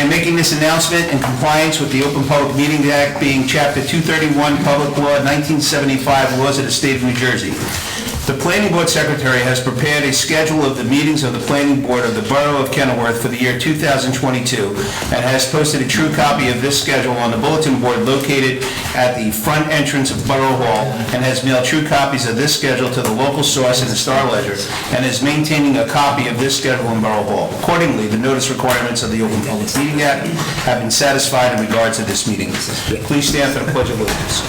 am making this announcement in compliance with the Open Public Meetings Act, being Chapter 231, Public Law 1975, laws of the state of New Jersey. The Planning Board Secretary has prepared a schedule of the meetings of the Planning Board of the Borough of Kenilworth for the year 2022 and has posted a true copy of this schedule on the bulletin board located at the front entrance of Borough Hall, and has mailed true copies of this schedule to the local source in the Star Ledger, and is maintaining a copy of this schedule in Borough Hall. Accordingly, the notice requirements of the Open Public Meeting Act have been satisfied in regards to this meeting. Please stand for the Pledge of Allegiance.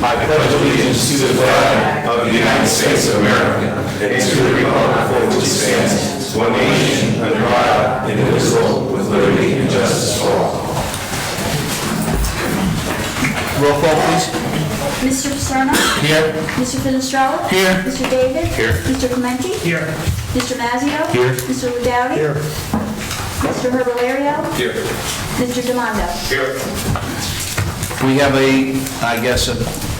I pledge allegiance to the flag of the United States of America and to the republic for which it stands, one nation, under God, indivisible, with liberty and justice for all. Roll call, please. Mr. Paserno? Here. Mr. Finestrella? Here. Mr. David? Here. Mr. Clementi? Here. Mr. Mazzio? Here. Mr. Ladowdy? Here. Mr. Herbalario? Here. Mr. Demondo? Here. We have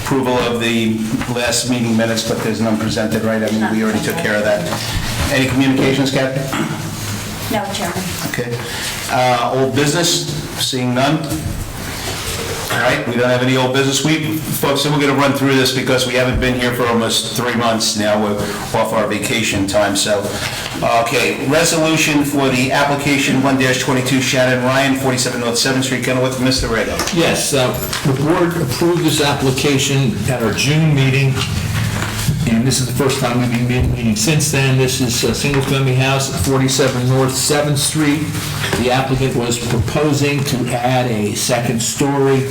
approval of the last meeting minutes, but there's none presented, right? I mean, we already took care of that. Any communications, Captain? No, Chairman. Okay. Old business, seeing none. All right, we don't have any old business. Folks, we're going to run through this because we haven't been here for almost 3 months now. We're off our vacation time, so. Okay, resolution for the application 1-22 Shannon Ryan, 47 North 7th Street, Kenilworth. Mr. Rego. Yes, the board approved this application at our June meeting, and this is the first time we've been meeting since then. This is a single-family house at 47 North 7th Street. The applicant was proposing to add a second story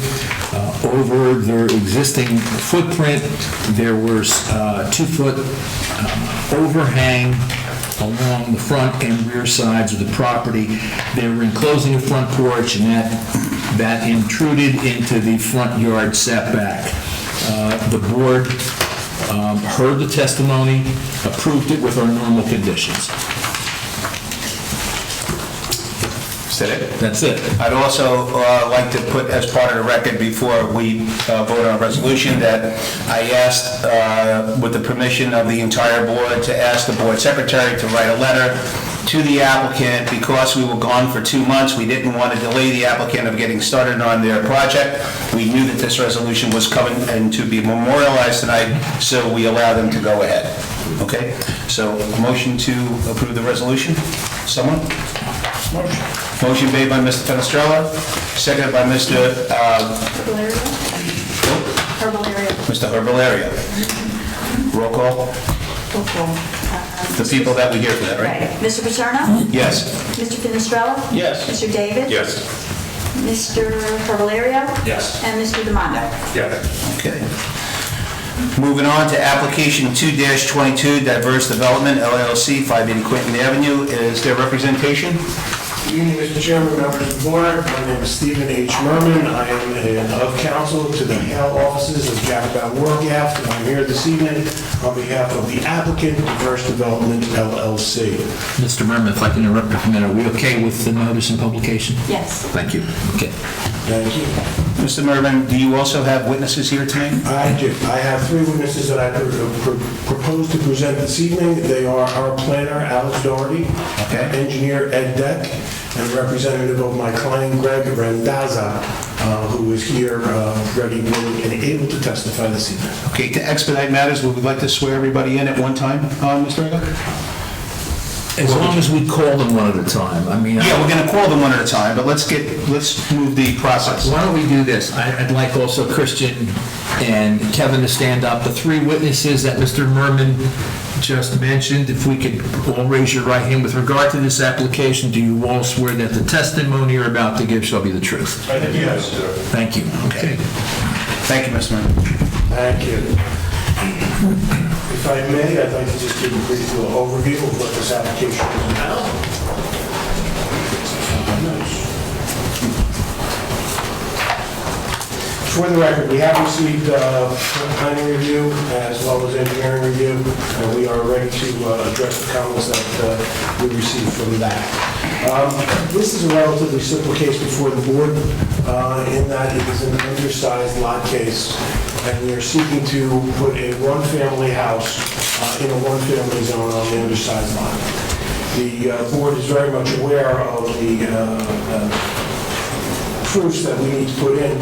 over their existing footprint. There was 2-foot overhang along the front and rear sides of the property. They were enclosing a front porch, and that intruded into the front yard setback. The board heard the testimony, approved it with our normal conditions. Is that it? That's it. I'd also like to put as part of the record before we vote on a resolution that I asked, with the permission of the entire board, to ask the board secretary to write a letter to the applicant because we were gone for 2 months. We didn't want to delay the applicant of getting started on their project. We knew that this resolution was coming and to be memorialized tonight, so we allowed them to go ahead. Okay? So, a motion to approve the resolution? Someone? Motion made by Mr. Fenestrella, seconded by Mr. Herbalario? Mr. Herbalario. Roll call. Roll call. The people that we hear for that, right? Right. Mr. Paserno? Yes. Mr. Finestrella? Yes. Mr. David? Yes. Mr. Herbalario? Yes. And Mr. Demondo? Yeah. Okay. Moving on to application 2-22, Diverse Development, LLC, 580 Quinton Avenue. Is there representation? Good evening, Mr. Chairman, members of the board. My name is Stephen H. Merman. I am of counsel to the Hale offices of Jacobin Wargaft, and I'm here this evening on behalf of the applicant, Diverse Development, LLC. Mr. Merman, if I can interrupt you for a minute, are we okay with the notice and publication? Yes. Thank you. Okay. Thank you. Mr. Merman, do you also have witnesses here tonight? I do. I have 3 witnesses that I propose to present this evening. They are our planner, Alex Doherty, Okay. engineer Ed Deck, and representative of my client, Greg Randazza, who is here ready, willing, and able to testify this evening. Okay, to expedite matters, would we like to swear everybody in at one time, Mr. Rego? As long as we call them one at a time. I mean, Yeah, we're going to call them one at a time, but let's move the process. why don't we do this? I'd like also Christian and Kevin to stand up. The 3 witnesses that Mr. Merman just mentioned, if we could all raise your right hand with regard to this application, do you all swear that the testimony you're about to give shall be the truth? I think yes. Thank you. Okay. Thank you, Mr. Merman. Thank you. If I may, I'd like to just give a brief little overview of what this application is about. For the record, we have received planning review as well as engineering review, and we are ready to address the comments that we received from that. This is a relatively simple case before the board in that it is an undersized lot case, and we are seeking to put a one-family house in a one-family zone on the undersized lot. The board is very much aware of the proofs that we need to put in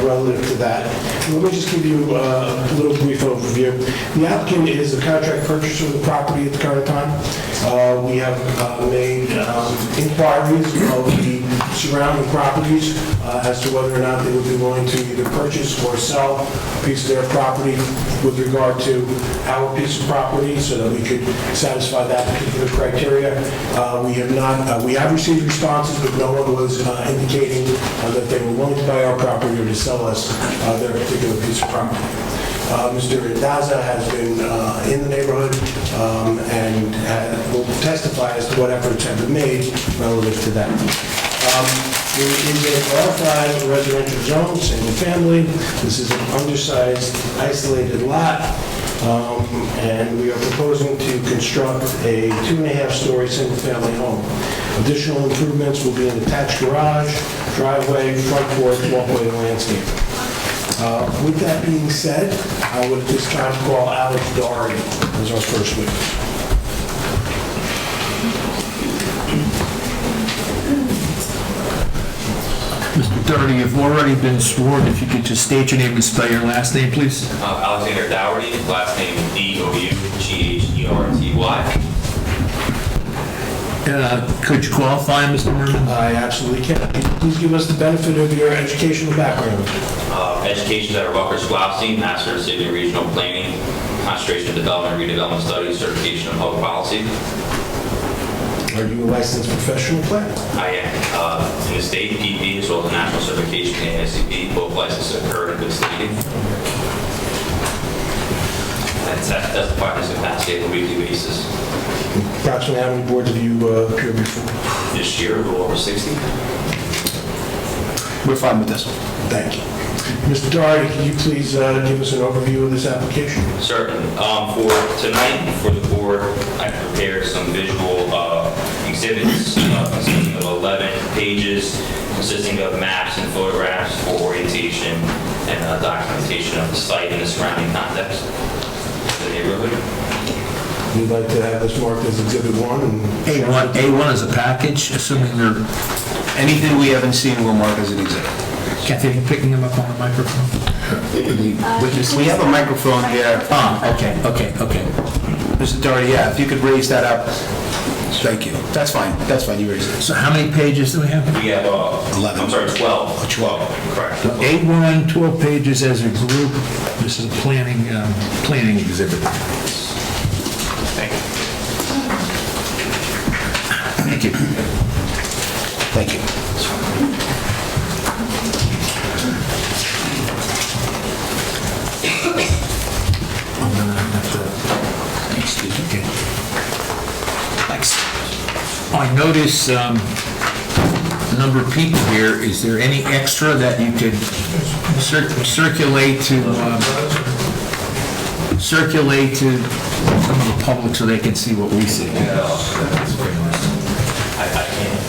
relative to that. Let me just give you a little brief overview. The applicant is a contract purchaser of the property at the current time. We have made inquiries of the surrounding properties as to whether or not they would be willing to either purchase or sell a piece of their property with regard to our piece of property so that we could satisfy that particular criteria. We have received responses, but no one was indicating that they were willing to buy our property or to sell us their particular piece of property. Mr. Daza has been in the neighborhood and will testify as to what efforts have been made relative to that. There is a qualified residential zone, single family. This is an undersized, isolated lot. And we are proposing to construct a 2.5-story single-family home. Additional improvements will be an attached garage, driveway, front porch, walkway, and landscape. With that being said, I would at this time call Alex Doherty as our first witness. Mr. Doherty, you've already been sworn. If you could just state your name and spell your last name, please. Alexander Dougherty, last name Dougherty. Could you qualify, Mr. Merman? I absolutely can. Please give us the benefit of your educational background. Education at Rutgers Schlossstein, Master of City and Regional Planning, Concentration in Development and Redevelopment Studies, Certification in Public Policy. Are you a licensed professional planner? I am in the state PP as well as national certification in ASCP. Both licenses occurred in good standing. And testify in this capacity on a weekly basis. Approximately how many boards have you appeared before? This year, a little over 60. We're fine with this. Thank you. Mr. Doherty, can you please give us an overview of this application? Certainly. For tonight, for the board, I prepared some visual exhibits consisting of 11 pages, consisting of maps and photographs for orientation and documentation of the site and the surrounding context of the neighborhood. We'd like to have this marked as Exhibit 1. And A1 is a package, assuming they're... Anything we haven't seen, we'll mark as an exhibit. Kathy, are you picking them up on the microphone? We have a microphone here. Okay. Mr. Doherty, yeah, if you could raise that up. Thank you. That's fine, you raised it. So how many pages do we have? We have 11. I'm sorry, 12. Oh, 12. Correct. A1, 12 pages as a group. This is a planning exhibit. Thank you. Thank you. Thank you. Okay. Thanks. I notice a number of people here. Is there any extra that you could circulate to some of the public so they can see what we see? I can't.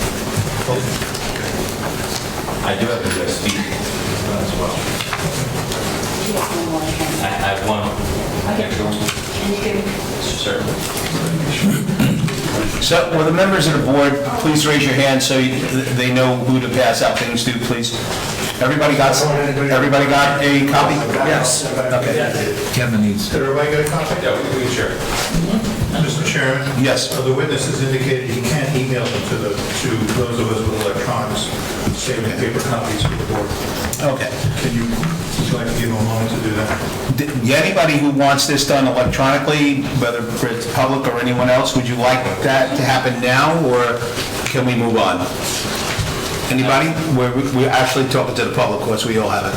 I do have a USB as well. I have one. Certainly. So, will the members of the board please raise your hand so they know who to pass out things to, please? Everybody got a copy? Yes. Okay. Kevin needs. Did everybody get a copy? Yeah, we can share. Mr. Chairman? Yes. The witness has indicated he can't email them to those of us with electronics, saving paper copies for the board. Okay. Would you like to give him a moment to do that? Anybody who wants this done electronically, whether it's public or anyone else, would you like that to happen now, or can we move on? Anybody? We're actually talking to the public, of course, we all have it.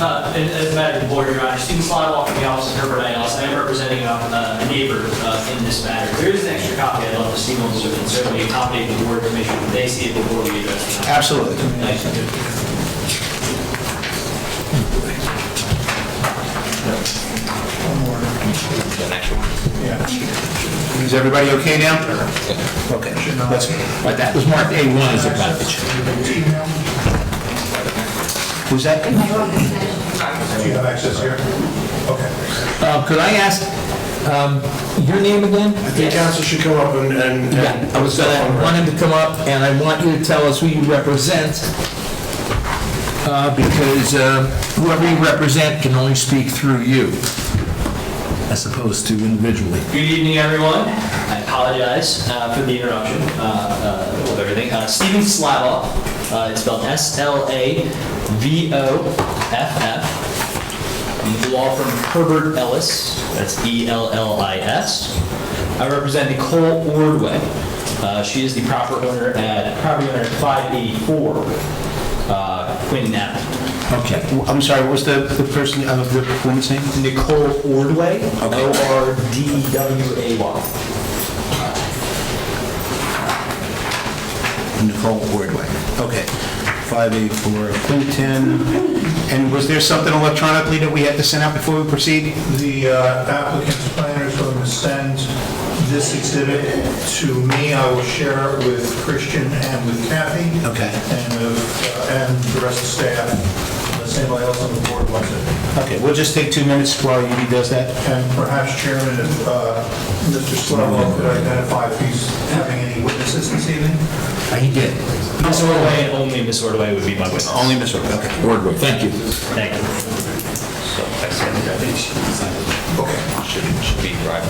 As a matter of the board, Your Honor, Stephen Slidewalk from the Office of Herbert Niles. I am representing a neighbor in this matter. There is an extra copy I'd love to see on, and certainly accommodate the board to make sure that they see it before we address it. Absolutely. Thank you. The next one. Is everybody okay now? Okay. Let's go. Right, that was marked A1 as a package. Who's that? Do you have access here? Okay. Could I ask, Your name again? I think council should come up and... Yeah, I want him to come up, and I want you to tell us who you represent, because whoever you represent can only speak through you, as opposed to individually. Good evening, everyone. I apologize for the interruption of everything. Stephen Slavoff, it's spelled S-L-A-V-O-F-F. I'm the law firm Herbert Ellis, that's E-L-L-I-S. I represent Nicole Ordway. She is the property owner at 584 Quinton Avenue. Okay, I'm sorry, what was the person, the woman's name? Nicole Ordway, O-R-D-W-A-Y. Nicole Ordway. Okay, 584 Quinton. And was there something electronically that we had to send out before we proceed? The applicant's planner is going to send this exhibit to me. I will share it with Christian and with Kathy. Okay. And the rest of the staff, unless anybody else on the board wants it. Okay, we'll just take 2 minutes while he does that. And perhaps, Chairman, if Mr. Slavo could identify if he's having any witnesses this evening? He did. Miss Ordway and only Miss Ordway would be my witness. Only Ms. Ordway, okay. Ordway, thank you. Thank you. So I said that it should be right.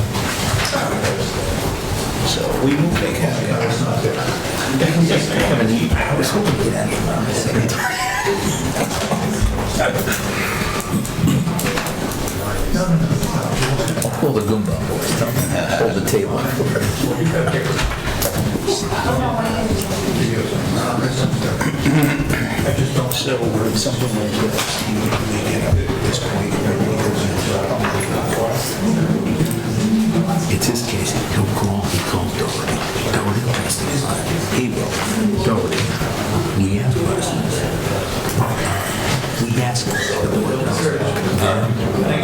So we will take I was hoping to get out I'll pull the Goomba boys, tell them to hold the table. So something like It's his case. He'll call, he calls Doherty. Doherty will testify. He will. Doherty. We have questions. We ask him.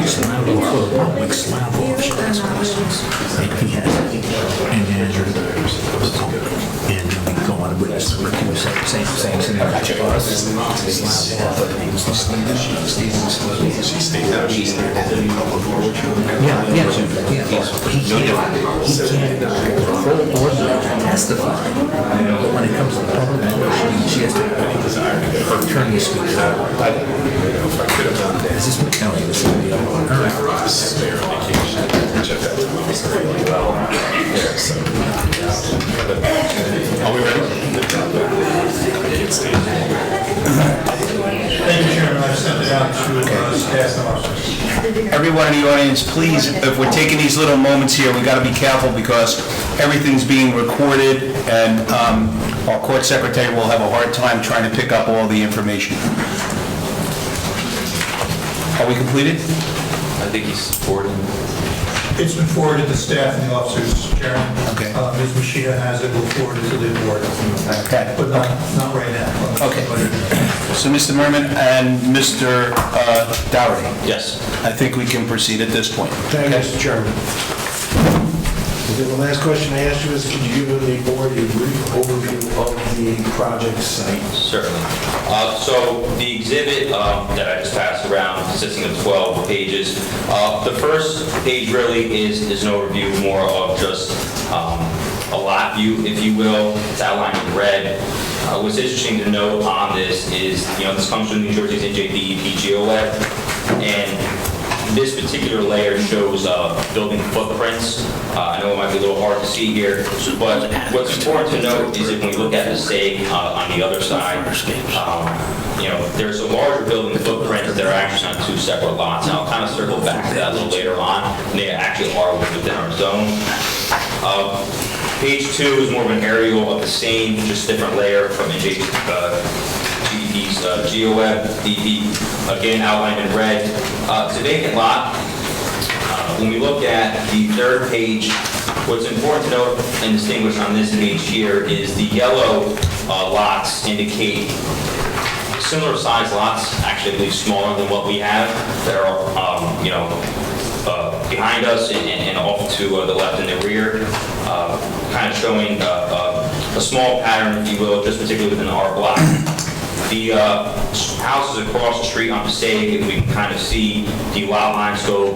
Slavo for the public, Slavo should ask questions. And he has it. And then the public. And then we go on a witness to recuse, same scenario. Yeah. He can't hold ordinary to testify. But when it comes to the public, she has to, her attorney speaks. Is this McKelly? This is the other one. All right. Are we ready? Thank you, Chairman. I've sent it out to staff and officers. everyone in the audience, please, if we're taking these little moments here, we got to be careful because everything's being recorded, and our court secretary will have a hard time trying to pick up all the information. Are we completed? I think he's supporting. It's been forwarded to staff and the officers, Chairman. Okay. Ms. Machida has it, we'll forward it to the board. Okay. But not right now. Okay. So Mr. Merman and Mr. Dougherty, Yes. I think we can proceed at this point. Thank you, Mr. Chairman. The last question I asked you is, could you give the board a brief overview of the project site? Certainly. So the exhibit that I just passed around, consisting of 12 pages, the first page really is an overview more of just a lot view, if you will. It's outlined in red. What's interesting to note on this is, this comes from New Jersey's NJDEP GeoWeb, and this particular layer shows building footprints. I know it might be a little hard to see here, but what's important to note is if we look at the stake on the other side, there's a larger building footprint that are actually on two separate lots. And I'll kind of circle back to that a little later on. And they actually are within our zone. Page 2 is more of an aerial of the same, just different layer from GDP's GeoWeb DP, again outlined in red. It's a vacant lot. When we look at the third page, what's important to note and distinguish on this page here is the yellow lots indicate similar size lots, actually at least smaller than what we have, that are behind us and off to the left and the rear, kind of showing a small pattern, if you will, just particularly within our block. The houses across the street on Passaic, if we can kind of see the lot lines go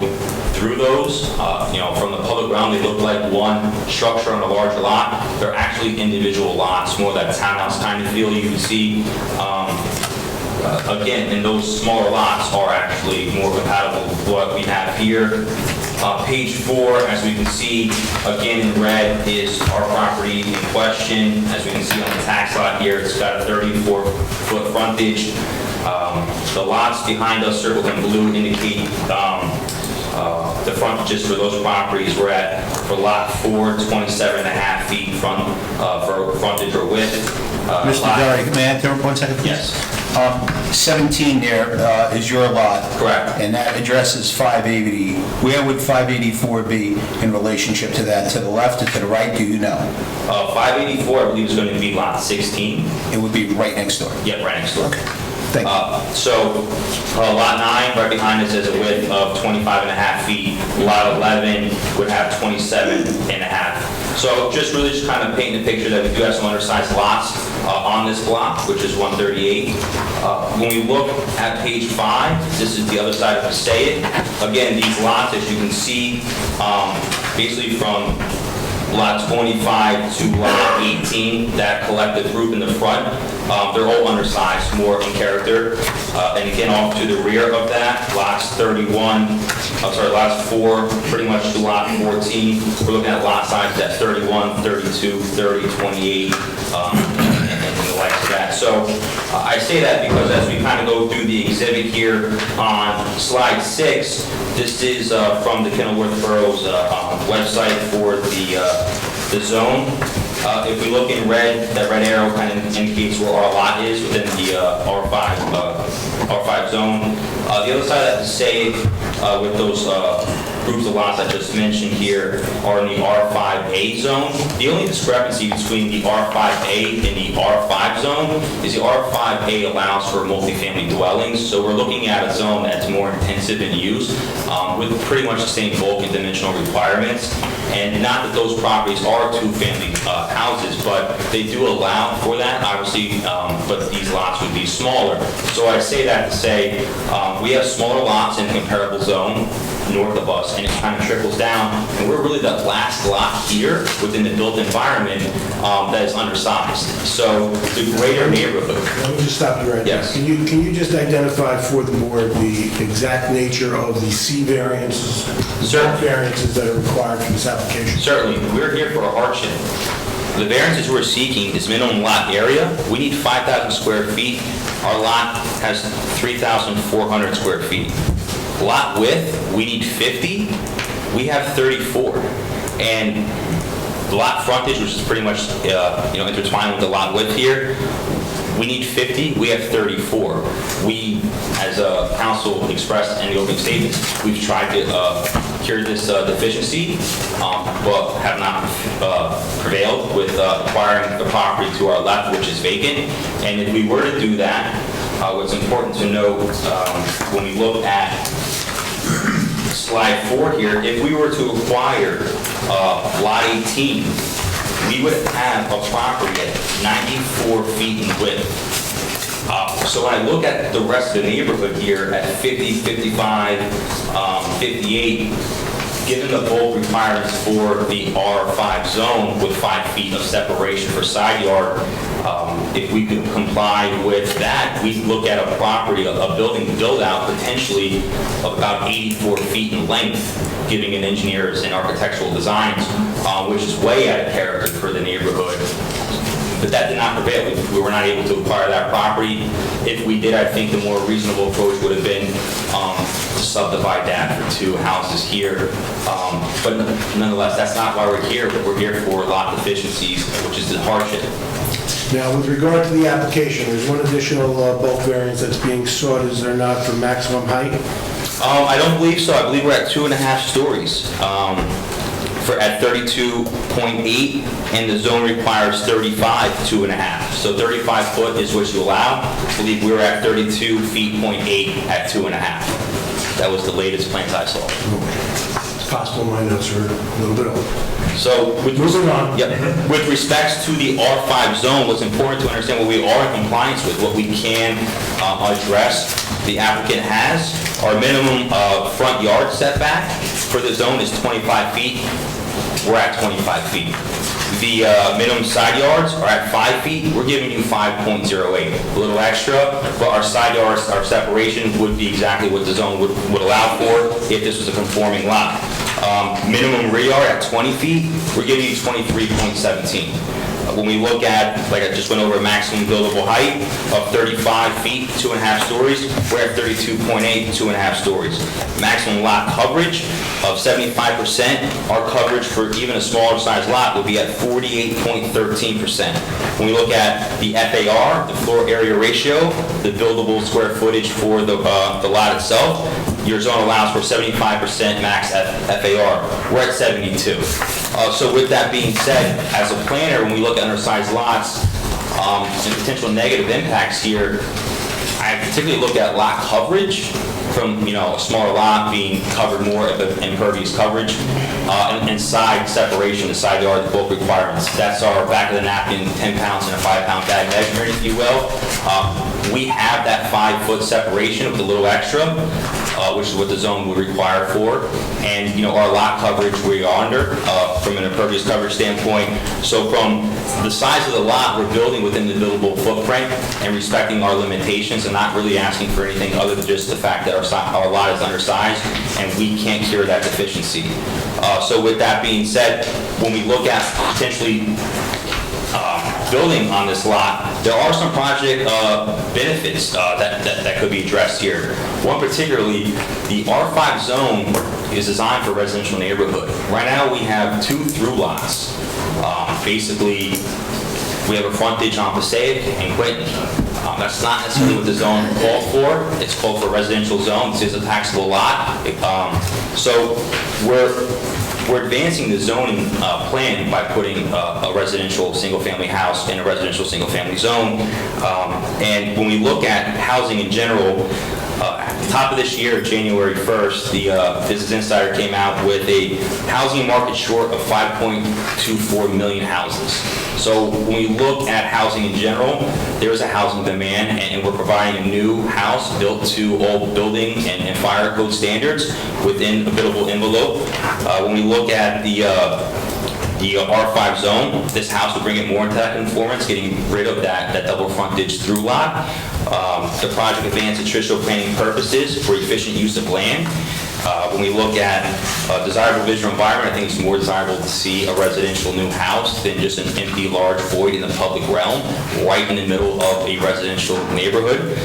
through those, from the public ground, they look like one structure on a larger lot. They're actually individual lots, more that townhouse kind of feel you can see. Again, and those smaller lots are actually more compatible with what we have here. Page 4, as we can see, again in red, is our property in question. As we can see on the tax lot here, it's got a 34-foot frontage. The lots behind us, circled in blue, indicate the frontages for those properties. We're at, for lot 4, 27.5 feet front for frontage or width. Mr. Derry, may I interrupt 1 second, please? Yes. 17 there is your lot. Correct. And that addresses 580. Where would 584 be in relationship to that? To the left or to the right, do you know? 584, I believe, is going to be lot 16. It would be right next door. Yeah, right next door. Okay, thank you. So, lot 9, right behind us, has a width of 25.5 feet. Lot 11 would have 27.5. So just kind of painting the picture that we do have some undersized lots on this block, which is 138. When we look at page 5, this is the other side of Passaic. Again, these lots, as you can see, basically from lot 25 to lot 18, that collective group in the front, they're all undersized, more in character. And again, off to the rear of that, lots 4, pretty much to lot 14. We're looking at lot sizes at 31, 32, 30, 28, and the likes of that. So I say that because as we kind of go through the exhibit here on slide 6, this is from the Kenilworth Borough's website for the zone. If we look in red, that red arrow kind of indicates where our lot is within the R5 zone. The other side of that Passaic, with those groups of lots I just mentioned here, are in the R5A zone. The only discrepancy between the R5A and the R5 zone is the R5A allows for multifamily dwellings, so we're looking at a zone that's more intensive in use, with pretty much the same bulk and dimensional requirements. And not that those properties are two-family houses, but they do allow for that, obviously, but these lots would be smaller. So I say that to say, we have smaller lots in the comparable zone north of us, and it kind of trickles down, and we're really the last lot here within the built environment that is undersized. So the greater neighborhood. Let me just stop you right there. Yes. Can you just identify for the board the exact nature of the C variances, Sure. variances that are required for this application? Certainly, we're here for a hardship. The variances we're seeking is minimum lot area. We need 5,000 square feet. Our lot has 3,400 square feet. Lot width, we need 50. We have 34. And lot frontage, which is pretty much intertwined with the lot width here, we need 50, we have 34. We, as a council expressed in the opening statements, we've tried to cure this deficiency, but have not prevailed with acquiring the property to our left, which is vacant. And if we were to do that, what's important to note when we look at slide 4 here, if we were to acquire lot 18, we would have a property at 94 feet in width. So when I look at the rest of the neighborhood here at 50, 55, 58, given the bulk requirements for the R5 zone with 5 feet of separation for side yard, if we could comply with that, we'd look at a property, a building build-out potentially of about 84 feet in length, giving an engineers and architectural designs, which is way out of character for the neighborhood. But that did not prevail. We were not able to acquire that property. If we did, I think the more reasonable approach would have been to subdivide that for 2 houses here. But nonetheless, that's not why we're here. We're here for lot deficiencies, which is the hardship. Now, with regard to the application, there's one additional bulk variance that's being sought, is there not, for maximum height? I don't believe so. I believe we're at 2.5 stories. At 32.8, and the zone requires 35, 2.5. So 35 foot is what you allow. I believe we were at 32 feet, .8 at 2.5. That was the latest plans I saw. It's possible my notes are a little bit old. So with Moving on. Yep. With respects to the R5 zone, what's important to understand what we are in compliance with, what we can address. The applicant has our minimum front yard setback for the zone is 25 feet. We're at 25 feet. The minimum side yards are at 5 feet. We're giving you 5.08, a little extra, but our side yards, our separation would be exactly what the zone would allow for if this was a conforming lot. Minimum rear yard at 20 feet, we're giving you 23.17. When we look at, like I just went over, maximum buildable height of 35 feet, 2.5 stories, we're at 32.8, 2.5 stories. Maximum lot coverage of 75%. Our coverage for even a smaller size lot would be at 48.13%. When we look at the FAR, the floor area ratio, the buildable square footage for the lot itself, your zone allows for 75% max FAR. We're at 72. So with that being said, as a planner, when we look at undersized lots and potential negative impacts here, I particularly look at lot coverage from, a smaller lot being covered more of the impervious coverage, and side separation, the side yard, the bulk requirements. That's our back of the napkin, 10 pounds in a 5-pound bag measurement, if you will. We have that 5-foot separation with a little extra, which is what the zone would require for. And, our lot coverage we are under from an impervious coverage standpoint. So from the size of the lot, we're building within the buildable footprint and respecting our limitations and not really asking for anything other than just the fact that our lot is undersized and we can't cure that deficiency. So with that being said, when we look at potentially building on this lot, there are some project benefits that could be addressed here. One particularly, the R5 zone is designed for residential neighborhood. Right now, we have 2 through lots. Basically, we have a frontage on Passaic and Quinton. That's not necessarily what the zone called for. It's called for a residential zone. This is a taxable lot. So we're advancing the zoning plan by putting a residential single-family house in a residential single-family zone. And when we look at housing in general, at the top of this year, January 1st, the Business Insider came out with a housing market short of 5.24 million houses. So when we look at housing in general, there is a housing demand, and we're providing a new house built to all building and fire code standards within a buildable envelope. When we look at the R5 zone, this house would bring it more into that conformance, getting rid of that double frontage through lot. The project advances traditional planning purposes for efficient use of land. When we look at desirable visual environment, I think it's more desirable to see a residential new house than just an empty large void in the public realm, right in the middle of a residential neighborhood.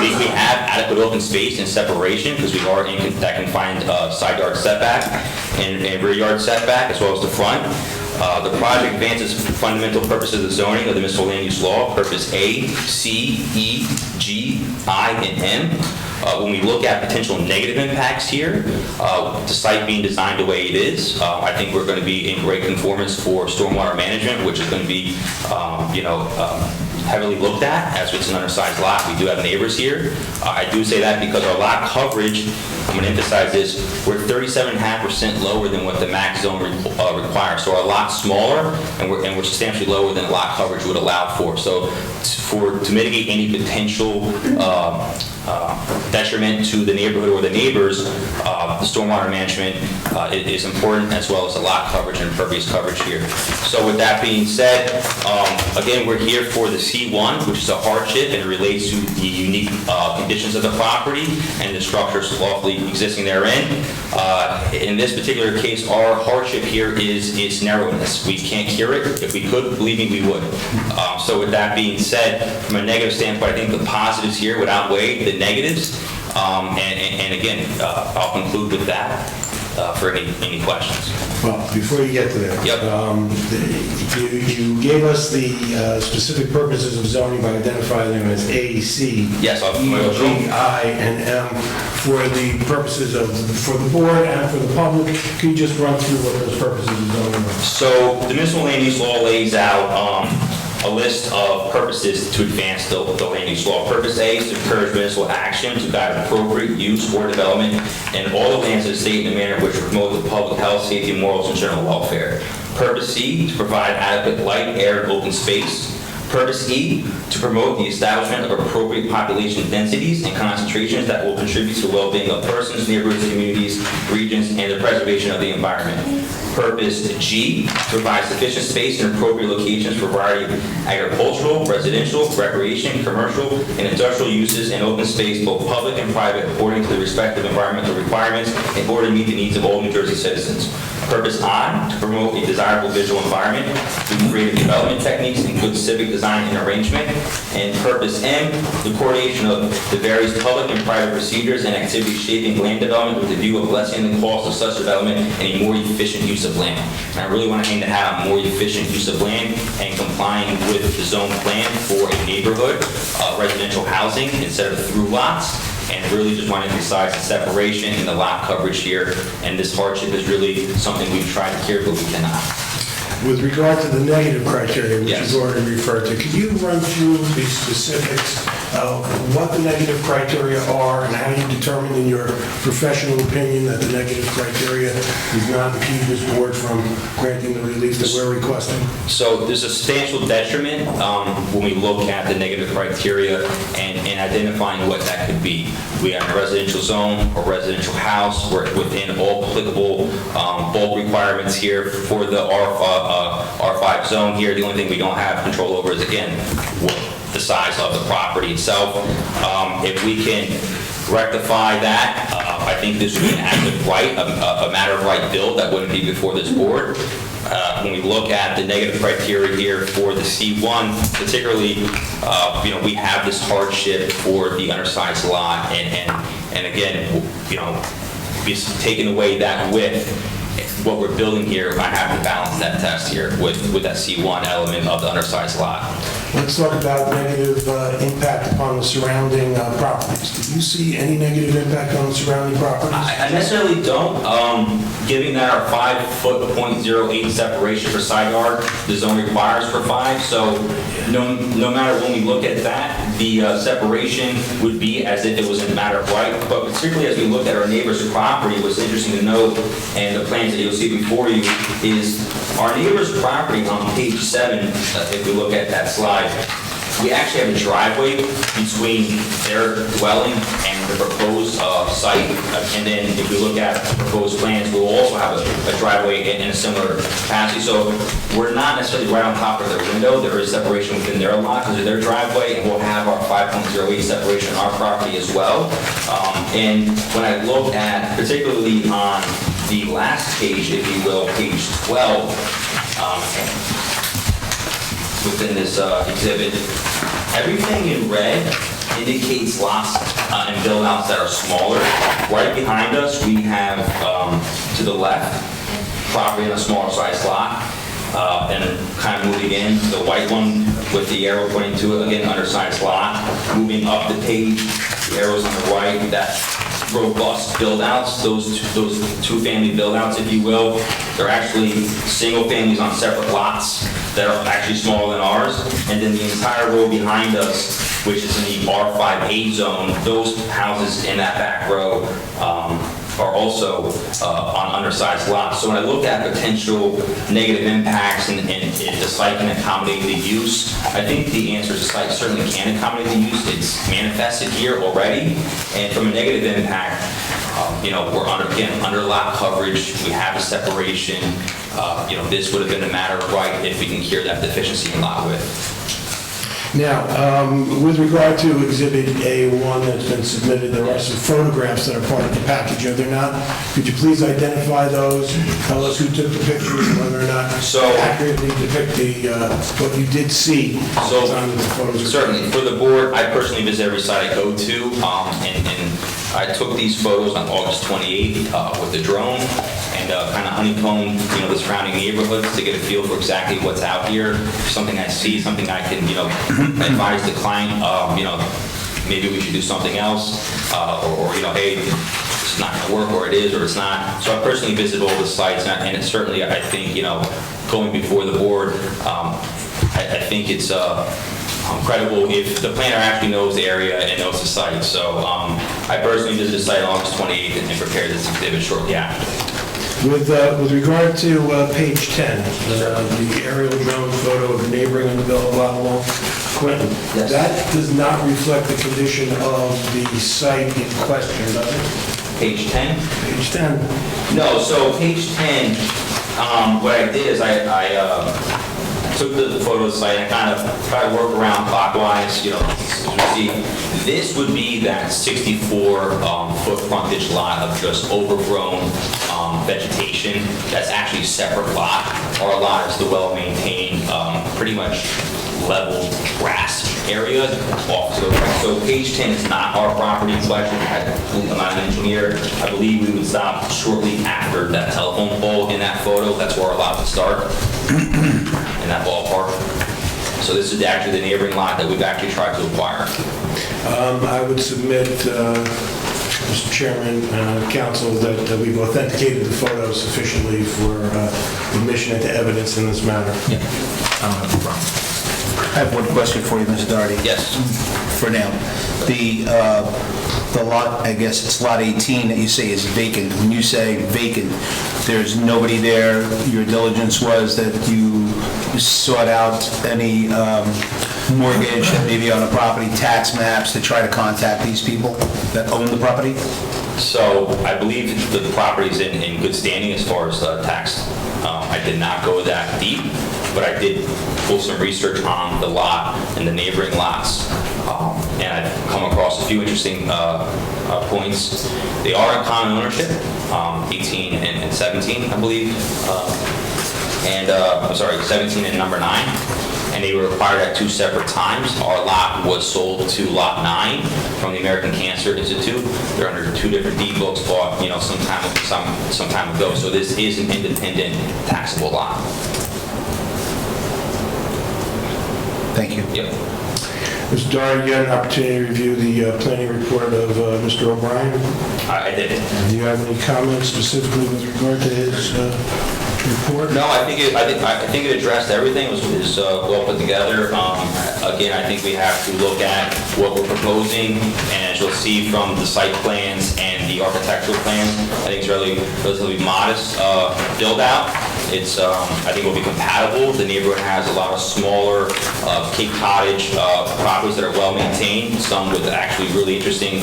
We have adequate open space and separation because we are in that confined side yard setback and rear yard setback as well as the front. The project advances fundamental purposes of the zoning of the municipal land use law, purpose A, C, E, G, I, and M. When we look at potential negative impacts here, the site being designed the way it is, I think we're going to be in great conformance for stormwater management, which is going to be, heavily looked at as it's an undersized lot. We do have neighbors here. I do say that because our lot coverage, I'm going to emphasize this, we're 37.5% lower than what the max zone requires. So our lot's smaller and we're substantially lower than lot coverage would allow for. So to mitigate any potential detriment to the neighborhood or the neighbors, the stormwater management is important, as well as the lot coverage and impervious coverage here. So with that being said, again, we're here for the C1, which is a hardship, and it relates to the unique conditions of the property and the structures lawfully existing therein. In this particular case, our hardship here is its narrowness. We can't cure it. If we could, believe me, we would. So with that being said, from a negative standpoint, I think the positives here would outweigh the negatives. And again, I'll conclude with that for any questions. Well, before you get to that, Yep. You gave us the specific purposes of zoning by identifying them as A, C, Yes, I'll- E, G, I, and M for the purposes for the board and for the public. Can you just run through what those purposes of zoning are? So the municipal land use law lays out a list of purposes to advance the land use law. Purpose A is to encourage municipal action to guide appropriate use or development in all the lands of the state in a manner which will promote the public health, safety, morals, and general welfare. Purpose C, to provide adequate light, air, and open space. Purpose E, to promote the establishment of appropriate population densities and concentrations that will contribute to the well-being of persons, neighborhoods, communities, regions, and the preservation of the environment. Purpose G, to provide sufficient space and appropriate locations for a variety of agricultural, residential, recreation, commercial, and industrial uses and open space, both public and private, according to the respective environmental requirements in order to meet the needs of all New Jersey citizens. Purpose I, to promote a desirable visual environment through creative development techniques and good civic design and arrangement. And purpose M, the coordination of the various public and private procedures and activities shaping land development with the view of lessening the cost of such development and a more efficient use of land. And I really want to aim to have a more efficient use of land and complying with the zone plan for a neighborhood, residential housing instead of through lots. And really just want to emphasize the separation and the lot coverage here. And this hardship is really something we've tried to cure, but we cannot. With regard to the negative criteria, which Yes. you've already referred to, could you run through the specifics of what the negative criteria are and how you determine in your professional opinion that the negative criteria does not impede this board from granting the relief that we're requesting? So there's a substantial detriment when we look at the negative criteria and identifying what that could be. We have a residential zone or residential house. We're within all applicable bulk requirements here for the R5 zone here. The only thing we don't have control over is, again, the size of the property itself. If we can rectify that, I think this would be an act of right, a matter of right build that wouldn't be before this board. When we look at the negative criteria here for the C1, particularly, we have this hardship for the undersized lot, and again, we've taken away that width. What we're building here, I have to balance that test here with that C1 element of the undersized lot. Let's talk about negative impact upon the surrounding properties. Do you see any negative impact on the surrounding properties? I necessarily don't. Given that our 5-foot .08 separation for side yard, the zone requires for 5, so no matter when we look at that, the separation would be as if it was a matter of right. But particularly as we look at our neighbor's property, what's interesting to note, and the plans that you'll see before you, is our neighbor's property on page 7, if we look at that slide, we actually have a driveway between their dwelling and the proposed site. And then if we look at the proposed plans, we'll also have a driveway in a similar capacity. So we're not necessarily right on top of their window. There is separation within their lot because of their driveway, and we'll have our 5.08 separation on our property as well. And when I look at, particularly on the last page, if you will, page 12, within this exhibit, everything in red indicates lots and build-outs that are smaller. Right behind us, we have, to the left, property in a smaller size lot. And kind of moving in, the white one with the arrow pointing to it, again, undersized lot. Moving up the page, the arrows on the right, that robust build-outs, those two-family build-outs, if you will, they're actually single families on separate lots that are actually smaller than ours. And then the entire row behind us, which is in the R5A zone, those houses in that back row are also on undersized lots. So when I look at potential negative impacts and if the site can accommodate the use, I think the answer is the site certainly can accommodate the use. It's manifested here already. And from a negative impact, we're under lot coverage. We have a separation. This would have been a matter of right if we can cure that deficiency in lot width. Now, with regard to Exhibit A1 that's been submitted, there are some photographs that are part of the package, are there not? Could you please identify those? Tell us who took the pictures and whether or not accurately depict what you did see on the photos. Certainly. For the board, I personally visit every site I go to, and I took these photos on August 28th with the drone and kind of honeycombed, the surrounding neighborhoods to get a feel for exactly what's out here. Something I see, something I can, advise the client, maybe we should do something else, or hey, it's not going to work, or it is, or it's not. So I personally visit all the sites, and it's certainly, I think, going before the board, I think it's credible if the planner actually knows the area and knows the site. So I personally visited the site on August 28th and prepared this exhibit shortly after. With regard to page 10, the aerial drone photo of the neighboring undeveloped lot along Clinton, Yes. that does not reflect the condition of the site in question, does it? Page 10? Page 10. No, so page 10, what I did is I took the photo of the site and kind of tried to work around clockwise, you know, as you see. This would be that 64-foot frontage lot of just overgrown vegetation. That's actually a separate lot. Our lot is the well-maintained, pretty much level grass area off to the right. So page 10 is not our property in question. I'm not an engineer. I believe we would stop shortly after that telephone pole in that photo. That's where our lot would start, in that ballpark. So this is actually the neighboring lot that we've actually tried to acquire. I would submit, Mr. Chairman, counsel, that we've authenticated the photo sufficiently for admission into evidence in this matter. Yeah, I don't have a problem. I have one question for you, Mr. Doherty. Yes. For now. The lot, I guess it's lot 18 that you say is vacant. When you say vacant, there's nobody there. Your diligence was that you sought out any mortgage that may be on the property, tax maps, to try to contact these people that own the property? So I believe the property is in good standing as far as tax. I did not go that deep, but I did pull some research on the lot and the neighboring lots. And I've come across a few interesting points. They are in common ownership, 18 and 17, I believe. I'm sorry, 17 and number 9. And they were acquired at 2 separate times. Our lot was sold to Lot 9 from the American Cancer Institute. They're under 2 different deed books bought, you know, some time ago. So this is an independent taxable lot. Thank you. Yep. Mr. Doherty, you had an opportunity to review the planning report of Mr. O'Brien. I did. Do you have any comments specifically with regard to his report? No, I think it addressed everything. It was well put together. Again, I think we have to look at what we're proposing, and as you'll see from the site plans and the architectural plans, I think it's relatively modest build out. It's I think will be compatible. The neighborhood has a lot of smaller Cape Cottage properties that are well maintained, some with actually really interesting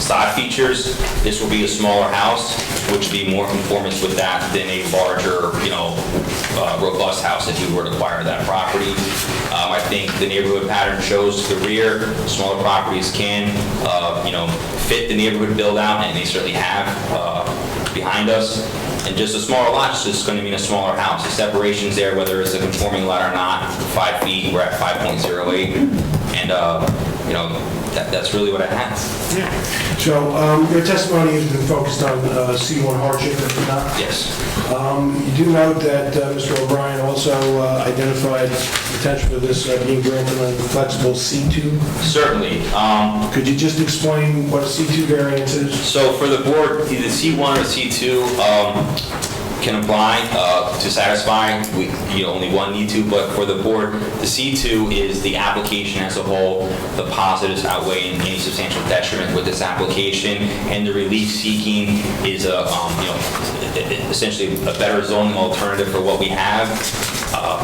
side features. This will be a smaller house, which would be more conformance with that than a larger, you know, robust house if you were to acquire that property. I think the neighborhood pattern shows to the rear. Smaller properties can, you know, fit the neighborhood build out, and they certainly have behind us. And just a smaller lot is just going to mean a smaller house. The separation's there, whether it's a conforming lot or not. 5 feet, we're at 5.08, and you know, that's really what I have. So your testimony has been focused on C1 hardship, if not? Yes. You do note that Mr. O'Brien also identified potential for this being granted on flexible C2. Certainly. Could you just explain what a C2 variance is? So for the board, either C1 or C2 can apply to satisfy. Only one need to, but for the board, the C2 is the application as a whole. The positives outweigh any substantial detriment with this application, and the relief seeking is essentially a better zoning alternative for what we have.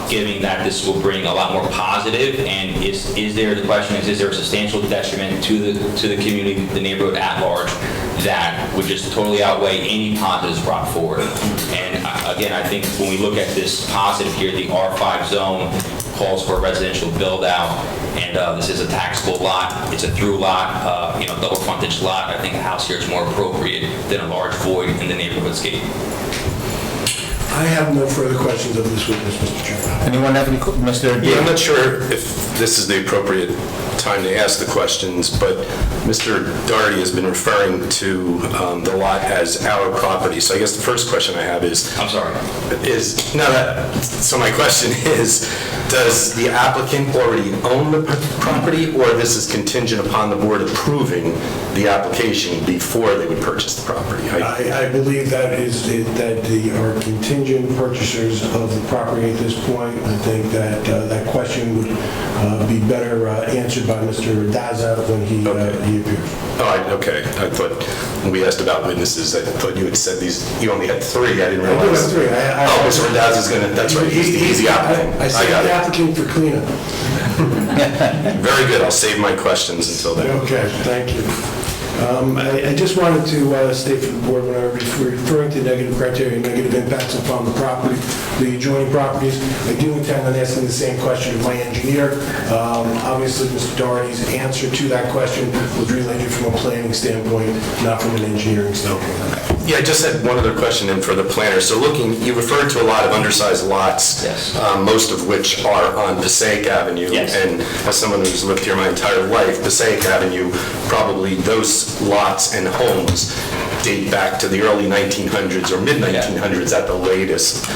Given that this will bring a lot more positive, and the question is there a substantial detriment to the community, the neighborhood at large, that would just totally outweigh any positives brought forward. And again, I think when we look at this positive here, the R5 zone calls for a residential build out, and this is a taxable lot. It's a through lot, double frontage lot. I think a house here is more appropriate than a large void in the neighborhoodscape. I have no further questions of this witness, Mr. Chairman. Anyone have any, Mr. Yeah, I'm not sure if this is the appropriate time to ask the questions, but Mr. Doherty has been referring to the lot as our property. So I guess the first question I have is... I'm sorry. So my question is, does the applicant already own the property, or this is contingent upon the board approving the application before they would purchase the property? I believe that they are contingent purchasers of the property at this point. I think that question would be better answered by Mr. Daza when he appears. Okay. I thought, when we asked about witnesses, I thought you had said you only had 3. I didn't I do realize. have 3. Mr. Daza is gonna, that's right, he's the applicant. I saved got the it. applicant for cleanup. Very good, I'll save my questions until then. Okay, thank you. I just wanted to state for the board, when I'm referring to negative criteria, negative impacts upon the property, the adjoining properties, I do intend on asking the same question of my engineer. Obviously, Mr. Doherty's answer to that question was related from a planning standpoint, not from an engineering standpoint. Yeah, I just had one other question in for the planner. So you referred to a lot of undersized lots. Yes. Most of which are on Passaic Avenue. Yes. And as someone who's lived here my entire life, Passaic Avenue, probably those lots and homes date back to the early 1900s or mid-1900s at the latest.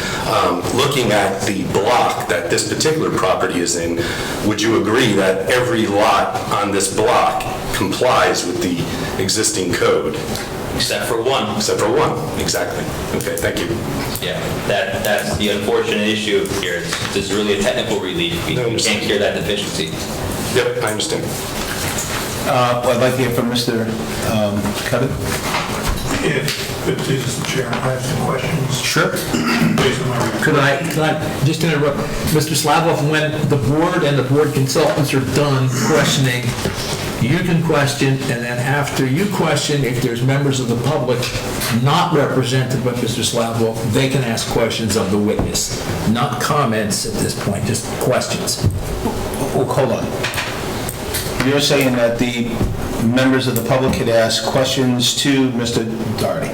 Looking at the block that this particular property is in, would you agree that every lot on this block complies with the existing code? Except for one. Except for one, exactly. Okay, thank you. Yeah, that's the unfortunate issue here. This is really a technical relief. We can't cure that deficiency. Yep, I understand. I'd like to hear from Mr. Cuddy. If it pleases the chair, I have some questions. Sure. Based on my report. Could I just interrupt, Mr. Slavoff, when the board and the board consultants are done questioning, you can question, and then after you question, if there's members of the public not represented by Mr. Slavoff, they can ask questions of the witness, not comments at this point, just questions. Oh, hold on. You're saying that the members of the public could ask questions to Mr. Doherty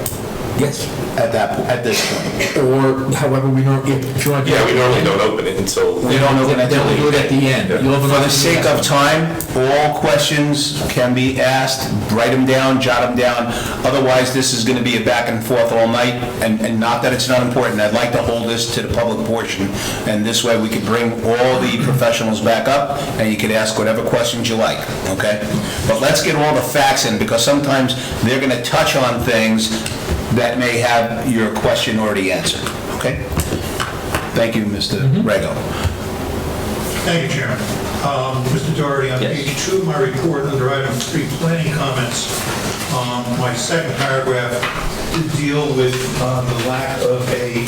Yes. at this point? Or however we normally, if you want to. Yeah, we normally don't open it until... We don't open it Then we do it at the end. You'll have For another- the sake of time, all questions can be asked, write them down, jot them down. Otherwise, this is going to be a back and forth all night, and not that it's not important. I'd like to hold this to the public portion, and this way we could bring all the professionals back up, and you could ask whatever questions you like, okay? But let's get all the facts in, because sometimes they're going to touch on things that may have your question already answered, okay? Thank you, Mr. Rego. Thank you, Chairman. Mr. Doherty, on Yes. page 2 of my report, under item 3, planning comments, my second paragraph did deal with the lack of a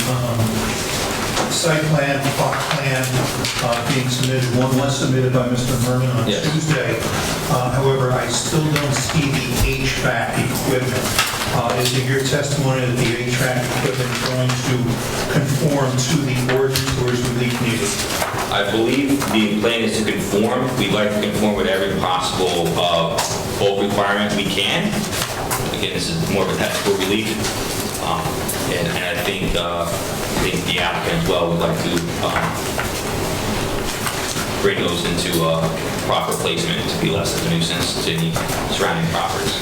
site plan, plot plan being submitted. One was submitted by Mr. Merman on Yes. Tuesday. However, I still don't see the HVAC equipment. Is it your testimony that the HVAC equipment is going to conform to the ordinance, or is relief needed? I believe the plan is to conform. We'd like to conform with every possible bulk requirement we can. Again, this is more of a technical relief. And I think the applicant as well would like to bring those into proper placement to be less of a nuisance to the surrounding properties.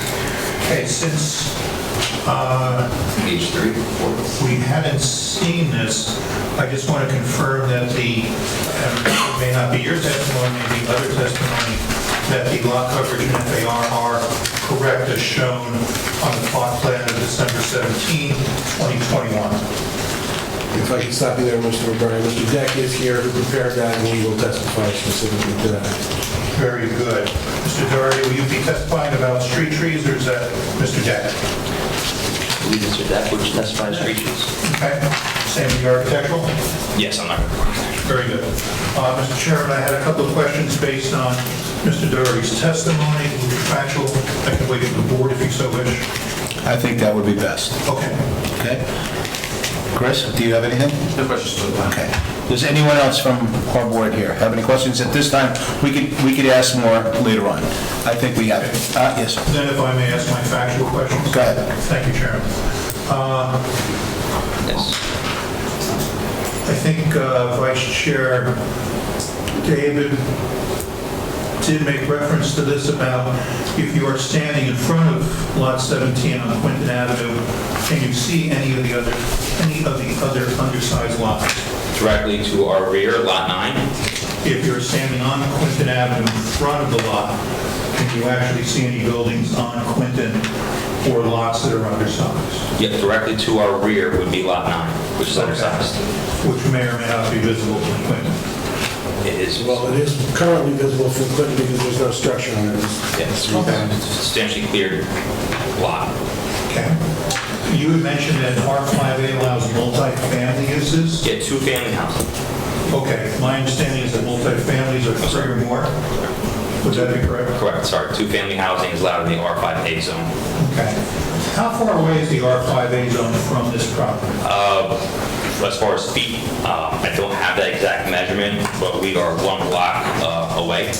Okay, since Page 3. we haven't seen this, I just want to confirm that it may not be your testimony, maybe other testimony, that the lot coverage and FAR are correct as shown on the plot plan of December 17, 2021. If I could stop you there, Mr. O'Brien. Mr. Deck is here who prepared that, and he will testify specifically to that. Very good. Mr. Doherty, will you be testifying about street trees, or is that Mr. Deck? I believe Mr. Depp would testify as street trees. Okay. Same with the architectural? Yes, I'm not going to. Very good. Mr. Chairman, I had a couple of questions based on Mr. Doherty's testimony, which is factual. I can wait for the board if you so wish. I think that would be best. Okay. Okay? Chris, do you have anything? No questions. Okay. Does anyone else from our board here have any questions? At this time, we could ask more later on. I think we have it. Yes, sir. Then if I may ask my factual questions? Go ahead. Thank you, Chairman. Yes. I think Vice Chair David did make reference to this about if you are standing in front of Lot 17 on Quinton Avenue, can you see any of the other undersized lots? Directly to our rear, Lot 9. If you're standing on Quinton Avenue in front of the lot, can you actually see any buildings on Quinton or lots that are undersized, Yep, directly to our rear would be Lot 9, which is undersized. which may or may not be visible from Quinton? it is. Well, it is currently visible from Clinton because there's no structure on it. Yes, it's a substantially cleared lot. Okay. You had mentioned that R5A allows multifamily uses. Yeah, two-family house. Okay, my understanding is that multifamilies are 3 or more. Would that be correct? Correct, sorry. Two-family housing is allowed in the R5A zone. Okay. How far away is the R5A zone from this property? As far as feet, I don't have that exact measurement, but we are 1 block away.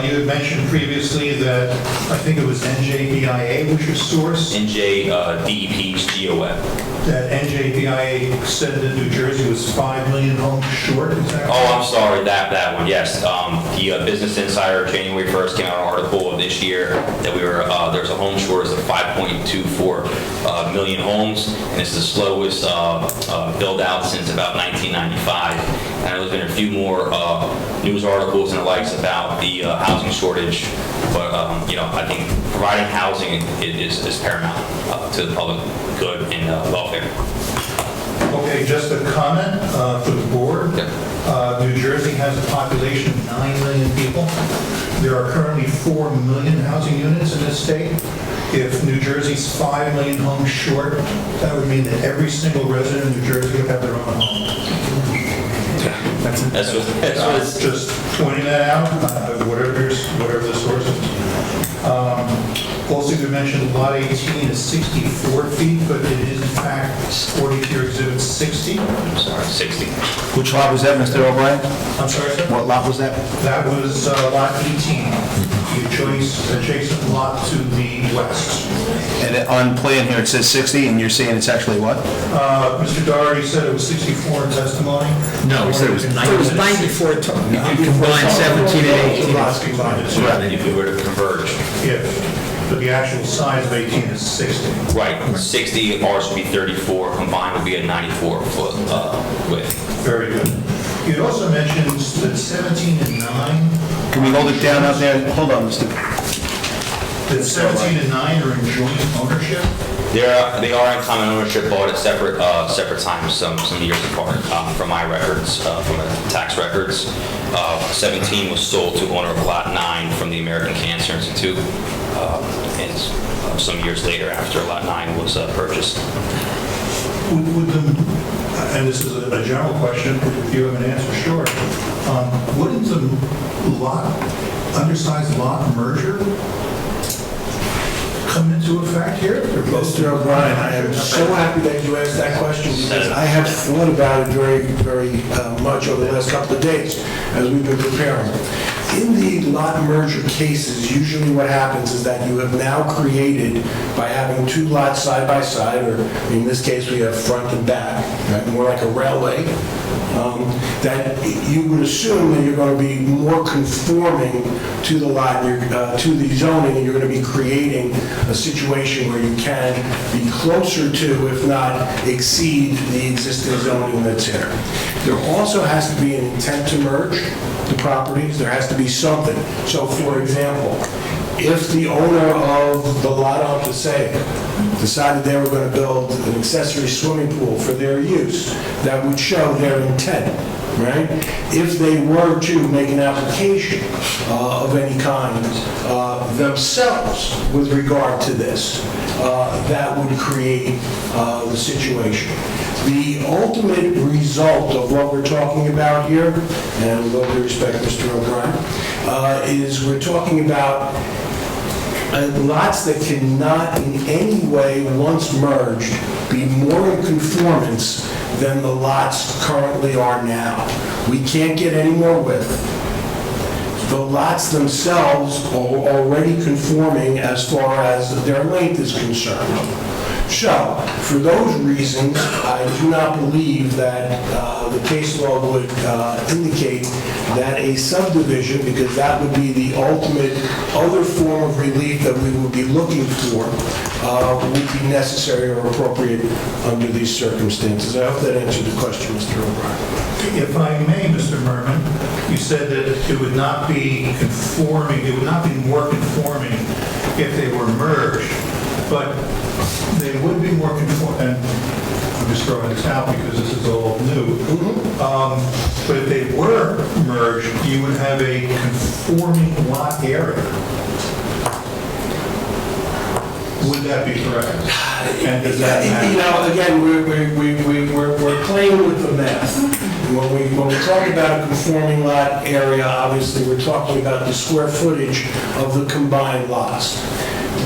You had mentioned previously that, I think it was NJBIA was your source, NJ DEP's GeoWeb. that NJBIA said that New Jersey was 5 million homes short, is that Oh, correct? I'm sorry, that one, yes. The Business Insider, January 1st, came out an article of this year that there's a home shortage of 5.24 million homes, and this is the slowest build-out since about 1995. And there's been a few more news articles and the likes about the housing shortage, but, I think providing housing is paramount to the public good and welfare. Okay, just a comment for the board. New Jersey has a population of 9 million people. There are currently 4 million housing units in this state. If New Jersey's 5 million homes short, that would mean that every single resident of New Jersey would have their own home. That's what Just pointing that out, whatever the source is. Also, you mentioned lot 18 is 64 feet, but it is in fact, according to your exhibit, 60. I'm sorry, 60. Which lot was that, Mr. O'Brien? I'm sorry, sir? What lot was that? That was lot 18, the adjacent lot to the west. And on plan here, it says 60, and you're saying it's actually what? Mr. Doherty said it was 64 in testimony. No, he said it was 90. It was 94 total. You could combine 17 and 18. Lots combined. If we were to converge. But the actual size of 18 is 60. Right, 60, ours would be 34, combined would be a 94-foot width. Very good. You also mentioned that 17 and 9... Can we hold it down out there? Hold on, Mr. That 17 and 9 are in joint ownership? They are in common ownership, bought at separate times, some years apart. From my records, from the tax records, 17 was sold to owner of Lot 9 from the American Cancer Institute, and some years later after Lot 9 was purchased. Would the, and this is a general question, if you have an answer, sure. Wouldn't the undersized lot merger come into effect here? Mr. O'Brien, I am so happy that you asked that question because I have thought about it very much over the last couple of days as we've been preparing. In the lot merger cases, usually what happens is that you have now created, by having 2 lots side by side, or in this case we have front and back, right, more like a railway, that you would assume that you're going to be more conforming to the lot, to the zoning, and you're going to be creating a situation where you can be closer to, if not exceed, the existing zoning that's here. There also has to be an intent to merge the properties. There has to be something. So, for example, if the owner of the lot on Passaic decided they were going to build an accessory swimming pool for their use, that would show their intent, right? If they were to make an application of any kind themselves with regard to this, that would create the situation. The ultimate result of what we're talking about here, and with all due respect, Mr. O'Brien, is we're talking about lots that cannot in any way, once merged, be more in conformance than the lots currently are now. We can't get any more width. The lots themselves are already conforming as far as their length is concerned. So, for those reasons, I do not believe that the case law would indicate that a subdivision, because that would be the ultimate other form of relief that we would be looking for, would be necessary or appropriate under these circumstances. I hope that answered the question, Mr. O'Brien. If I may, Mr. Merman, you said that it would not be conforming, it would not be more conforming if they were merged, but they would be more conforming. I'm just throwing this out because this is all new. But if they were merged, you would have a conforming lot area. Would that be correct? And does that You matter? know, again, we're playing with the math. When we talk about a conforming lot area, obviously, we're talking about the square footage of the combined lots.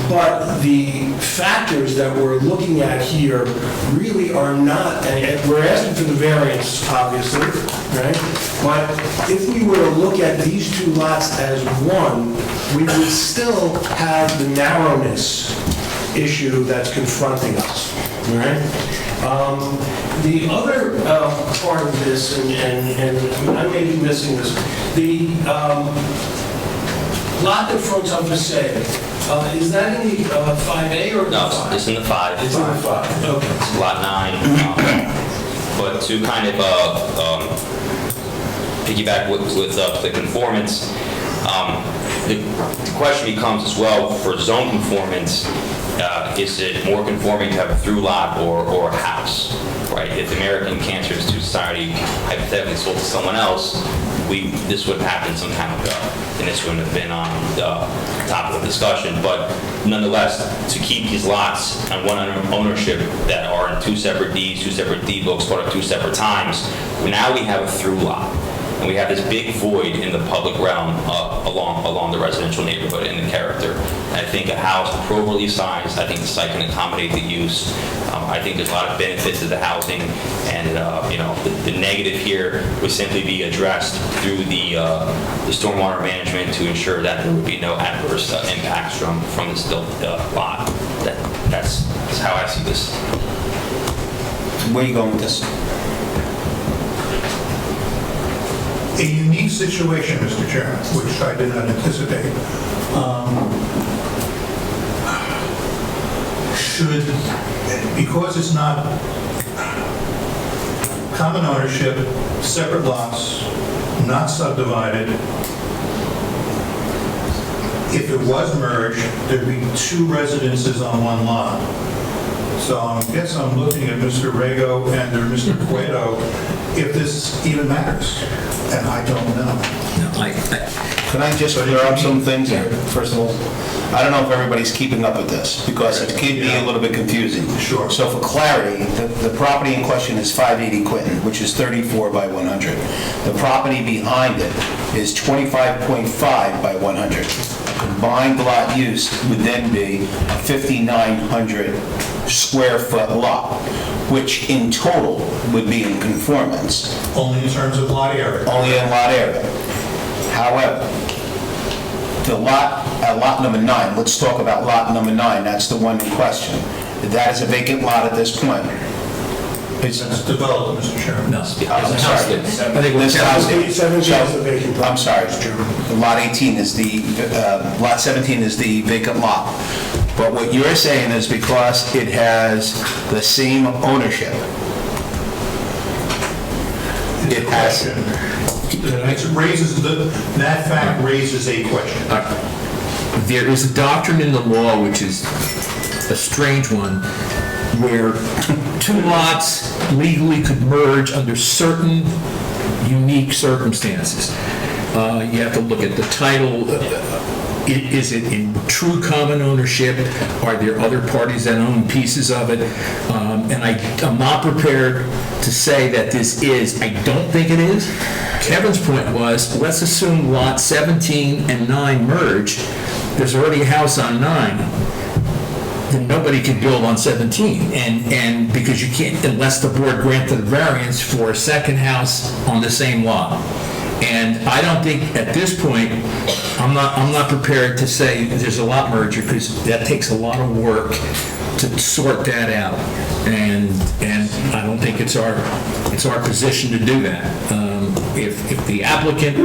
But the factors that we're looking at here really are not, and we're asking for the variance, obviously, right? But if we were to look at these two lots as one, we would still have the narrowness issue that's confronting us, all right? The other part of this, and I may be missing this, the lot that fronts on Passaic, is that in the 5A or the No, 5? it's in the 5. It's in the 5, okay. It's lot 9. But to kind of piggyback with the conformance, the question becomes as well for zone conformance, is it more conforming to have a through lot or a house, right? If American Cancer Institute Society hypothetically sold to someone else, this would have happened some time ago, and this wouldn't have been on the top of the discussion. But nonetheless, to keep these lots on one ownership that are in two separate deeds, two separate deed books, but at two separate times, now we have a through lot. And we have this big void in the public realm along the residential neighborhood and the character. And I think a house appropriately sized, I think the site can accommodate the use. I think there's a lot of benefits to the housing, and the negative here would simply be addressed through the stormwater management to ensure that there would be no adverse impacts from this lot. That's how I see this. Where are you going with this? A unique situation, Mr. Chairman, which I did not anticipate. Because it's not common ownership, separate lots, not subdivided, if it was merged, there'd be two residences on one lot. So I guess I'm looking at Mr. Rego and or Mr. Cueto, if this even matters, and I don't know. Can I just clear up some things here, first of all? I don't know if everybody's keeping up with this, because it can be a little bit confusing. Sure. So for clarity, the property in question is 580 Quinton, which is 34 by 100. The property behind it is 25.5 by 100. Combined lot use would then be a 5,900 square foot lot, which in total would be in conformance. Only in terms of lot area. Only in lot area. However, lot number 9, let's talk about lot number 9, that's the one in question. That is a vacant lot at this point. It's developed, Mr. Chairman. No. I'm sorry. This house, 17 is the vacant lot. I'm sorry, lot 18 is lot 17 is the vacant lot. But what you're saying is because it has the same ownership, it has... That fact raises a question. There is a doctrine in the law, which is a strange one, where two lots legally could merge under certain unique circumstances. You have to look at the title. Is it in true common ownership? Are there other parties that own pieces of it? And I'm not prepared to say that this is. I don't think it is. Kevin's point was, let's assume lot 17 and 9 merge. There's already a house on 9. Then nobody can build on 17. And because you can't, unless the board granted a variance for a second house on the same lot. And I don't think at this point, I'm not prepared to say there's a lot merger, because that takes a lot of work to sort that out. And I don't think it's our position to do that. If the applicant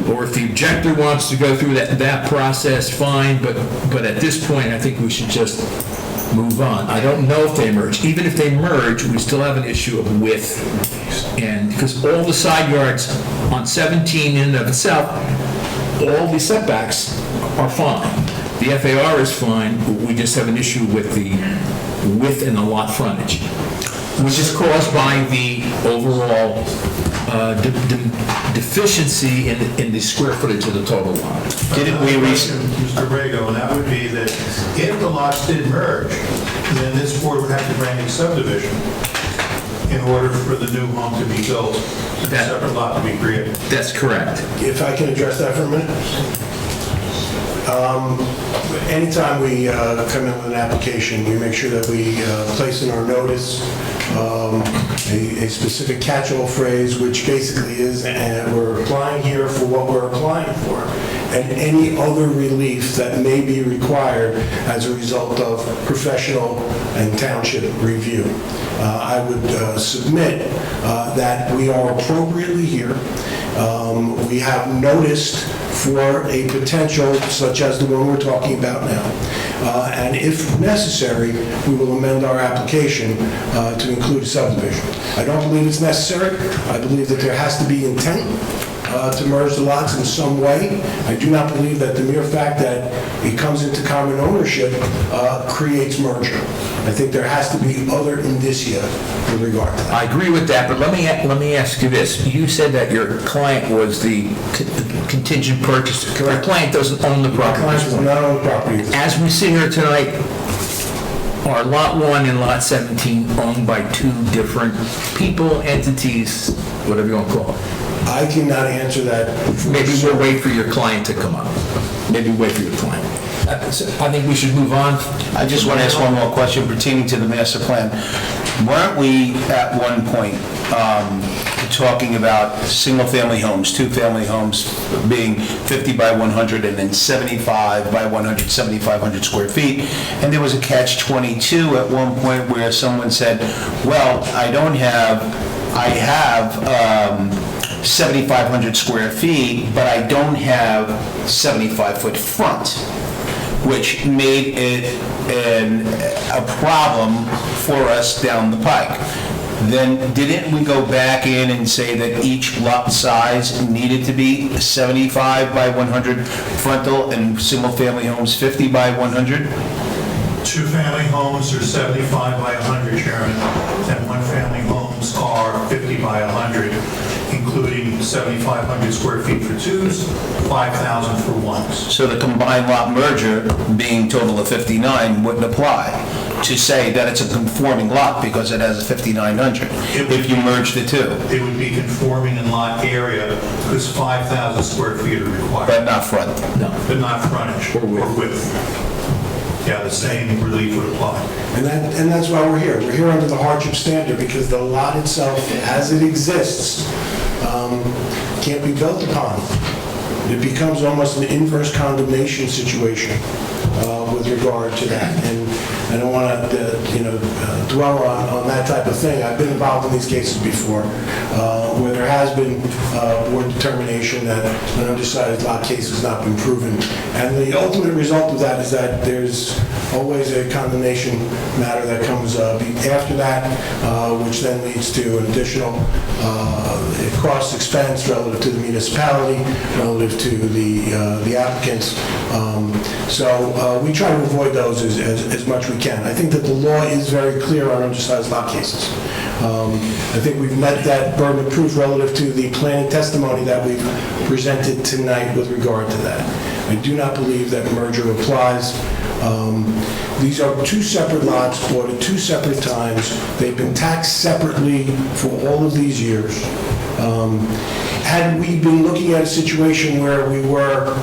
or if the objector wants to go through that process, fine, but at this point, I think we should just move on. I don't know if they merge. Even if they merge, we still have an issue of width. And because all the side yards on 17 in and of itself, all the setbacks are fine. The FAR is fine, we just have an issue with the width and the lot frontage. Was this caused by the overall deficiency in the square footage of the total lot? Didn't we Mr. Rego, and that would be that if the lots did merge, then this board would have to grant a subdivision in order for the new home to be built, and a separate lot to be created. That's correct. If I can address that for a minute? Anytime we come in with an application, we make sure that we place in our notice a specific catch-all phrase, which basically is, and we're applying here for what we're applying for, and any other relief that may be required as a result of professional and township review. I would submit that we are appropriately here. We have noticed for a potential such as the one we're talking about now. And if necessary, we will amend our application to include a subdivision. I don't believe it's necessary. I believe that there has to be intent to merge the lots in some way. I do not believe that the mere fact that it comes into common ownership creates merger. I think there has to be other indicia with regard to that. I agree with that, but let me ask you this. You said that your client was the contingent purchaser. Your client doesn't own the property. Clients will not own the property. As we sit here tonight, are Lot 1 and Lot 17 owned by two different people, entities, whatever you want to call it? I cannot answer that. Maybe we'll wait for your client to come up. Maybe wait for your client. I think we should move on. I just want to ask one more question pertaining to the master plan. Weren't we at one point talking about single-family homes, two-family homes being 50 by 100 and then 75 by 100, 7,500 square feet? And there was a catch-22 at one point where someone said, well, I have 7,500 square feet, but I don't have 75-foot front, which made it a problem for us down the pike. Then didn't we go back in and say that each lot size needed to be 75 by 100 frontal and single-family homes 50 by 100? Two-family homes are 75 by 100, Chairman, and one-family homes are 50 by 100, including 7,500 square feet for twos, 5,000 for ones. So the combined lot merger being total of 59 wouldn't apply to say that it's a conforming lot because it has a 5,900 if you merge the two, It would be conforming in lot area because 5,000 square feet are required, but not front. but not frontage or width. Yeah, the same relief would apply. And that's why we're here. We're here under the hardship standard because the lot itself, as it exists, can't be built upon. It becomes almost an inverse condemnation situation with regard to that. And I don't want to, dwell on that type of thing. I've been involved in these cases before, where there has been board determination that an undersized lot case has not been proven. And the ultimate result of that is that there's always a condemnation matter that comes after that, which then leads to an additional cost expense relative to the municipality, relative to the applicants. So we try to avoid those as much we can. I think that the law is very clear on undersized lot cases. I think we've met that burden of proof relative to the planning testimony that we've presented tonight with regard to that. I do not believe that merger applies. These are two separate lots bought at two separate times. They've been taxed separately for all of these years. Had we been looking at a situation where we were,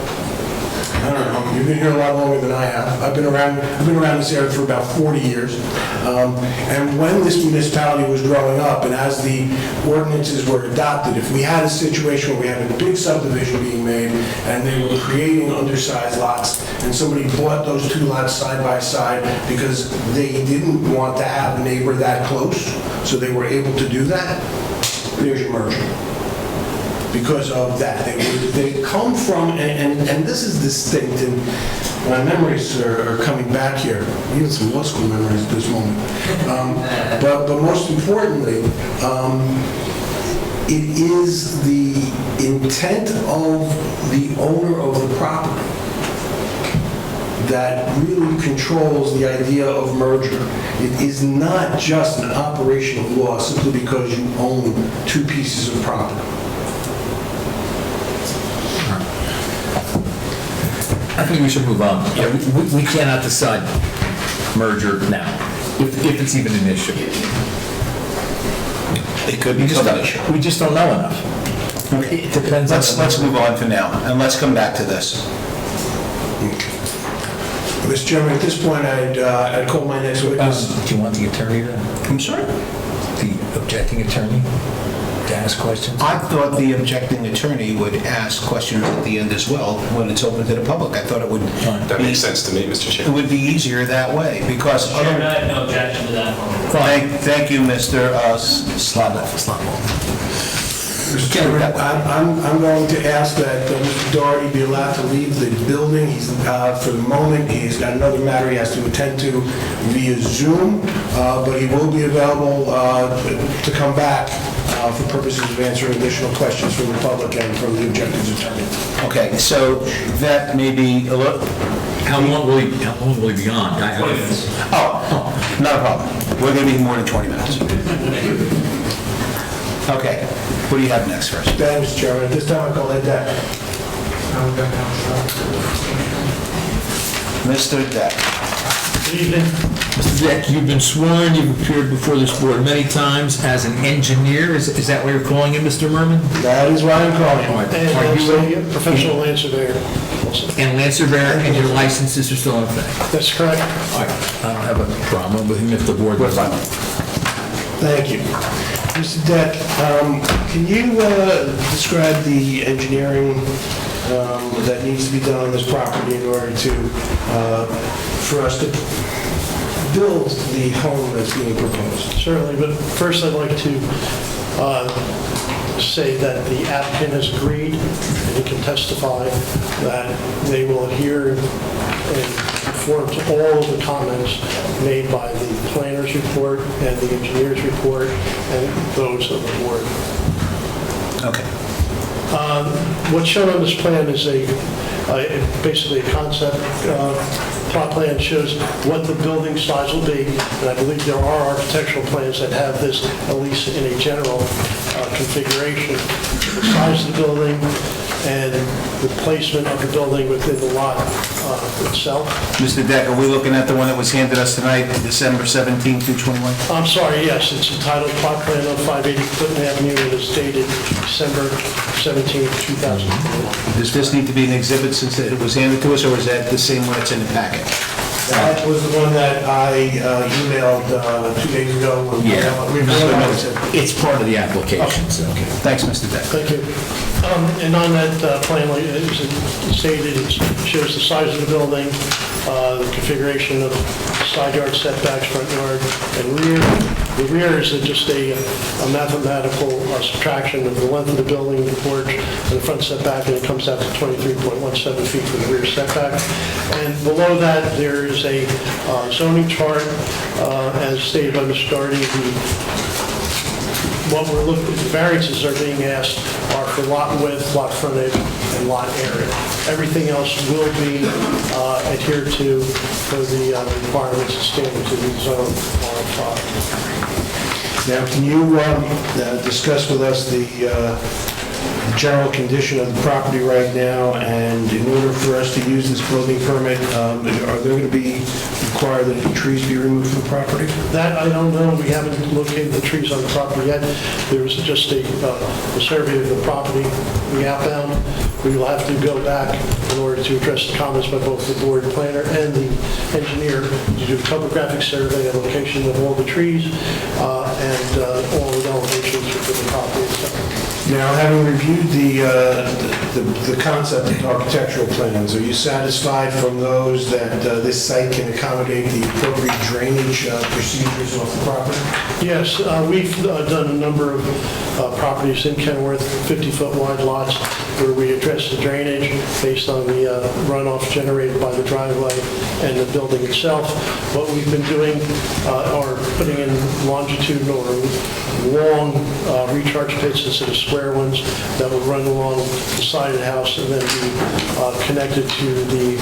I don't know, you've been here a lot longer than I have. I've been around this area for about 40 years. And when this municipality was growing up, and as the ordinances were adopted, if we had a situation where we had a big subdivision being made, and they were creating undersized lots, and somebody bought those two lots side by side because they didn't want to have a neighbor that close, so they were able to do that, there's your merger. Because of that. They come from, and this is distinct, and my memories are coming back here, even some law school memories at this moment. But most importantly, it is the intent of the owner of the property that really controls the idea of merger. It is not just an operation of law simply because you own two pieces of property. I think we should move on. We cannot decide merger now, if it's even an issue. It could be an issue. We just don't know enough. It depends on... Let's move on for now, and let's come back to this. Mr. Chairman, at this point, I'd call my next witness. Do you want the attorney to... I'm sorry? The objecting attorney to ask questions? I thought the objecting attorney would ask questions at the end as well when it's open to the public. I thought it would That be, makes sense to me, Mr. it Chairman. would be easier that way, because Chairman, I have no objection to that. Thank you, Mr. Slavov. Mr. Chairman, I'm going to ask that Mr. Doherty be allowed to leave the building. He's, for the moment, he's got another matter he has to attend to via Zoom, but he will be available to come back for purposes of answering additional questions from the public and from the objector's attorney. Okay, so that may be a little... How long will he be gone? 20 minutes. Oh, not a problem. We're going to be more than 20 minutes. Okay, what do you have next first? Thank you, Mr. Chairman. At this time, I call Ed Deck. Mr. Deck. Good evening. Mr. Deck, you've been sworn, you've appeared before this board many times as an engineer. Is that what you're calling it, Mr. Merman? That is why I'm calling. All right. And Are I'm you a professional land surveyor. And land surveyor, and your licenses are still in effect? That's correct. All right, I don't have a problem with him if the board does. Thank you. Mr. Deck, can you describe the engineering that needs to be done on this property in order to, for us to build the home that's being proposed? Certainly, but first I'd like to say that the applicant has agreed, and he can testify that they will adhere and conform to all of the comments made by the planner's report and the engineer's report and those of the board. Okay. What's shown on this plan is basically a concept plot plan, shows what the building size will be, and I believe there are architectural plans that have this at least in a general configuration. The size of the building and the placement of the building within the lot itself. Mr. Deck, are we looking at the one that was handed us tonight, December 17, 2021? I'm sorry, yes, it's entitled Plot Plan of 580 Clinton Avenue, and it's dated December 17, 2021. Does this need to be an exhibit since it was handed to us, or is that the same one that's in the packet? That was the one that I emailed 2 days ago. It's part of the application, so. Thanks, Mr. Deck. Thank you. And on that plan, like it stated, it shows the size of the building, the configuration of side yard setbacks, front yard, and rear. The rear is just a mathematical subtraction of the length of the building, the porch, and the front setback, and it comes out to 23.17 feet for the rear setback. And below that, there is a zoning chart, as stated by Mr. Doherty. What we're looking, the variances are being asked are for lot width, lot frontage, and lot area. Everything else will be adhered to for the requirements and standards of the zone R5. Now, can you discuss with us the general condition of the property right now, and in order for us to use this building permit, are there going to be required that any trees be removed from the property? That I don't know. We haven't located the trees on the property yet. There was just a survey of the property, the outbound. We will have to go back in order to address the comments by both the board planner and the engineer to do a topographic survey and location of all the trees and all the elevations within the property itself. Now, having reviewed the concept and architectural plans, are you satisfied from those that this site can accommodate the appropriate drainage procedures off the property? Yes, we've done a number of properties in Kenworth, 50-foot wide lots, where we address the drainage based on the runoff generated by the driveway and the building itself. What we've been doing are putting in longitudinal or long recharge pits instead of square ones that will run along the side of the house and then be connected to the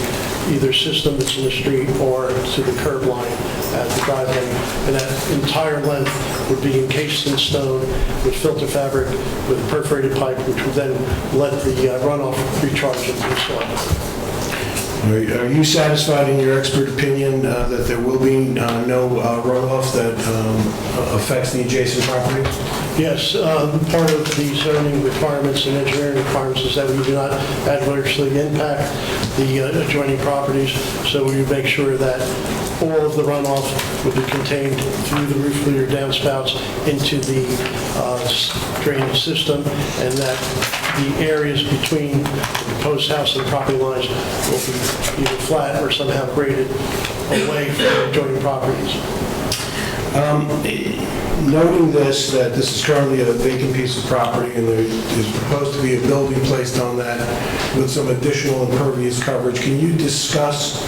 either system that's in the street or to the curb line at the driveway. And that entire length would be encased in stone with filter fabric with a perforated pipe, which would then let the runoff recharge into the soil. Are you satisfied in your expert opinion that there will be no runoff that affects the adjacent property? Yes, part of the zoning requirements and engineering requirements is that we do not adversely impact the adjoining properties, so we make sure that all of the runoff would be contained through the roof leader downspouts into the drainage system, and that the areas between the proposed house and property lines will be either flat or somehow graded away from the adjoining properties. Noting this, that this is currently a vacant piece of property and there is proposed to be a building placed on that with some additional impervious coverage, can you discuss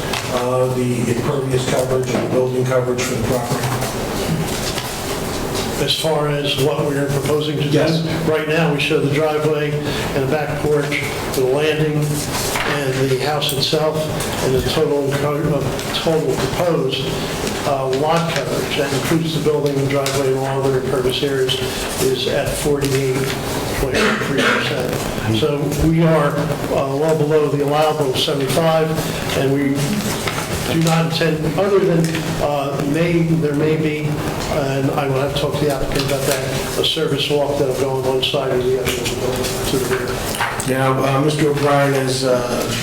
the impervious coverage and the building coverage for the property? As far as what we're proposing to do? Yes. Right now, we show the driveway and the back porch, the landing, and the house itself, and the total proposed lot coverage. That includes the building, the driveway, and all other impervious areas, is at 48.3%. So we are well below the allowable 75, and we do not intend, other than there may be, and I will have to talk to the applicant about that, a service walk that'll go on one side or the other of the building to the rear. Now, Mr. O'Brien has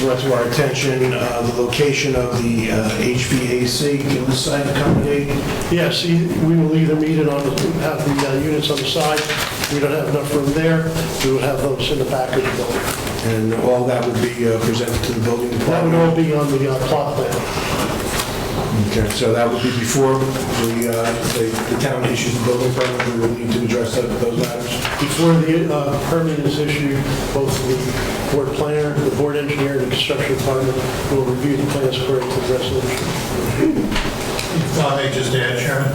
brought to our attention the location of the HVAC. Can the site accommodate? Yes, we will either meet it on, have the units on the side. We don't have enough room there. We will have those in the back of the building. And all that would be presented to the building That department? would all be on the plot plan. Okay, so that would be before the town issues the building permit, we would need to address those matters? Before the permit is issued, both the board planner, the board engineer, and the construction department will review the plans according to the resolution. If I may just add, Chairman,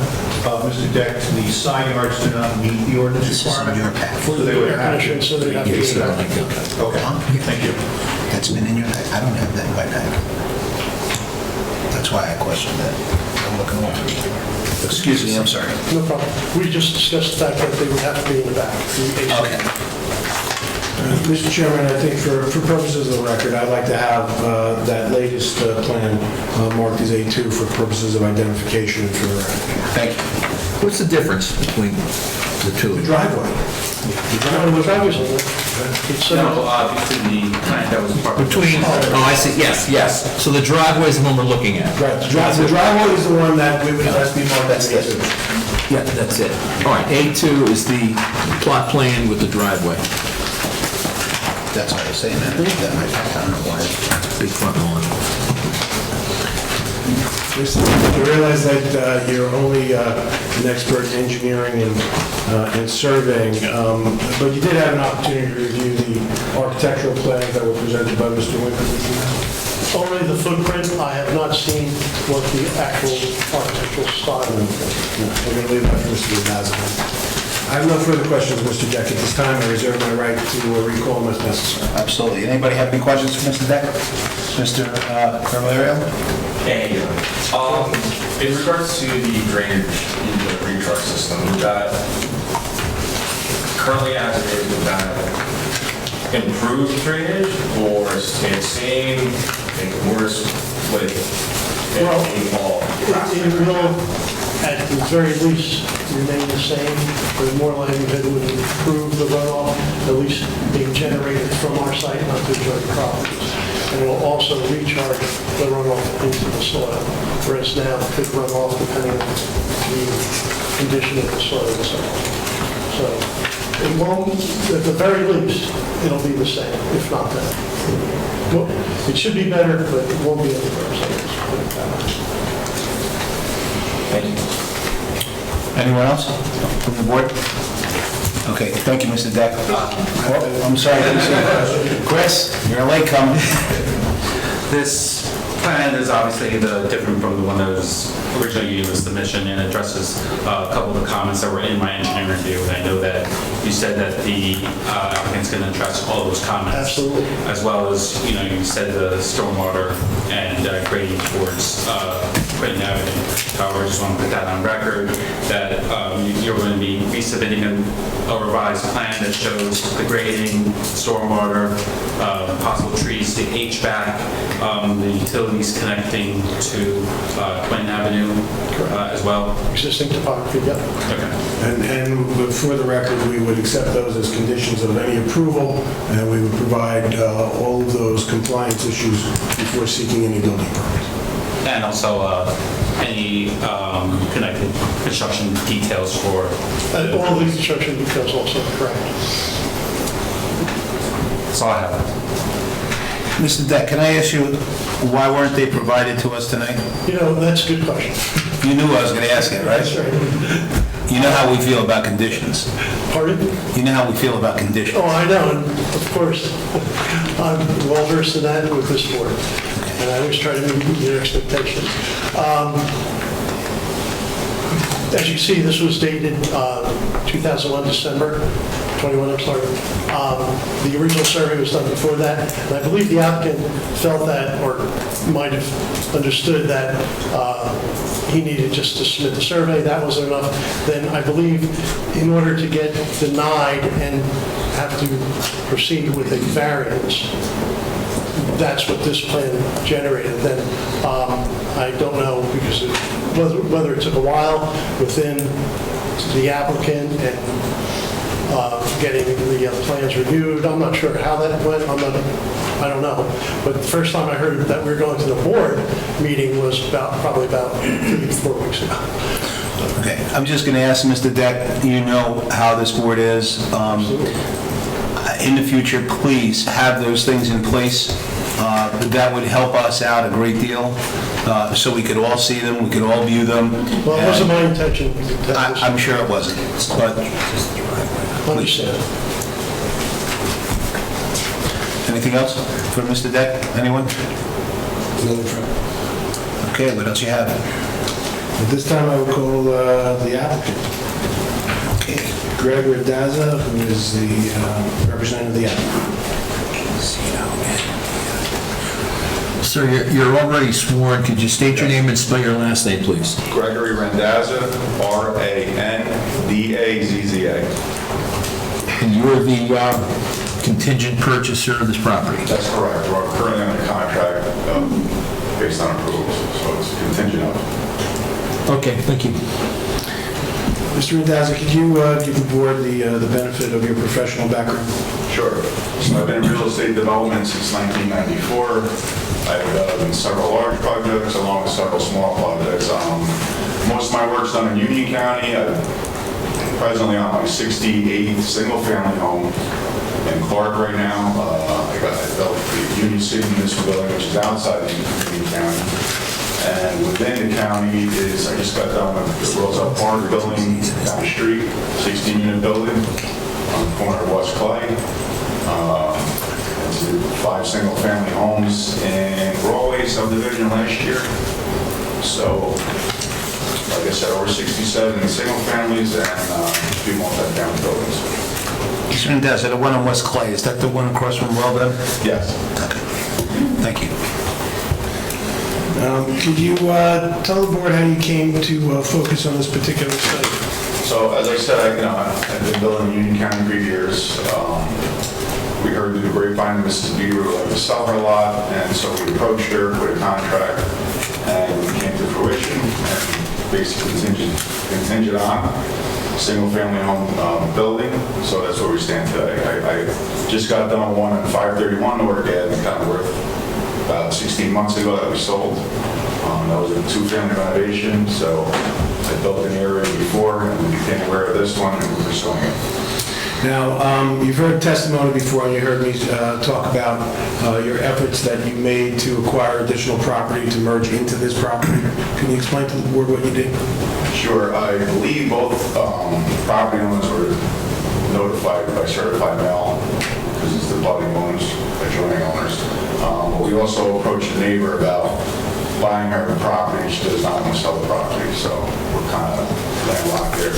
Mr. Deck, the side yards do not meet the ordinance requirement. So they would have to. So they have to be in the back. Okay, thank you. That's been in your, I don't have that in my bag. That's why I questioned that. I'm looking over. Excuse me, I'm sorry. No problem. We just discussed the fact that they would have to be in the back. Okay. Mr. Chairman, I think for purposes of the record, I'd like to have that latest plan marked as A2 for purposes of identification for the record. Thank you. What's the difference between the two? The driveway. The driveway's on there. It's, between the plant that was part of Between, oh, I see, yes. So the driveway is the one we're looking at? Right, the driveway is the one that we would ask be marked as A2. Yeah, that's it. All right, A2 is the plot plan with the driveway. That's what I was saying, that I don't know why. Big front lawn. You realize that you're only an expert in engineering and surveying, but you did have an opportunity to review the architectural plans that were presented by Mr. Winker. only the footprint. I have not seen what the actual architectural style is. We're going to leave that for Mr. Dazavan. I have no further questions, Mr. Deck. At this time, I reserve my right to recall them as necessary. Absolutely. Anybody have any questions for Mr. Deck? Mr. Carvalerio? Hey, in regards to the drainage in the recharge system, we've got, currently as it is, we've got improved drainage or stay the same, and worse with it being all It will, at the very least, remain the same, but more likelihood it would improve the runoff, at least being generated from our site, not the adjoining properties. And it will also recharge the runoff into the soil, whereas now it could run off depending on the condition of the soil itself. So it won't, at the very least, it'll be the same, if not better. Well, it should be better, but it won't be any worse, I guess, put it that way. Thank you. Anyone else from the board? Okay, thank you, Mr. Deck. Oh, I'm sorry, I didn't see you. Chris, you're a late comer. This plan is obviously different from the one that was originally used as submission and addresses a couple of the comments that were in my engineering review. And I know that you said that the applicant's going to address all those comments. Absolutely. As well as, you said the stormwater and grading towards Clinton Avenue. However, I just want to put that on record that you're going to be resubmitting a revised plan that shows the grading, stormwater, possible trees, the HVAC, the utilities connecting to Clinton Avenue as well. Existing topography, yep. Okay. And for the record, we would accept those as conditions of any approval, and we would provide all of those compliance issues before seeking any building permits. And also any connected construction details for... All the construction details also, correct. That's all I have. Mr. Deck, can I ask you, why weren't they provided to us tonight? That's a good question. You knew I was going to ask it, right? That's right. You know how we feel about conditions. Pardon? You know how we feel about conditions. Oh, I know, and of course, I'm well versed in that with this board, and I always try to meet your expectations. As you see, this was dated 2001, December 21, I'm sorry. The original survey was done before that, and I believe the applicant felt that, or might have understood that he needed just to submit the survey. That wasn't enough. Then I believe in order to get denied and have to proceed with a variance, that's what this plan generated. Then I don't know because whether it took a while within the applicant and getting the plans reviewed. I'm not sure how that went. I don't know. But the first time I heard that we were going to the board meeting was probably about 3 to 4 weeks ago. Okay, I'm just going to ask Mr. Deck, you know how this board is. In the future, please have those things in place. That would help us out a great deal, so we could all see them, we could all view them. Well, it wasn't my intention. I'm sure it wasn't, but Understand. anything else for Mr. Deck? Anyone? Okay, what else you have? At this time, I will call the applicant. Greg Randazza, who is the representative of the applicant. Sir, you're already sworn. Could you state your name and spell your last name, please? Gregory Randazza, Randazza. And you're the contingent purchaser of this property? That's correct. We're currently under contract based on approvals, so it's contingent of. Okay, thank you. Mr. Randazza, could you give the board the benefit of your professional background? Sure. So I've been in real estate development since 1994. I've done several large projects along with several small projects. Most of my work's done in Union County. I'm presently on my 68th single-family home in Clark right now. I built the Union City Municipal Building, which is outside of Union County. And within the county I just got done with the Roselle Park building down the street, 16-unit building on the corner of West Clay. 5 single-family homes in Broadway subdivision last year. So, like I said, over 67 single families and a few multi-family buildings. Mr. Randazza, the one on West Clay, is that the one across from Weldon? Yes. Okay. Thank you. Could you tell the board how you came to focus on this particular site? So, as I said, I've been building in Union County for years. We heard through the grapevine that Mrs. Beaver would like to sell her lot, and so we approached her with a contract, and we came to fruition, and basically contingent on single-family home building, so that's where we stand today. I just got done one on 531 North Ave in Kenilworth about 16 months ago that we sold. That was a 2-family renovation, so I built an area before, and we became aware of this one, and we're pursuing it. Now, you've heard testimony before, and you heard me talk about your efforts that you made to acquire additional property to merge into this property. Can you explain to the board what you did? Sure. I believe both property owners were notified by certified mail, because it's the budding owners, adjoining owners. But we also approached the neighbor about buying her property. She does not want to sell the property, so we're kind of landlocked there.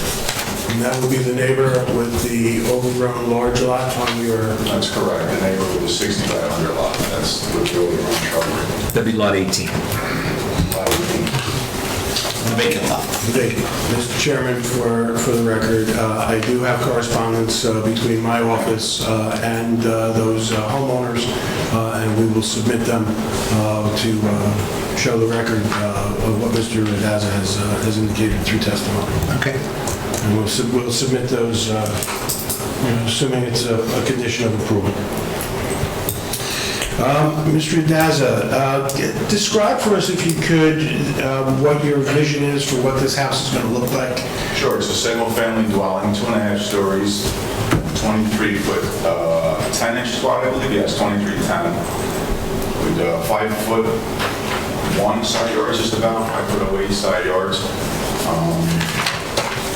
And that would be the neighbor with the overgrown large lot on your... That's correct, the neighbor with the 6,500 lot, that's with the overgrown shrubbery. That'd be lot 18, Lot 18. the vacant lot. Mr. Chairman, for the record, I do have correspondence between my office and those homeowners, and we will submit them to show the record of what Mr. Daza has indicated through testimony. Okay. And we'll submit those, assuming it's a condition of approval. Mr. Daza, describe for us, if you could, what your vision is for what this house is going to look like. Sure, it's a single-family dwelling, 2.5 stories, 23-foot, 10-inch squat, I believe, yes, 2310, with 5'1" side yards, just about 5'08" side yards,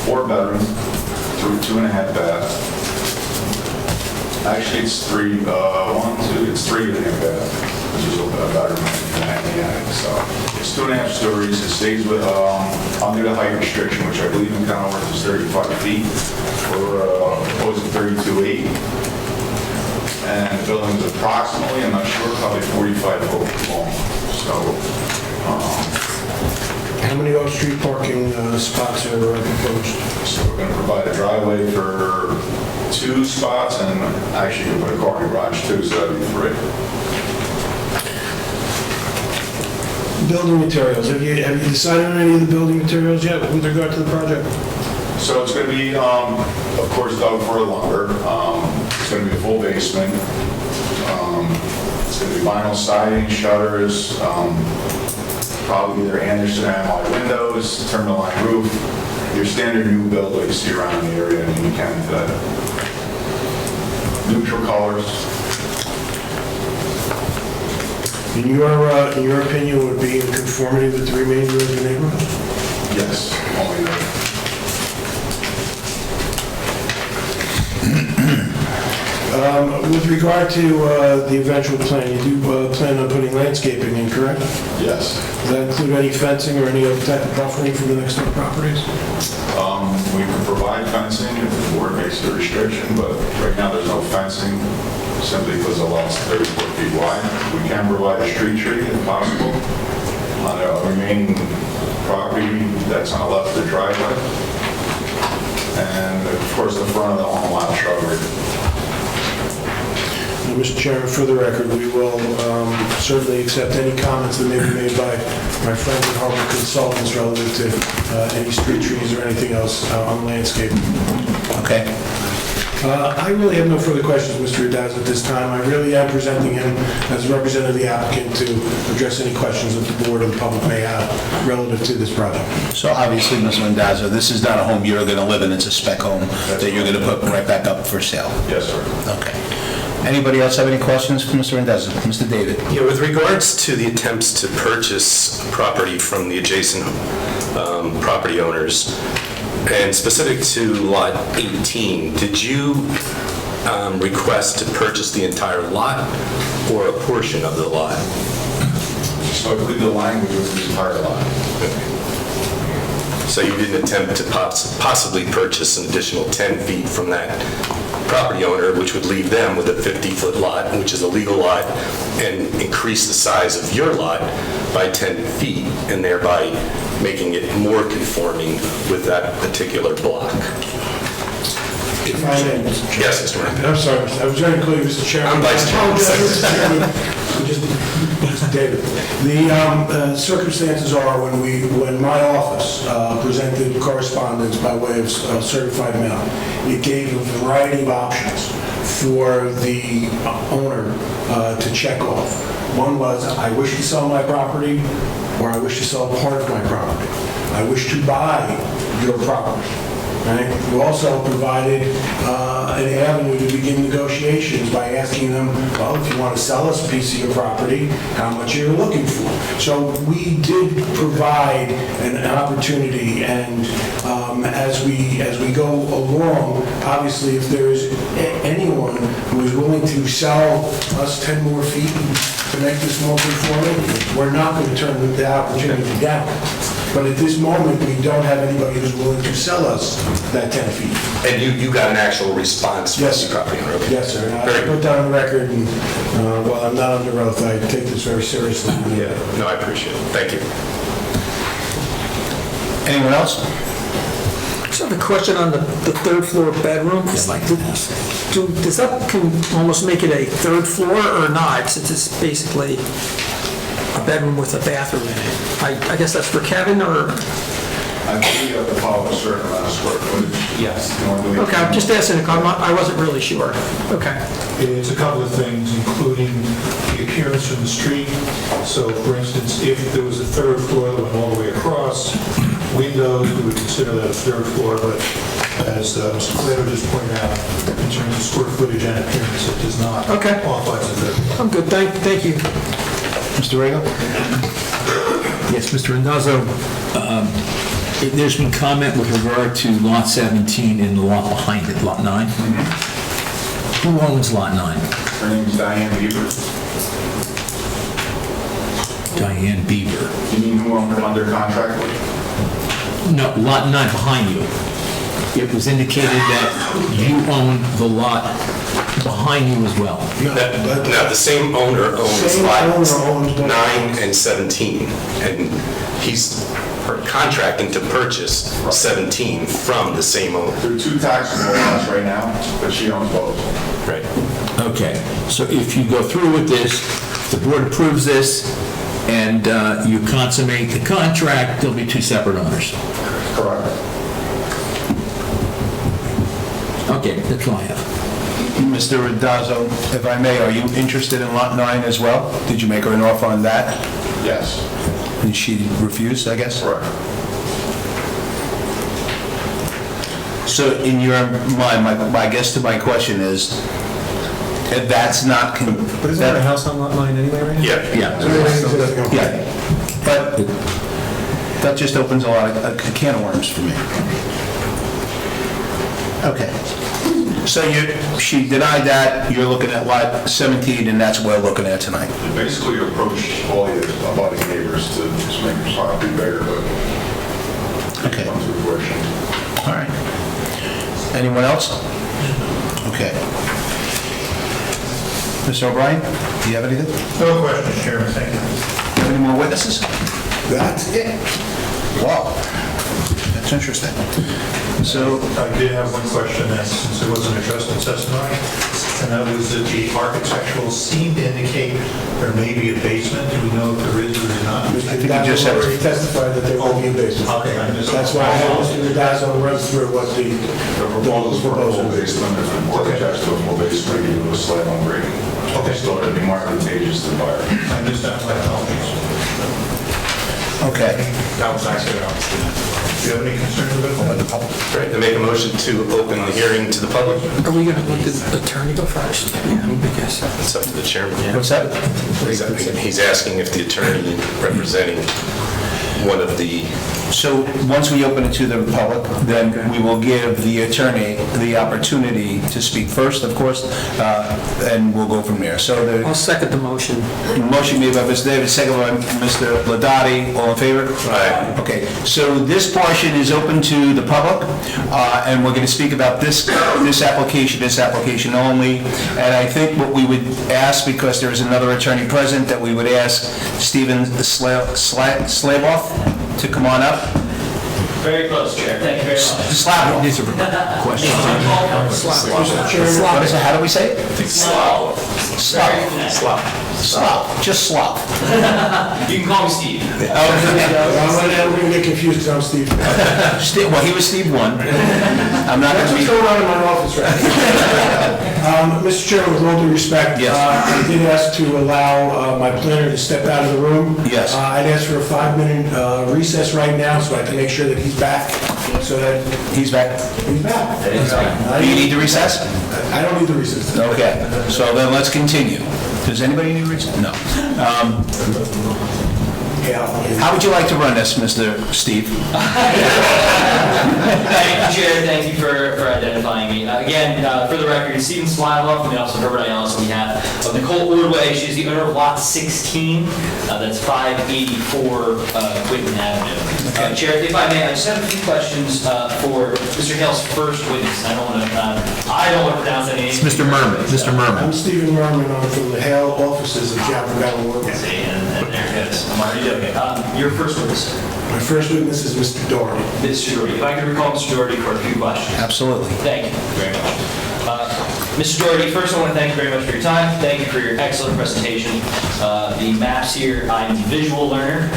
4 bedrooms, 2.5 baths. Actually, it's 3, it's 3 and a bath, which is a bedroom and the attic. So it's 2.5 stories. It stays with under the height restriction, which I believe in Kenilworth is 35 feet. We're proposing 32.8. And the building is approximately, I'm not sure, probably 45 foot long. So. How many off-street parking spots are proposed? So we're going to provide a driveway for 2 spots, and actually you can put a car garage too, so that'd be 3. Building materials, have you decided on any of the building materials yet with regard to the project? So it's going to be, of course, dug for lumber. It's going to be a full basement. It's going to be vinyl siding, shutters, probably either Anderson Alloy windows, terminal line roof, your standard new build that you see around the area in Union County today. Neutral colors. In your opinion, would be in conformity with the remainder of the neighborhood? Yes, only that. With regard to the eventual plan, you do plan on putting landscaping in, correct? Yes. Does that include any fencing or any other type of buffering for the next door properties? We can provide fencing if the board makes a restriction, but right now there's no fencing, simply because the lot's 34 feet wide. We can provide a street tree if possible on a remaining property that's on the left of the driveway. And of course, the front of the home lot shrubbery. Mr. Chairman, for the record, we will certainly accept any comments that may be made by my friends at Harbor Consultants relative to any street trees or anything else on landscape. Okay. I really have no further questions, Mr. Adaz, at this time. I really am presenting him as a representative of the applicant to address any questions that the board or the public may have relative to this project. So obviously, Mr. Randazzo, this is not a home you're going to live in, it's a spec home that you're going to put right back up for sale. Yes, sir. Okay. Anybody else have any questions for Mr. Randazzo? Mr. David? Yeah, with regards to the attempts to purchase property from the adjacent property owners, and specific to lot 18, did you request to purchase the entire lot or a portion of the lot? So I believe the language was the entire lot. So you didn't attempt to possibly purchase an additional 10 feet from that property owner, which would leave them with a 50-foot lot, which is a legal lot, and increase the size of your lot by 10 feet, and thereby making it more conforming with that particular block. If I may, Mr. Chairman. Yes, Mr. Murphy. I'm sorry, I was trying to call you Mr. Chairman. I'm Vice Chairman. I apologize, Mr. Chairman. Mr. David. The circumstances are when my office presented correspondence by way of certified mail, it gave a variety of options for the owner to check off. One was, I wish to sell my property, or I wish to sell part of my property. I wish to buy your property. right? We also provided an avenue to begin negotiations by asking them, well, if you want to sell us a piece of your property, how much are you looking for? So we did provide an opportunity, and as we go along, obviously, if there is anyone who is willing to sell us 10 more feet to make this more conforming, we're not going to turn the opportunity down. But at this moment, we don't have anybody who's willing to sell us that 10 feet. And you got an actual response from Yes, the property owner? Okay. Yes, sir. And I Very put that on the record, and while I'm not under oath, I take this very seriously. Yeah, no, I appreciate it. Thank you. Anyone else? So I have a question on the third floor bedroom. Does that can almost make it a third floor or not, since it's basically a bedroom with a bathroom in it? I guess that's for Kevin, or? I believe you have to follow a certain amount of square footage. Yes. Okay, I'm just asking, I wasn't really sure. Okay. It's a couple of things, including the appearance from the street. So, for instance, if there was a third floor that went all the way across, windows, we would consider that a third floor, but as Mr. Clayton just pointed out, in terms of square footage and appearance, it does not Okay. qualify as a third floor. I'm good, thank you. Mr. Rego? Yes, Mr. Randazzo, there's been comment with regard to Lot 17 and the lot behind it, Lot 9. Who owns Lot 9? Her name's Diane Beaver. Diane Beaver. You mean who I'm under contract with? No, Lot 9 behind you. It was indicated that you own the lot behind you as well. No, the same owner owns Same owner owns lots both. 9 and 17, and he's contracting to purchase 17 from the same owner. There are two taxable lots right now, but she owns both. Right. Okay, so if you go through with this, the board approves this, and you consummate the contract, there'll be two separate owners. Correct. Okay, that's all I have. Mr. Randazzo, if I may, are you interested in Lot 9 as well? Did you make her an offer on that? Yes. And she refused, I guess? Correct. So in your mind, my guess to my question is, if that's not... But isn't there a house on Lot 9 anyway, right now? Yeah. Yeah. Yeah, but that just opens a can of worms for me. Okay. So she denied that, you're looking at Lot 17, and that's what we're looking at tonight. Basically approached all the abutting neighbors to just make the property bigger, but Okay. come to fruition. All right. Anyone else? Okay. Mr. O'Brien, do you have anything? No questions, Chairman, thank you. Any more witnesses? That's it. Wow, that's interesting. So, I did have one question, and since it wasn't addressed in testimony, and that was that the architectural seemed to indicate there may be a basement. Do we know if there is or is not? I think you just said... already testified that there will be a basement. Okay, I missed. That's why I had Mr. Randazzo run through what the The proposal for a full basement, if the board attached to a full basement, you do a slab on grading. Okay. Still going to be marketing pages to the buyer. I missed that, my apologies. Okay. That was actually what I was doing. Do you have any concerns about that? Right, to make a motion to open the hearing to the public? Are we going to let the attorney go first? Yeah, I guess. It's up to the chairman. What's that? He's asking if the attorney representing one of the... So, once we open it to the public, then we will give the attorney the opportunity to speak first, of course, and we'll go from there. So, I'll the second the motion. motion made by Mr. Davis, second by Mr. Ladati, all in favor? Aye. Okay, so this portion is open to the public, and we're going to speak about this application only. And I think what we would ask, because there is another attorney present, that we would ask Stephen Slavoff to come on up. Very close, Chair. Thank you very much. Slavoff. These are questions. What is it, how do we say it? Slop. Slop. Slop, just slop. You can call me Steve. I'm going to get confused because I'm Steve. Well, he was Steve 1. I'm not That's going what's to be... going on in my office right now. Mr. Chairman, with all due respect, Yes. I did ask to allow my planner to step out of the room. Yes. I'd ask for a 5-minute recess right now so I can make sure that he's back so that He's back. he's back. Do you need to recess? I don't need the recess. Okay, so then let's continue. Does anybody need to recess? No. Yeah. How would you like to run this, Mr. Steve? Thank you, Chair. Thank you for identifying me. Again, for the record, Stephen Sliloff from the Office of Herbert Ayala on behalf of Nicole Ordway. She's the owner of Lot 16. That's 584 Whitman Avenue. Chair, if I may, I just have a few questions for Mr. Hale's first witness. I don't want to pronounce that name. It's Mr. Merman, Mr. Merman. I'm Stephen Merman. I'm from the Hale offices of Chapel Valley Work. See, and there it goes. I'm already joking. Your first witness, My first witness is Mr. Doherty. Mr. Doherty. If I could recall Mr. Doherty for a few questions. Absolutely. Thank you very much. Mr. Doherty, first I want to thank you very much for your time. Thank you for your excellent presentation. The maps here, I'm a visual learner,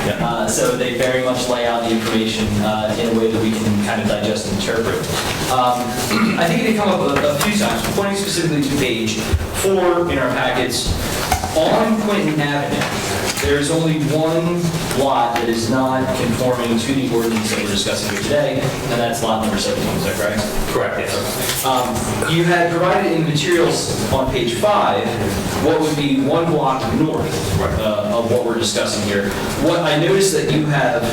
so they very much lay out the information in a way that we can kind of digest and interpret. I think they come up a few times, pointing specifically to page 4 in our packets. On Quinton Avenue, there is only one lot that is not conforming to the ordinance that we're discussing here today, and that's lot number 17, is that correct? Correct, yes. You had provided in the materials on page 5 what would be one block north of what we're discussing here. What I noticed that you have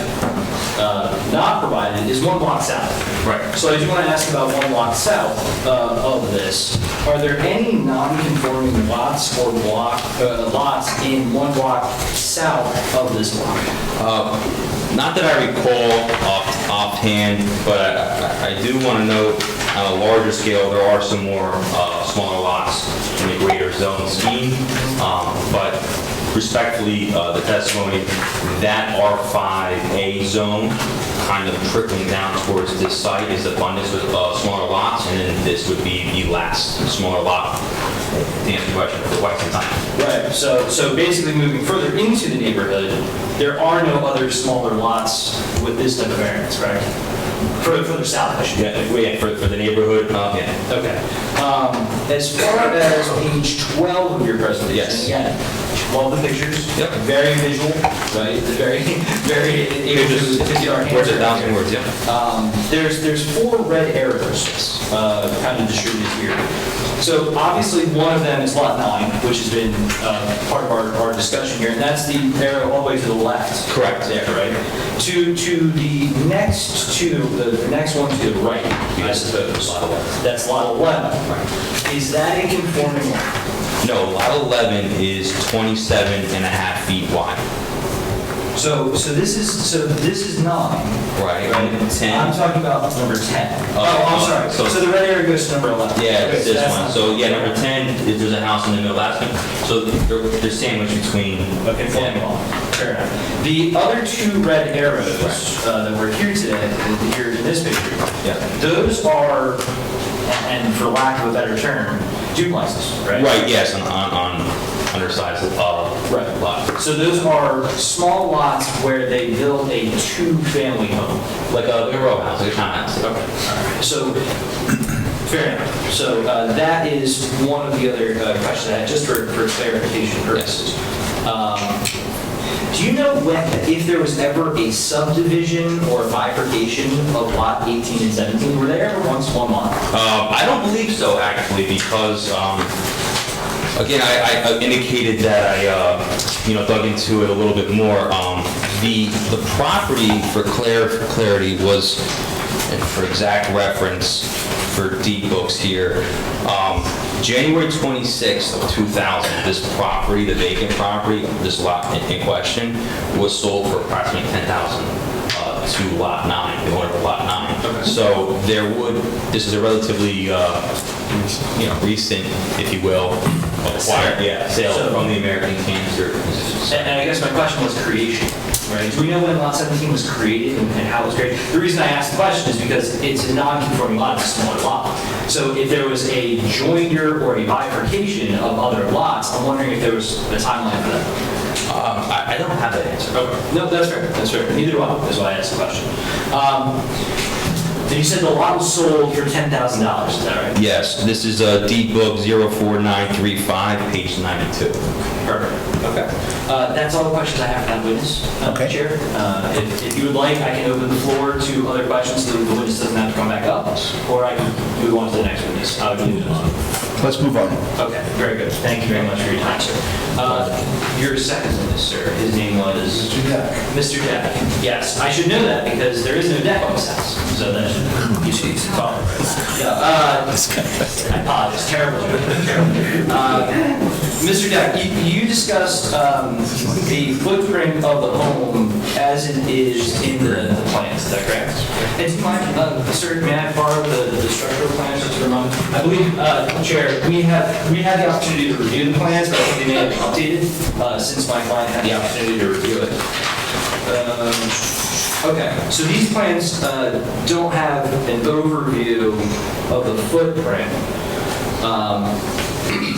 not provided is one block south. Right. So I do want to ask about one block south of this. Are there any non-conforming lots or lots in one block south of this block? Not that I recall offhand, but I do want to note on a larger scale, there are some more smaller lots in the greater zone scheme, but respectfully, the testimony, that R5A zone kind of trickling down towards this site is abundance with smaller lots, and then this would be the last smaller lot, to answer your question, for quite some time. Right, so basically moving further into the neighborhood, there are no other smaller lots with this type of variance, correct? Further south, I should say. Yeah, for the neighborhood, yeah. Okay. As far as page 12 of your presentation, Yes. again, love the pictures. Yep. Very visual, right? Very able to fit our hands Words are around thousand here. words, yeah. There's 4 red arrows kind of distributed here. So obviously one of them is lot 9, which has been part of our discussion here, and that's the arrow all the way to the left. Correct. There, right? To the next one to the right, I suppose. That's lot 11. Is that a conforming lot? No, lot 11 is 27 and a half feet wide. So this is 9. Right. Right. 10. I'm talking about number 10. I'm sorry. so- So the red arrow goes to number 11. Yeah, Okay, it's so this that's one. not- So, yeah, number 10, there's a house in the middle, last one. So they're sandwiched between. a conforming lot. Fair enough. The other 2 red arrows that were here today, here in this picture, Yeah. those are, and for lack of a better term, duplexes, right? Right, yes, on undersized lot. So those are small lots where they build a 2-family home. Like a row house, like a townhouse. Okay, all right. So, fair enough. So that is one of the other questions I had, just for clarification purposes. Do you know if there was ever a subdivision or bifurcation of lot 18 and 17? Were they ever once one lot? I don't believe so, actually, because, again, I indicated that I, dug into it a little bit more. The property, for clarity, was, and for exact reference, for deed books here, January 26th of 2000, this property, the vacant property, this lot in question, was sold for approximately $10,000 to lot 9, the owner of lot 9. Okay. So this is a relatively, recent, if you will, sale from the American Cancer. And I guess my question was creation, right? Do we know when lot 17 was created and how it was created? The reason I asked the question is because it's a non-conforming lot, it's a smaller lot. So if there was a joinder or a bifurcation of other lots, I'm wondering if there was a timeline for that. I don't have that answer. Okay. No, that's fair. That's fair. Neither do I. That's why I asked the question. And you said the lot was sold for $10,000, is that right? Yes, this is deed book 04935, page 92. Perfect, okay. That's all the questions I have for that witness, Okay. Chair. If you would like, I can open the floor to other questions so that the witness doesn't have to come back up, or I can move on to the next witness. I would leave it on. Let's move on. Okay, very good. Thank you very much for your time, sir. Your second witness, sir, his name was? Mr. Deck. Mr. Deck, yes. I should know that because there is no deck on this house, so that should, you should follow. I apologize, terrible. Mr. Deck, you discussed the footprint of the home as it is in the plans, is that correct? And do you mind, sir, may I borrow the structural plans just for a moment? I believe, Chair, we had the opportunity to review the plans, but I think they may have been updated since my client had the opportunity to review it. Okay, so these plans don't have an overview of the footprint.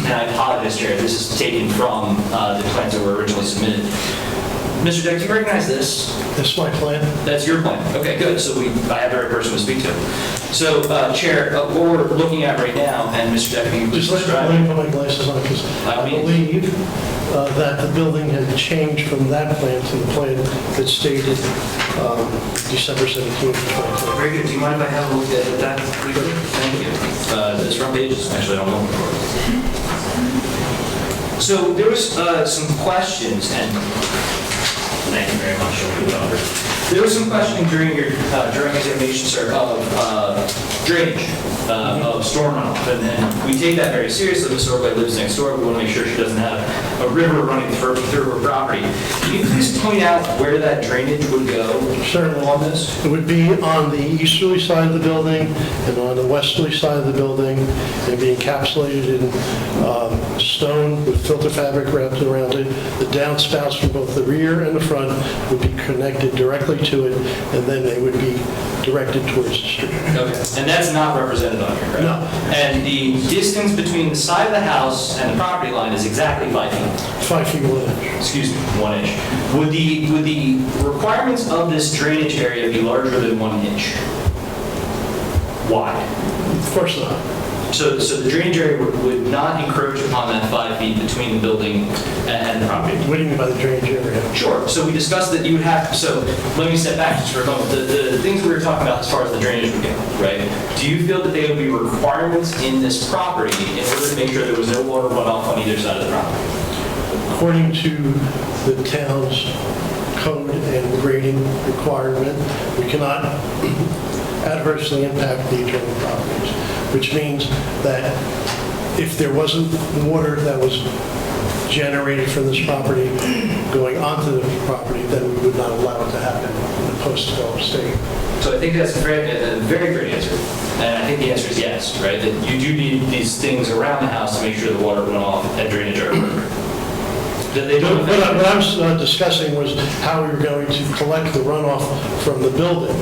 And I apologize, Chair, this is taken from the plans that were originally submitted. Mr. Deck, do you recognize this? That's my plan. That's your plan. Okay, good. So I have the right person to speak to. So, Chair, what we're looking at right now, and Mr. Deck, if you could Just let me put my glasses on, because I believe that the building had changed from that plan to the plan that stated December 17th, 2020. Very good. Do you mind if I have a look at that? Thank you. This front page is actually on the home. So there was some questions, and thank you very much. There was some questioning during your examination, sir, of drainage, of storm runoff, and we take that very seriously. Ms. Orway lives next door. We want to make sure she doesn't have a river running through her property. Can you please point out where that drainage would go? Certainly. On this? It would be on the easterly side of the building and on the westerly side of the building, and be encapsulated in stone with filter fabric wrapped around it. The downspouts from both the rear and the front would be connected directly to it, and then they would be directed towards the street. Okay, and that's not represented on here, correct? No. And the distance between the side of the house and the property line is exactly 5 feet? 5 feet 1 inch. Excuse me, 1 inch. Would the requirements of this drainage area be larger than 1 inch? Why? Of course not. So the drainage area would not encroach upon that 5 feet between the building and the property? What do you mean by the drainage area? Sure. So we discussed that you would have, so let me step back just for a moment. The things we were talking about as far as the drainage would go, right? Do you feel that there would be requirements in this property in order to make sure there was no water runoff on either side of the property? According to the town's code and grading requirement, we cannot adversely impact the adjoining properties, which means that if there wasn't water that was generated from this property going onto the property, then we would not allow it to happen in the post-developed state. So I think that's a very great answer. And I think the answer is yes, right? That you do need these things around the house to make sure the water runoff and drainage are appropriate. That they don't What I was discussing was how we were going to collect the runoff from the building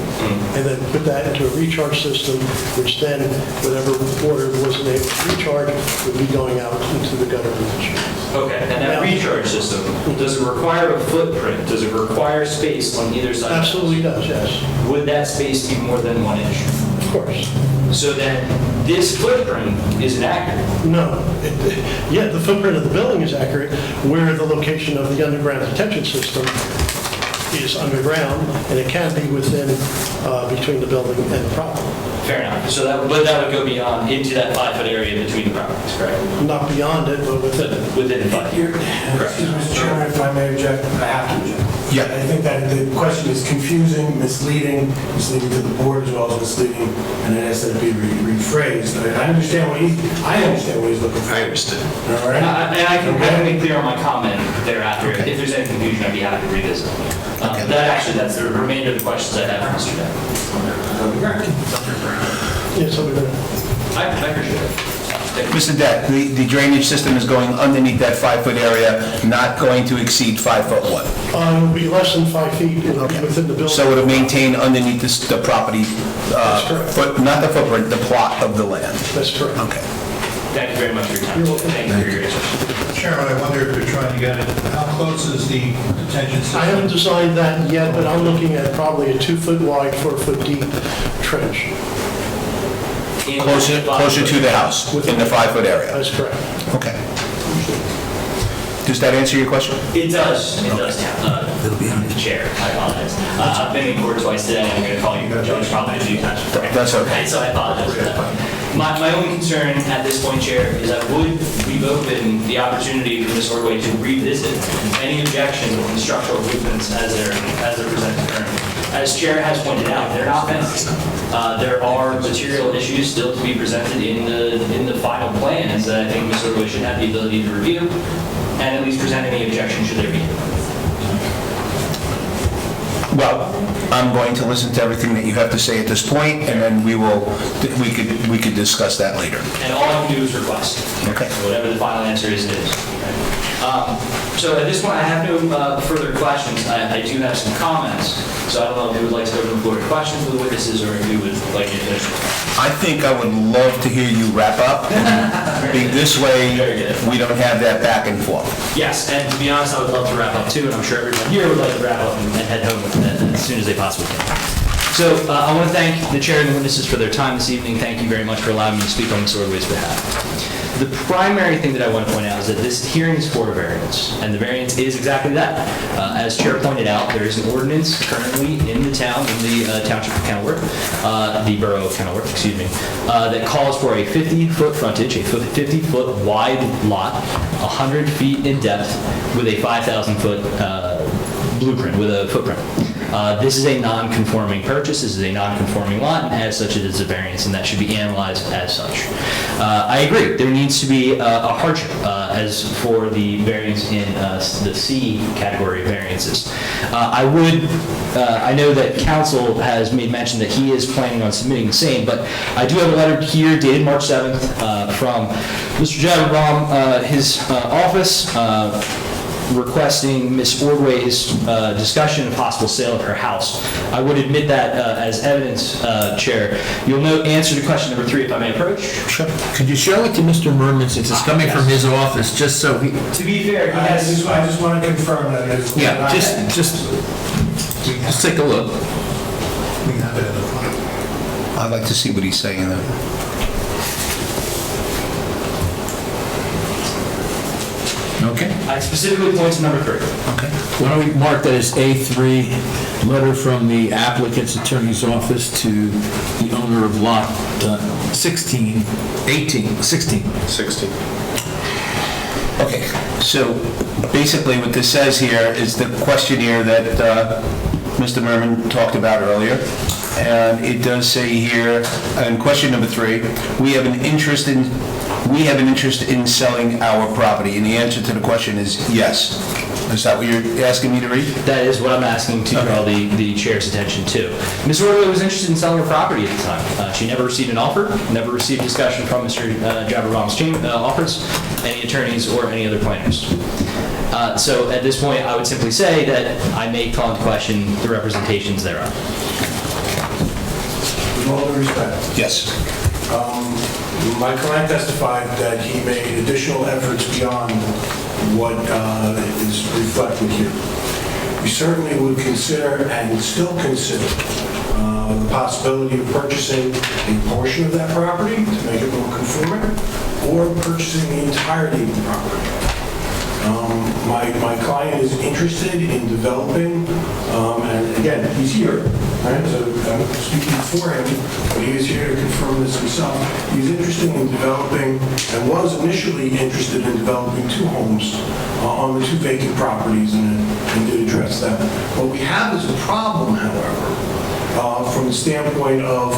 and then put that into a recharge system, which then whatever water wasn't able to recharge would be going out into the gutter and the street. Okay, and that recharge system, does it require a footprint? Does it require space on either side? Absolutely does, yes. Would that space be more than 1 inch? Of course. So then this footprint is inaccurate? No. Yeah, the footprint of the building is accurate, where the location of the underground detention system is underground, and it can be within, between the building and the property. Fair enough. So that would go beyond, into that 5-foot area between the properties, correct? Not beyond it, but within it. Within 5 feet. Excuse me, Mr. Chairman, if I may object, I have to object. Yeah. I think that the question is confusing, misleading to the board as well as misleading, and I ask that it be rephrased. I understand what he's looking for. I understood. All right? And I can make clear on my comment thereafter. Okay. If there's any confusion, I'd be happy to revisit. That's the remainder of the questions I have for Mr. Deck. Yes, over there. I appreciate it. Thank you. Mr. Deck, the drainage system is going underneath that 5-foot area, not going to exceed 5 foot 1. It would be less than 5 feet. It would be within the building. So it would maintain underneath the property, correct. but not the footprint, the plot of the land. That's correct. Okay. Thank you very much for your time. You're welcome. Thank you for your answers. Chairman, I wonder if they're trying to get it, how close is the detention system? I haven't designed that yet, but I'm looking at probably a 2-foot wide, 4-foot deep trench. Closer to the house, in the 5-foot area? That's correct. Okay. Does that answer your question? It does, Chair, I apologize. I've been in court twice today, I'm going to call you Judge probably a few times. That's okay. So I apologize for that. My only concern at this point, Chair, is I would leave open the opportunity for Ms. Ordway to revisit any objections on the structural improvements as they're presented currently. As Chair has pointed out, they're not finished. There are material issues still to be presented in the final plans that I think Ms. Ordway should have the ability to review and at least present any objection should there be. Well, I'm going to listen to everything that you have to say at this point, and then we could discuss that later. And all I can do is request. Okay. So whatever the final answer is, it is. So at this point, I have no further questions. I do have some comments. So I don't know if you would like to open the floor to questions with the witnesses or if you would like to finish. I think I would love to hear you wrap up. This way, we don't have that back and forth. Yes, and to be honest, I would love to wrap up too, and I'm sure everyone here would like to wrap up and head home as soon as they possibly can. So I want to thank the chair and the witnesses for their time this evening. Thank you very much for allowing me to speak on Ms. Ordway's behalf. The primary thing that I want to point out is that this hearing is for a variance, and the variance is exactly that. As Chair pointed out, there is an ordinance currently in the town, in the Township of Kenilworth, the Borough of Kenilworth, excuse me, that calls for a 50-foot frontage, a 50-foot wide lot, 100 feet in depth, with a 5,000-foot blueprint, with a footprint. This is a non-conforming purchase, this is a non-conforming lot, and as such it is a variance, and that should be analyzed as such. I agree, there needs to be a hardship as for the variance in the C category of variances. I know that council has made mention that he is planning on submitting the same, but I do have a letter here dated March 7th from Mr. Jabrabaum, his office, requesting Ms. Ordway's discussion of possible sale of her house. I would admit that as evidence, Chair. You'll note answer to question number 3 if I may approach. Sure. Could you show it to Mr. Merman since it's coming from his office, just so he... To be fair, he has... I just want to confirm that it's... Yeah, just take a look. We have it in the file. I'd like to see what he's saying though. Okay. I specifically point to number 3. Okay. Why don't we mark that as A3, letter from the applicant's attorney's office to the owner of lot 16. Okay, so basically what this says here is the questionnaire that Mr. Merman talked about earlier. And it does say here, in question number 3, we have an interest in selling our property. And the answer to the question is yes. Is that what you're asking me to read? That is what I'm asking to draw the chair's attention to. Ms. Ordway was interested in selling her property at the time. She never received an offer, never received discussion from Mr. Jabrabaum's office, any attorneys, or any other planners. So at this point, I would simply say that I may call into question the representations thereof. With all due respect. Yes. My client testified that he made additional efforts beyond what is reflected here. We certainly would consider and still consider the possibility of purchasing a portion of that property to make it more conforming or purchasing the entirety of the property. My client is interested in developing, and again, he's here, right? So I'm speaking for him, but he is here to confirm this himself. He's interested in developing, and was initially interested in developing 2 homes on the 2 vacant properties, and did address that. What we have is a problem, however, from the standpoint of,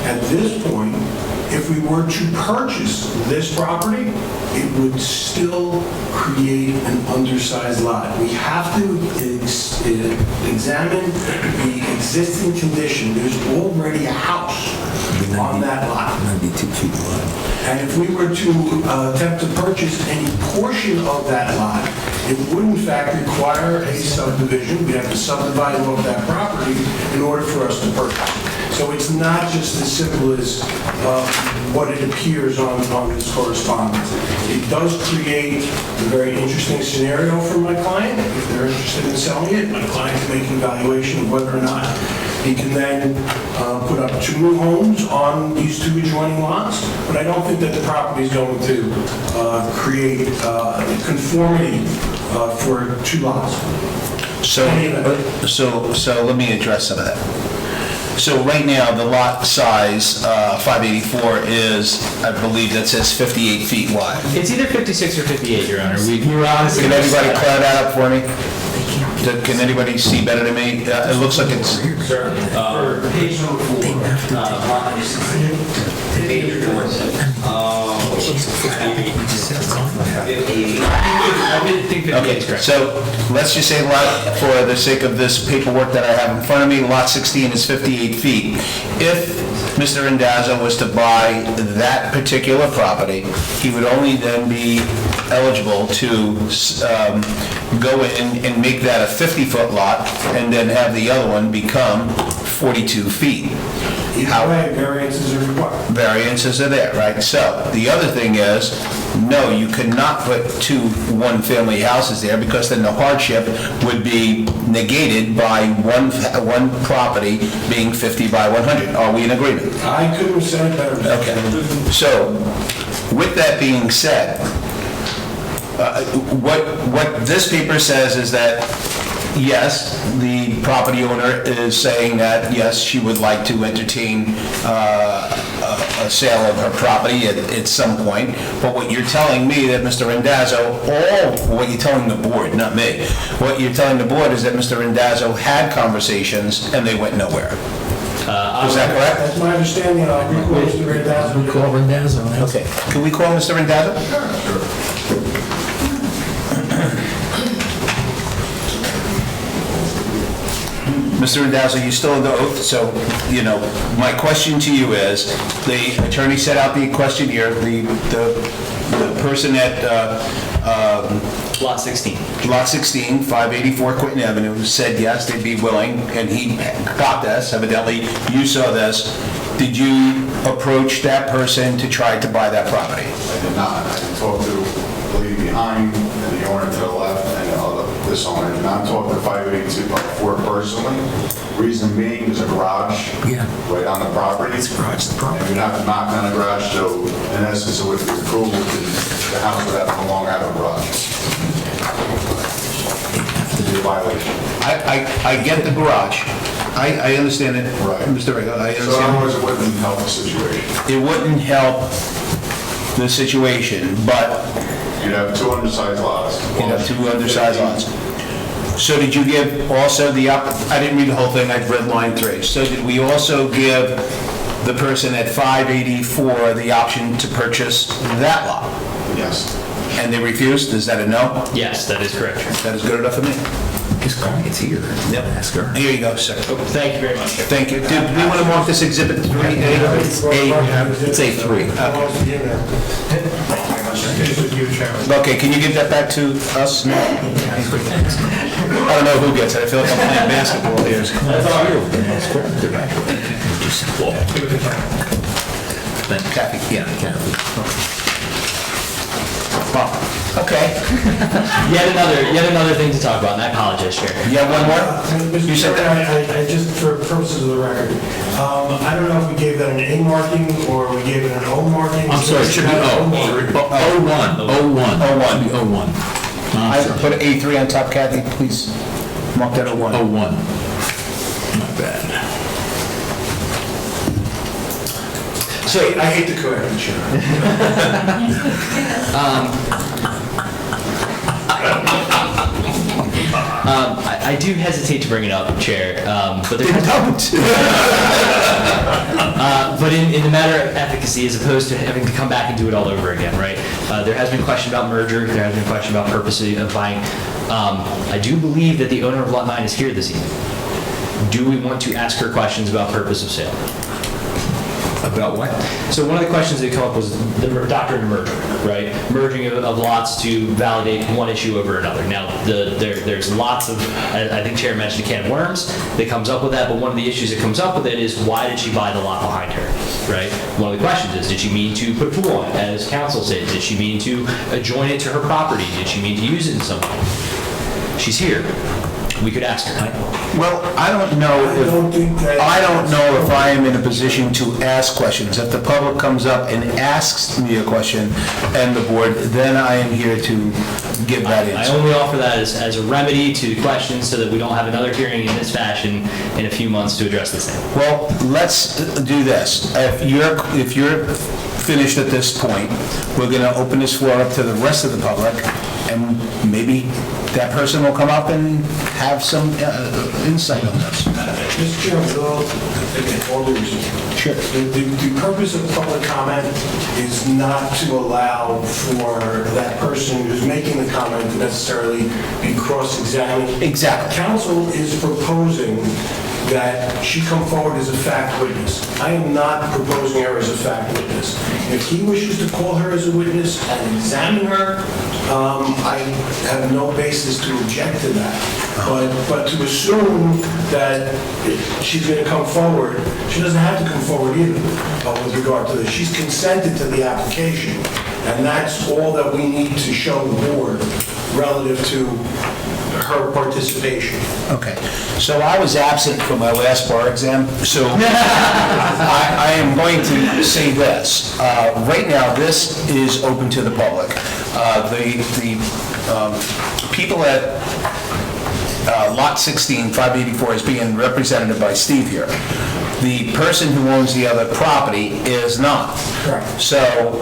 at this point, if we were to purchase this property, it would still create an undersized lot. We have to examine the existing condition. There's already a house on that lot. And if we were to attempt to purchase any portion of that lot, it would in fact require a subdivision. We'd have to subdivide all of that property in order for us to purchase. So it's not just as simple as what it appears on this correspondence. It does create a very interesting scenario for my client. If they're interested in selling it, my client can make an evaluation of whether or not he can then put up 2 new homes on these 2 adjoining lots. But I don't think that the property is going to create conformity for 2 lots. So let me address some of that. So right now, the lot size, 584, is, I believe that says 58 feet wide. It's either 56 or 58, Your Honor. We were honestly... Can anybody clear that up for me? Can anybody see better than me? It looks like it's... Sure. Page number 4. Lot number 16. Okay, so let's just say lot, for the sake of this paperwork that I have in front of me, lot 16 is 58 feet. If Mr. Randazzo was to buy that particular property, he would only then be eligible to go in and make that a 50-foot lot and then have the other one become 42 feet. Either way, variances are required. Variances are there, right? So, the other thing is, no, you cannot put 2 one-family houses there because then the hardship would be negated by one property being 50 by 100. Are we in agreement? I couldn't have said it better. Okay. So, with that being said, what this paper says is that, yes, the property owner is saying that, yes, she would like to entertain a sale of her property at some point, but what you're telling me that Mr. Randazzo, what you're telling the board, not me, what you're telling the board is that Mr. Randazzo had conversations and they went nowhere. Is that correct? That's my understanding. I'll recall Mr. Randazzo. Call Randazzo. Okay. Can we call Mr. Randazzo? Sure. Mr. Randazzo, you still under oath, so, my question to you is, the attorney set out the questionnaire, the person at Lot 16. Lot 16, 584 Quinton Avenue, said yes, they'd be willing, and he got this, evidently you saw this. Did you approach that person to try to buy that property? I did not. I talked to the lady behind and the owner to the left and this owner. I did not talk to 584 personally. Reason being, there's a garage right on the property. It's a garage, the property. And we'd have to knock on the garage, so in essence, it would be approval to the house would have to no longer have a garage. To be a violation. I get the garage. I understand it, Right. Mr. Rego, I So understand. otherwise, it wouldn't help the situation. It wouldn't help the situation, but You'd have 2 undersized lots. you'd have 2 undersized lots. So did you give also I didn't read the whole thing, I've read line 3. So did we also give the person at 584 the option to purchase that lot? Yes. And they refused? Is that a no? Yes, that is correct. That is good enough for me. His client's here. Yep. Ask her. Here you go, sir. Thank you very much. Thank you. Do we want to mark this exhibit 3A? It's A3. Okay, can you give that back to us now? I don't know who gets it. I feel like I'm playing basketball here. Kathy. Yeah, Kathy. Well, okay. Yet another thing to talk about, and I apologize, Chair. You have one more? Mr. You said Chairman, that? I just, for purposes of the record, I don't know if we gave that an A marking or we gave it an O marking. I'm sorry, it should be O. 01. 01. Should be 01. I put an A3 on top, Kathy, please. Mark that 01. 01. My bad. So I hate to correct you, Chairman. I do hesitate to bring it up, Chair, but there but in the matter of efficacy, as opposed to having to come back and do it all over again, right? There has been question about merger, there has been question about purpose of buying. I do believe that the owner of Lot 9 is here this evening. Do we want to ask her questions about purpose of sale? About what? So one of the questions that came up was the doctrine of merger, right? Merging of lots to validate one issue over another. Now, there's lots of, I think Chair mentioned a can of worms that comes up with that, but one of the issues that comes up with it is why did she buy the lot behind her, right? One of the questions is, did she mean to put a pool on it, as council said? Did she mean to adjoin it to her property? Did she mean to use it in some way? She's here. We could ask her. Well, I don't know if I am in a position to ask questions. If the public comes up and asks me a question and the board, then I am here to give that I answer. only offer that as a remedy to the questions so that we don't have another hearing in this fashion in a few months to address the same. Well, let's do this. If you're finished at this point, we're going to open this floor up to the rest of the public, and maybe that person will come up and have some insight on this. Mr. Chairman, all due respect. Sure. The purpose of public comment is not to allow for that person who's making the comment to necessarily be cross-examined. Exactly. Council is proposing that she come forward as a fact witness. I am not proposing her as a fact witness. If he wishes to call her as a witness and examine her, I have no basis to object to that. But to assume that she's going to come forward, she doesn't have to come forward either with regard to this. She's consented to the application, and that's all that we need to show the board relative to her participation. Okay, so I was absent from my last bar exam, so I am going to say this. Right now, this is open to the public. The people at Lot 16, 584 is being represented by Steve here. The person who owns the other property is not. Correct. So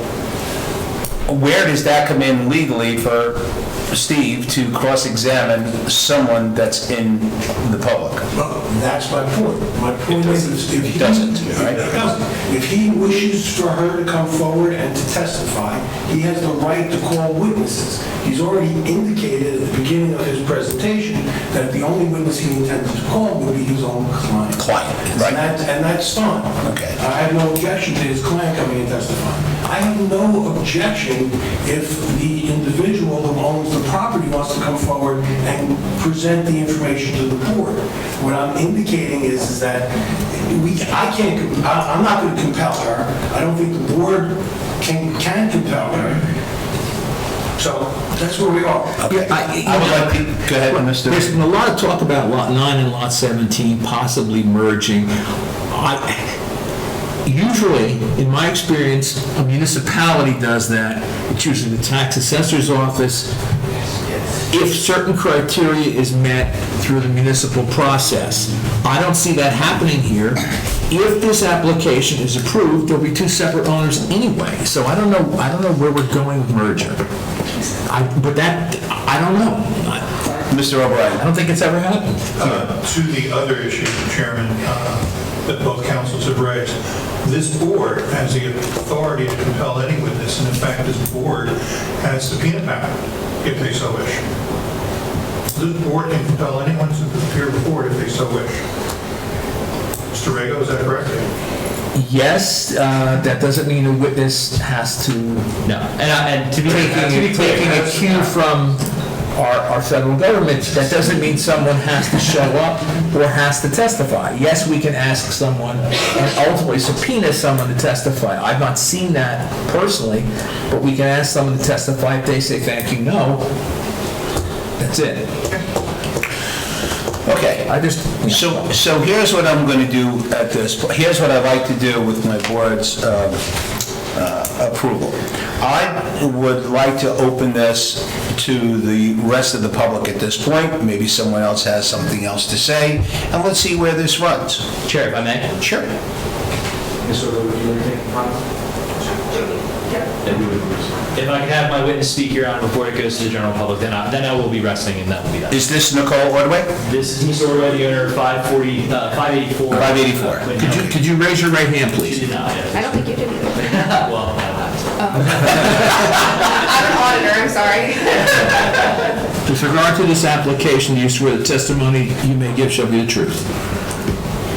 where does that come in legally for Steve to cross-examine someone that's in the public? Well, that's my point. My point is, if he doesn't, right? If he wishes for her to come forward and to testify, he has the right to call witnesses. He's already indicated at the beginning of his presentation that the only witness he intended to call would be his own client. Right. And that's fine. Okay. I have no objection to his client coming and testifying. I have no objection if the individual who owns the property wants to come forward and present the information to the board. What I'm indicating is that I'm not going to compel her. I don't think the board can compel her. So that's where we are. Okay. I would like to, go ahead, Mr. There's been a lot of talk about Lot 9 and Lot 17 possibly merging. Usually, in my experience, a municipality does that. It's usually the tax assessor's office. If certain criteria is met through the municipal process. I don't see that happening here. If this application is approved, there'll be two separate owners anyway. So I don't know where we're going with merger. I don't know. Mr. O'Brien. I don't think it's ever happened. To the other issue, Chairman, that both councils have raised, this board has the authority to compel any witness, and in fact, this board has subpoena power, if they so wish. This board can compel anyone to appear before it if they so wish. Mr. Rego, is that correct? Yes, that doesn't mean a witness has to... No. And to be clear, Taking a cue from our federal government, that doesn't mean someone has to show up or has to testify. Yes, we can ask someone and ultimately subpoena someone to testify. I've not seen that personally, but we can ask someone to testify. If they say thank you, no, that's it. Okay. So here's what I'm going to do at this point. Here's what I'd like to do with my board's approval. I would like to open this to the rest of the public at this point. Maybe someone else has something else to say, and let's see where this runs. Chair, if I may? Sure. If I could have my witness speak, Your Honor, before it goes to the general public, then I will be resting, and that will be that. Is this Nicole Ordway? This is Ms. Ordway, the owner of 584. 584. Could you raise your right hand, She please? did not, I don't think you did either. Well, no. I'm an auditor, I'm sorry. With regard to this application, do you swear the testimony you may give shall be the truth?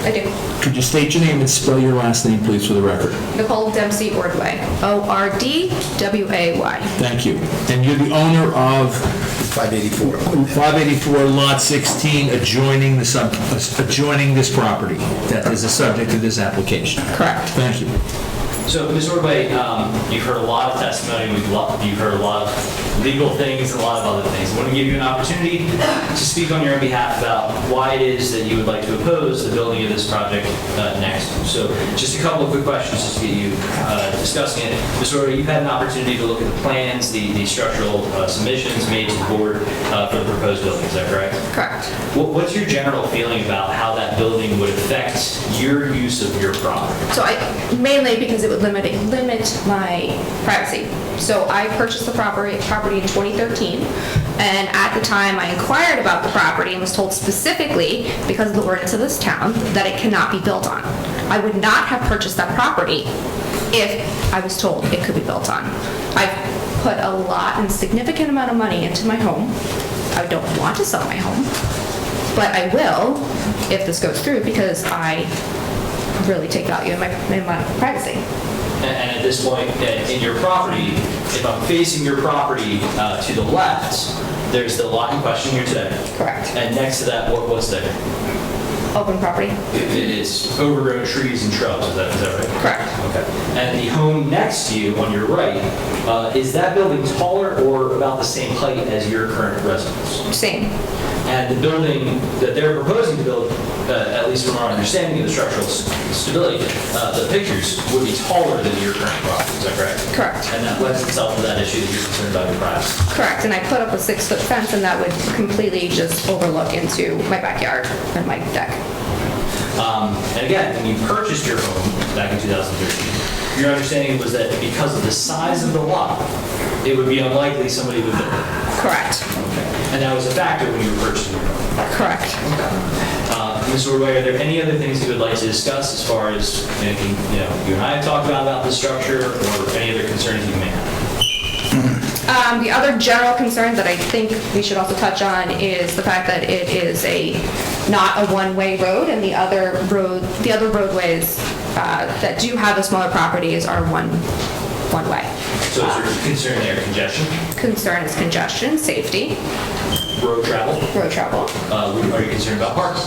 I do. Could you state your name and spell your last name, please, for the record? Nicole Dempsey Ordway, Ordway. Thank you. And you're the owner of 584 Lot 16, adjoining this property that is the subject of this application. Correct. Thank you. So, Ms. Ordway, you've heard a lot of testimony, you've heard a lot of legal things, and a lot of other things. I want to give you an opportunity to speak on your own behalf about why it is that you would like to oppose the building of this project next. So, just a couple of quick questions just to get you discussing it. Ms. Ordway, you've had an opportunity to look at the plans, the structural submissions made to the board for the proposed building, is that correct? Correct. What's your general feeling about how that building would affect your use of your property? So mainly because it would limit my privacy. So I purchased the property in 2013, and at the time I inquired about the property and was told specifically, because of the ordinance of this town, that it cannot be built on. I would not have purchased that property if I was told it could be built on. I've put a lot and significant amount of money into my home. I don't want to sell my home, but I will if this goes through, because I really take value in my privacy. And at this point, in your property, if I'm facing your property to the left, there's the lot in question here today. Correct. And next to that, what's there? Open property. It's overgrown trees and shrubs, is that right? Correct. Okay. And the home next to you on your right, is that building taller or about the same height as your current residence? Same. And the building that they're proposing to build, at least from our understanding of the structural stability, the pictures would be taller than your current property, is that correct? Correct. And that lends itself to that issue that you're concerned about your privacy. Correct, and I put up a 6-foot fence, and that would completely just overlook into my backyard and my deck. And again, when you purchased your home back in 2013, your understanding was that because of the size of the lot, it would be unlikely somebody would build it. Correct. And that was a factor when you were purchasing your home. Correct. Ms. Ordway, are there any other things you would like to discuss as far as anything you and I have talked about the structure, or any other concerns you may have? The other general concern that I think we should also touch on is the fact that it is not a one-way road, and the other roadways that do have the smaller properties are one way. So is your concern there congestion? Concern is congestion, safety, Road travel? road travel. Are you concerned about parking?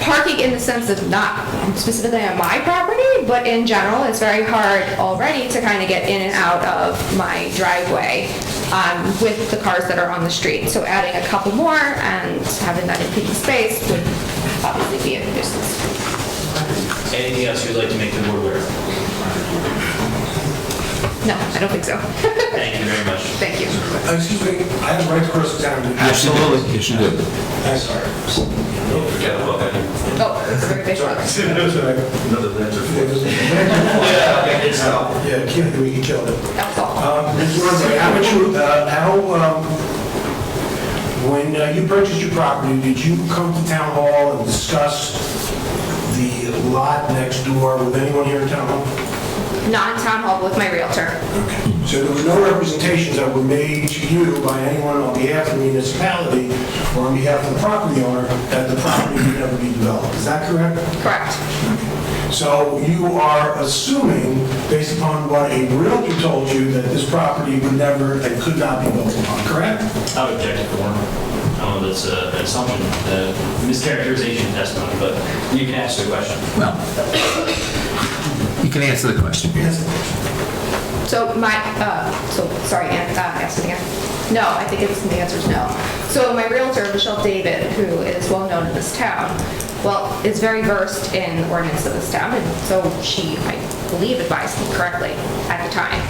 Parking in the sense of not specifically on my property, but in general, it's very hard already to kind of get in and out of my driveway with the cars that are on the street. So adding a couple more and having that impeding space would obviously be a nuisance. Anything else you'd like to make the board aware of? No, I don't think so. Thank you very much. Thank you. Excuse me, I have the right to cross-examine. Absolutely. Yes, you do. I'm sorry. Oh, it's a very big one. That's all right. Yeah, we can kill it. That's all. Ms. Ordway, when you purchased your property, did you come to town hall and discuss the lot next door with anyone here in town hall? Not in town hall, with my realtor. Okay. So there were no representations that were made to you by anyone on behalf of the municipality or on behalf of the property owner that the property would never be developed. Is that correct? Correct. So you are assuming, based upon what a realtor told you, that this property would never and could not be built upon, correct? I would object to form. I don't know if that's an assumption, mischaracterization testimony, but you can answer the question. Well, you can answer the question. Yes. So sorry, ask it again. No, I think the answer is no. So my realtor, Michelle David, who is well known in this town, is very versed in the ordinance of this town, and so she, I believe, advised me correctly at the time.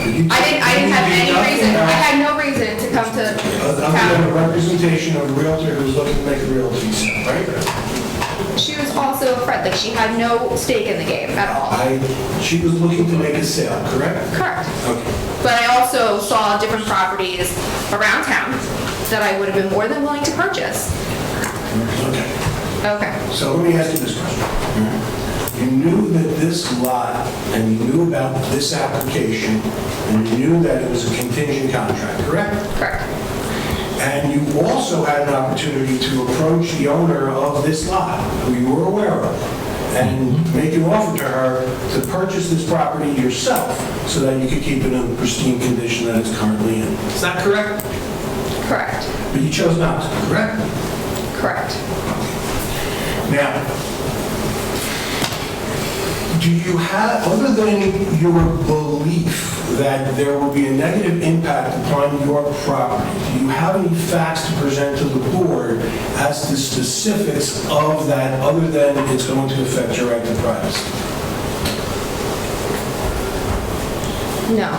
I didn't have any reason, I had no reason to come to Other than a town. representation of a realtor who was looking to make a realty sale, right? She was also a friend, like she had no stake in the game at all. She was looking to make a sale, correct? Correct. Okay. But I also saw different properties around town that I would have been more than willing to purchase. Okay. Okay. So let me ask you this question. You knew that this lot, and you knew about this application, and you knew that it was a contingent contract, correct? Correct. And you also had an opportunity to approach the owner of this lot, who you were aware of, and make an offer to her to purchase this property yourself so that you could keep it in the pristine condition that it's currently in. Is that correct? Correct. But you chose not to, correct? Correct. Now, do you have, other than your belief that there will be a negative impact upon your property, do you have any facts to present to the board as to specifics of that, other than it's going to affect your right to privacy? No.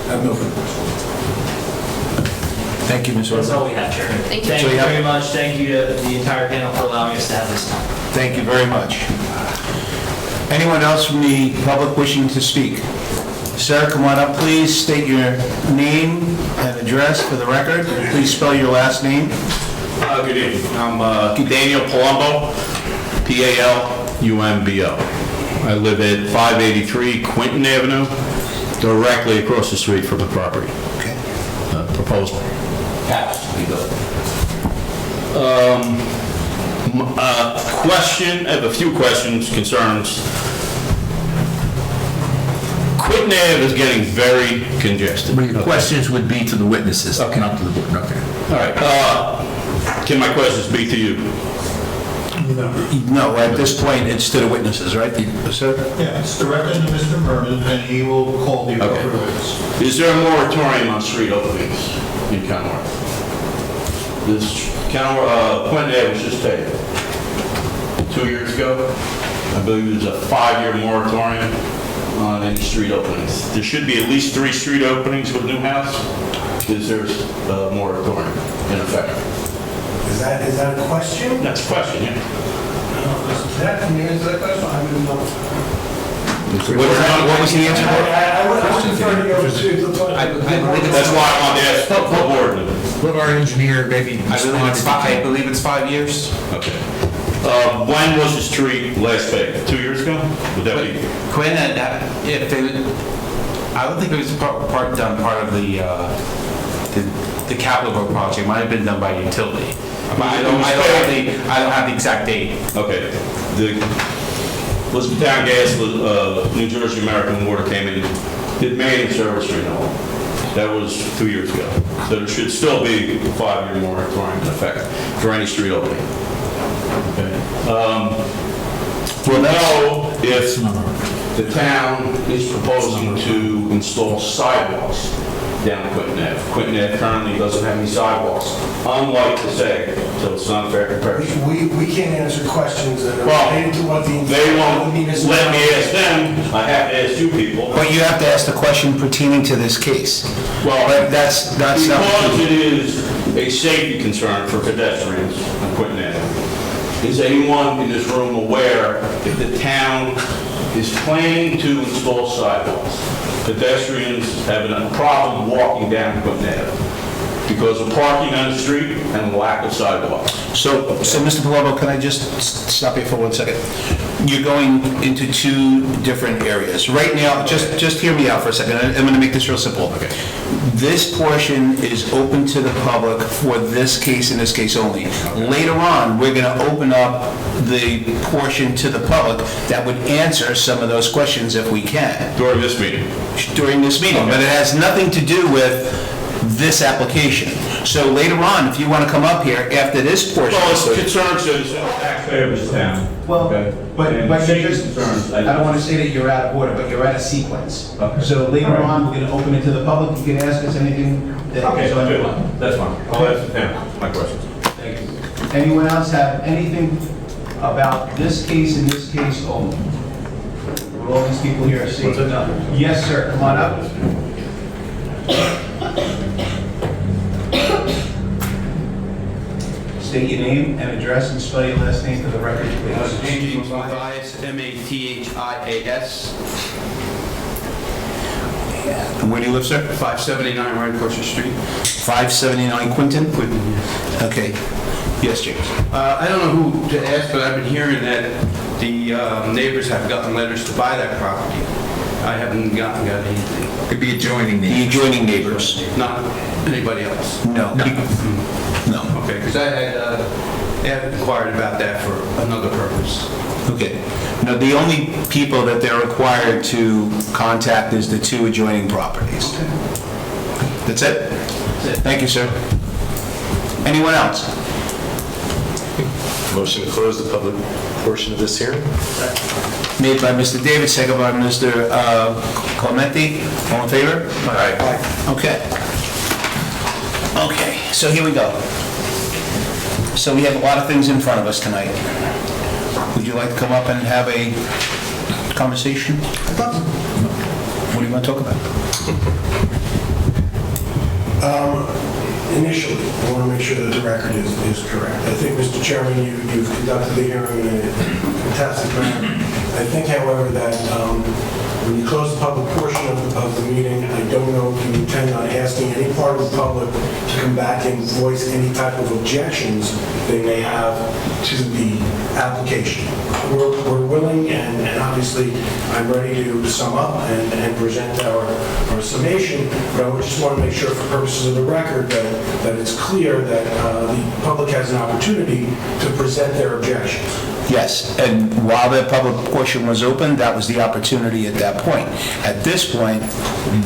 I have no further questions. Thank you, Ms. That's Orban. all we have, Chairman. Thank you. Thank So you you have- very much. Thank you to the entire panel for allowing us to have this time. Thank you very much. Anyone else from the public wishing to speak? Sir, come on up, please. State your name and address for the record. Please spell your last name. Good evening. I'm Daniel Palumbo, Palumbo. I live at 583 Quinton Avenue, directly across the street from the property. Okay. Proposed house to be built. Question, I have a few questions, concerns. Quinton Ave is getting very congested. Your questions would be to the witnesses, not to the board. Okay. All right. Can my questions be to you? No, at this point, it's to the witnesses, right? Sir? Yeah, it's directed to Mr. Vernon, and he will call the appropriate witness. Is there a moratorium on street openings in Kenilworth? This Quinton Ave was just taken 2 years ago. I believe there's a 5-year moratorium on any street openings. There should be at least 3 street openings with new house. Is there a moratorium in effect? Is that a question? That's a question, yeah. Can you answer that question? I wouldn't know. What was the answer? I would prefer to go to the... That's why I wanted to ask the board. Let our engineer maybe respond. I believe it's 5 years. Okay. When was the street last paved? 2 years ago? Would that be? Quinn, I don't think it was part of the capital road project. It might have been done by utility. I don't have the exact date. Okay. The Elizabethtown Gas, New Jersey American Water came in, did main and service renewal. That was 2 years ago. So there should still be a 5-year moratorium in effect for any street opening. Okay. We'll know if the town is proposing to install sidewalks down Quinton Ave. Quinton Ave currently doesn't have any sidewalks, unlike the SAG, so it's not a fair comparison. We can't answer questions that are Well, related to what the... they won't let me ask them, I have to ask you people. But you have to ask the question pertaining to this case. Well, But that's not... because it is a safety concern for pedestrians on Quinton Ave, is anyone in this room aware if the town is planning to install sidewalks? Pedestrians have a problem walking down Quinton Ave because of parking on the street and lack of sidewalks. So Mr. Palumbo, can I just stop you for 1 second? You're going into 2 different areas. Right now, just hear me out for a second. I'm going to make this real simple. Okay. This portion is open to the public for this case and this case only. Later on, we're going to open up the portion to the public that would answer some of those questions if we can. During this meeting? During this meeting, but it has nothing to do with this application. So later on, if you want to come up here after this portion... Well, it's concerns to the taxpayer of this town. Well, Okay. but And you're safety just, concerns. I don't want to say that you're out of order, but you're out of sequence. Okay. So later All right. on, we're going to open it to the public. You can ask us anything that Okay, is on your good. mind. That's fine. I'll ask the town my questions. Thank you. Anyone else have anything about this case and this case only? Will all these people here say no? Yes, sir. Come on up. State your name and address and spell your last name for the record, please. James Mathias, M-A-T-H-I-A-S, And where do you live, sir? 579 right across the street. 579 Quinton? Quinton, yes. Okay. Yes, James. I don't know who to ask, but I've been hearing that the neighbors have gotten letters to buy that property. I haven't got anything. Could be adjoining The adjoining neighbors? Not anybody else? No. No. Okay, because I had inquired about that for another purpose. Okay. No, the only people that they're required to contact is the 2 adjoining properties. That's it? Thank you, sir. Anyone else? Motion to close the public portion of this hearing? Made by Mr. David, second by Mr. Clementi. All in favor? Aye. Okay. Okay, so here we go. So we have a lot of things in front of us tonight. Would you like to come up and have a conversation? What do you want to talk about? Initially, I want to make sure that the record is correct. I think, Mr. Chairman, you've conducted the hearing in a fantastic manner. I think, however, that when you close the public portion of the meeting, I don't know if you intend on asking any part of the public to come back and voice any type of objections they may have to the application. We're willing, and obviously, I'm ready to sum up and present our summation, but I just want to make sure for purposes of the record that it's clear that the public has an opportunity to present their objections. Yes, and while the public portion was open, that was the opportunity at that point. At this point,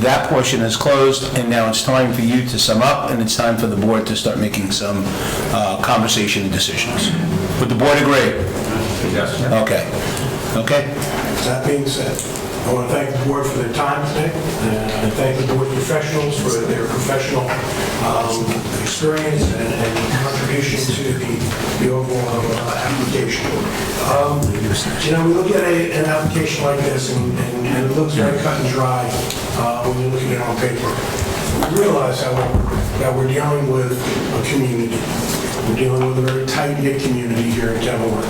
that portion is closed, and now it's time for you to sum up, and it's time for the board to start making some conversation and decisions. Would the board agree? Yes. Okay. Okay. That being said, I want to thank the board for their time today, and thank the board professionals for their professional experience and contribution to the overall application. We look at an application like this, and it looks very cut and dry when you look at it on paper. We realize, however, that we're dealing with a community. We're dealing with a very tight-knit community here in Kenilworth.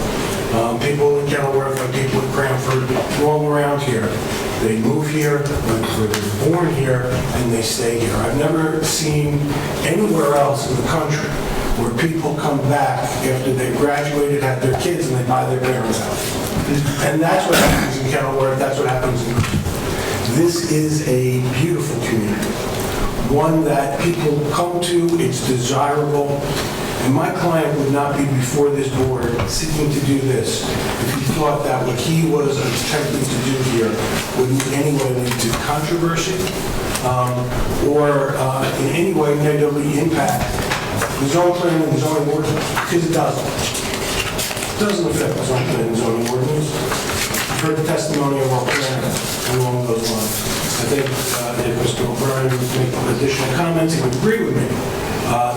People in Kenilworth, like people in Cranford, all around here. They move here, they're born here, and they stay here. I've never seen anywhere else in the country where people come back after they've graduated, had their kids, and they buy their parents' house. And that's what happens in Kenilworth, that's what happens in... This is a beautiful community, one that people come to, it's desirable. And my client would not be before this board seeking to do this if he thought that what he was attempting to do here would in any way lead to controversy or in any way negatively impact the zoning plan and the zoning ordinance, because it doesn't. It doesn't affect the zoning plan and zoning ordinance. I've heard the testimony of our planner along those lines. I think if Mr. O'Brien would make additional comments, he would agree with me.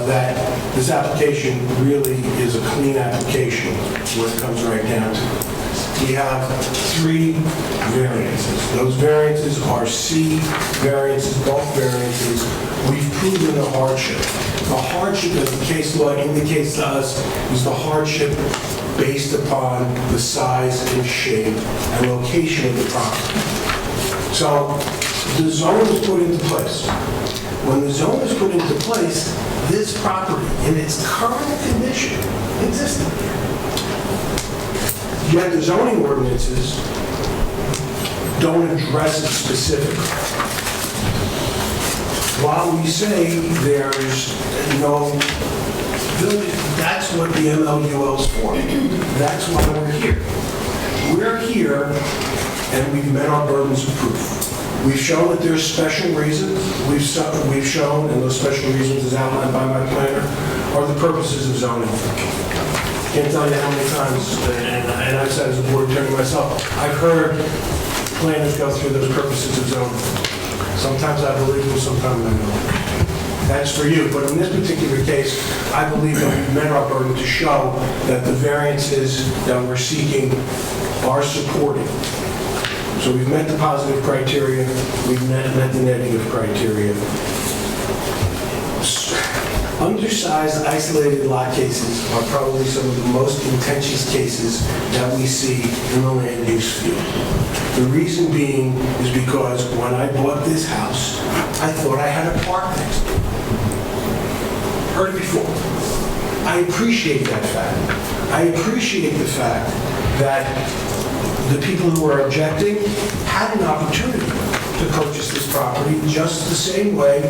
That this application really is a clean application when it comes right down to it. We have 3 variances. Those variances are C variances, bulk variances. We've proven the hardship. The hardship, as the case law indicates to us, is the hardship based upon the size and shape and location of the property. So the zone is put into place. When the zone is put into place, this property, in its current condition, existed. Yet the zoning ordinances don't address it specifically. While we say there's no village, that's what the MLUL is for. That's why we're here. We're here, and we've met our burdens of proof. We've shown that there's special reasons. We've shown, and those special reasons, as outlined by my planner, are the purposes of zoning. Can't tell you how many times, and I've said as a board attorney myself, I've heard planners go through those purposes of zoning. Sometimes I believe them, sometimes I don't. That's for you. But in this particular case, I believe that we've met our burden to show that the variances that we're seeking are supported. So we've met the positive criteria, we've met the negative criteria. Undersized, isolated lot cases are probably some of the most contentious cases that we see in the land use field. The reason being is because when I bought this house, I thought I had a park next door. Heard it before. I appreciate that fact. I appreciate the fact that the people who are objecting had an opportunity. to purchase this property just the same way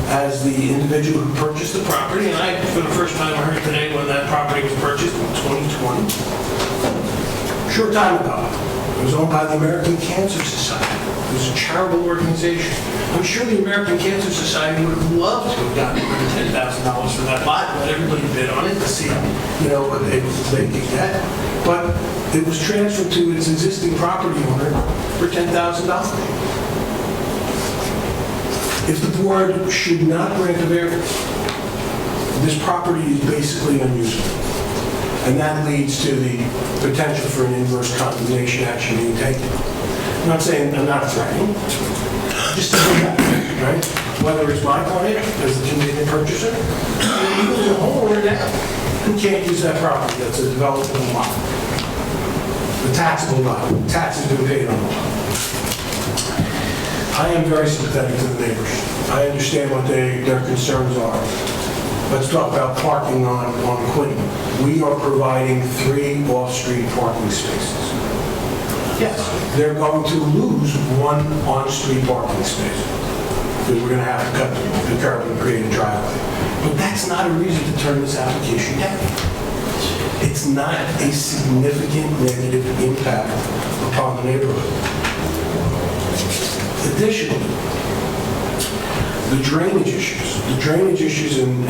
as the individual who purchased the property. And I, for the first time, heard today when that property was purchased in 2020. Short time ago. It was owned by the American Cancer Society. It was a charitable organization. I'm sure the American Cancer Society would have loved to have gotten $10,000 for that lot, let everybody bid on it to see, what they could get. But it was transferred to its existing property owner for $10,000. If the board should not grant a variance, this property is basically unusable. And that leads to the potential for an inverse condemnation action being taken. I'm not saying, I'm not threatening, just to do that, right? Whether it's my client as the convenience purchaser, or even the homeowner now, who can't use that property, that's a developable lot. The taxable lot, taxes been paid on the lot. I am very sympathetic to the neighbors. I understand what their concerns are. Let's talk about parking on Quinn. We are providing 3 off-street parking spaces. Yes, they're going to lose 1 on-street parking space because we're going to have to cut the curb and create a driveway. But that's not a reason to turn this application down. It's not a significant negative impact upon the neighborhood. Additionally, the drainage issues, and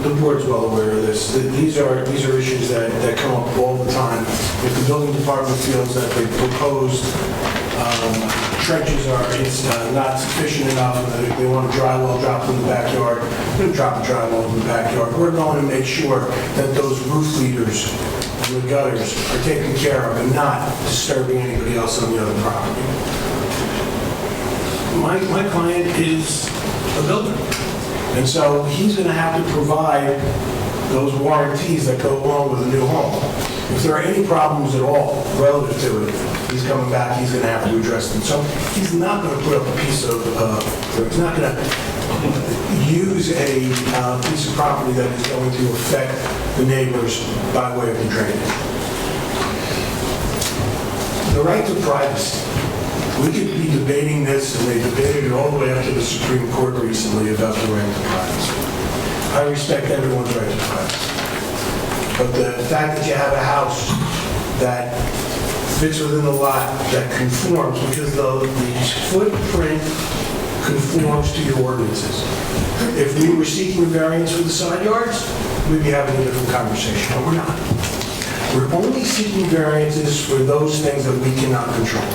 the board's well aware of this, these are issues that come up all the time. If the building department feels that the proposed trenches are not sufficient enough, and that if they want a drywall dropped in the backyard, we're going to drop the drywall in the backyard. We're going to make sure that those roof leaders and the gutters are taken care of and not disturbing anybody else on the other property. My client is a builder, and so he's going to have to provide those warranties that go along with a new home. If there are any problems at all relative to it, he's coming back, he's going to have to address them. So he's not going to put up a piece of, he's not going to use a piece of property that is going to affect the neighbors by way of the drainage. The right to privacy. We could be debating this, and they debated it all the way up to the Supreme Court recently about the right to privacy. I respect everyone's right to privacy. But the fact that you have a house that fits within the lot that conforms, because the footprint conforms to your ordinances. If we were seeking a variance for the side yards, we'd be having a different conversation, but we're not. We're only seeking variances for those things that we cannot control.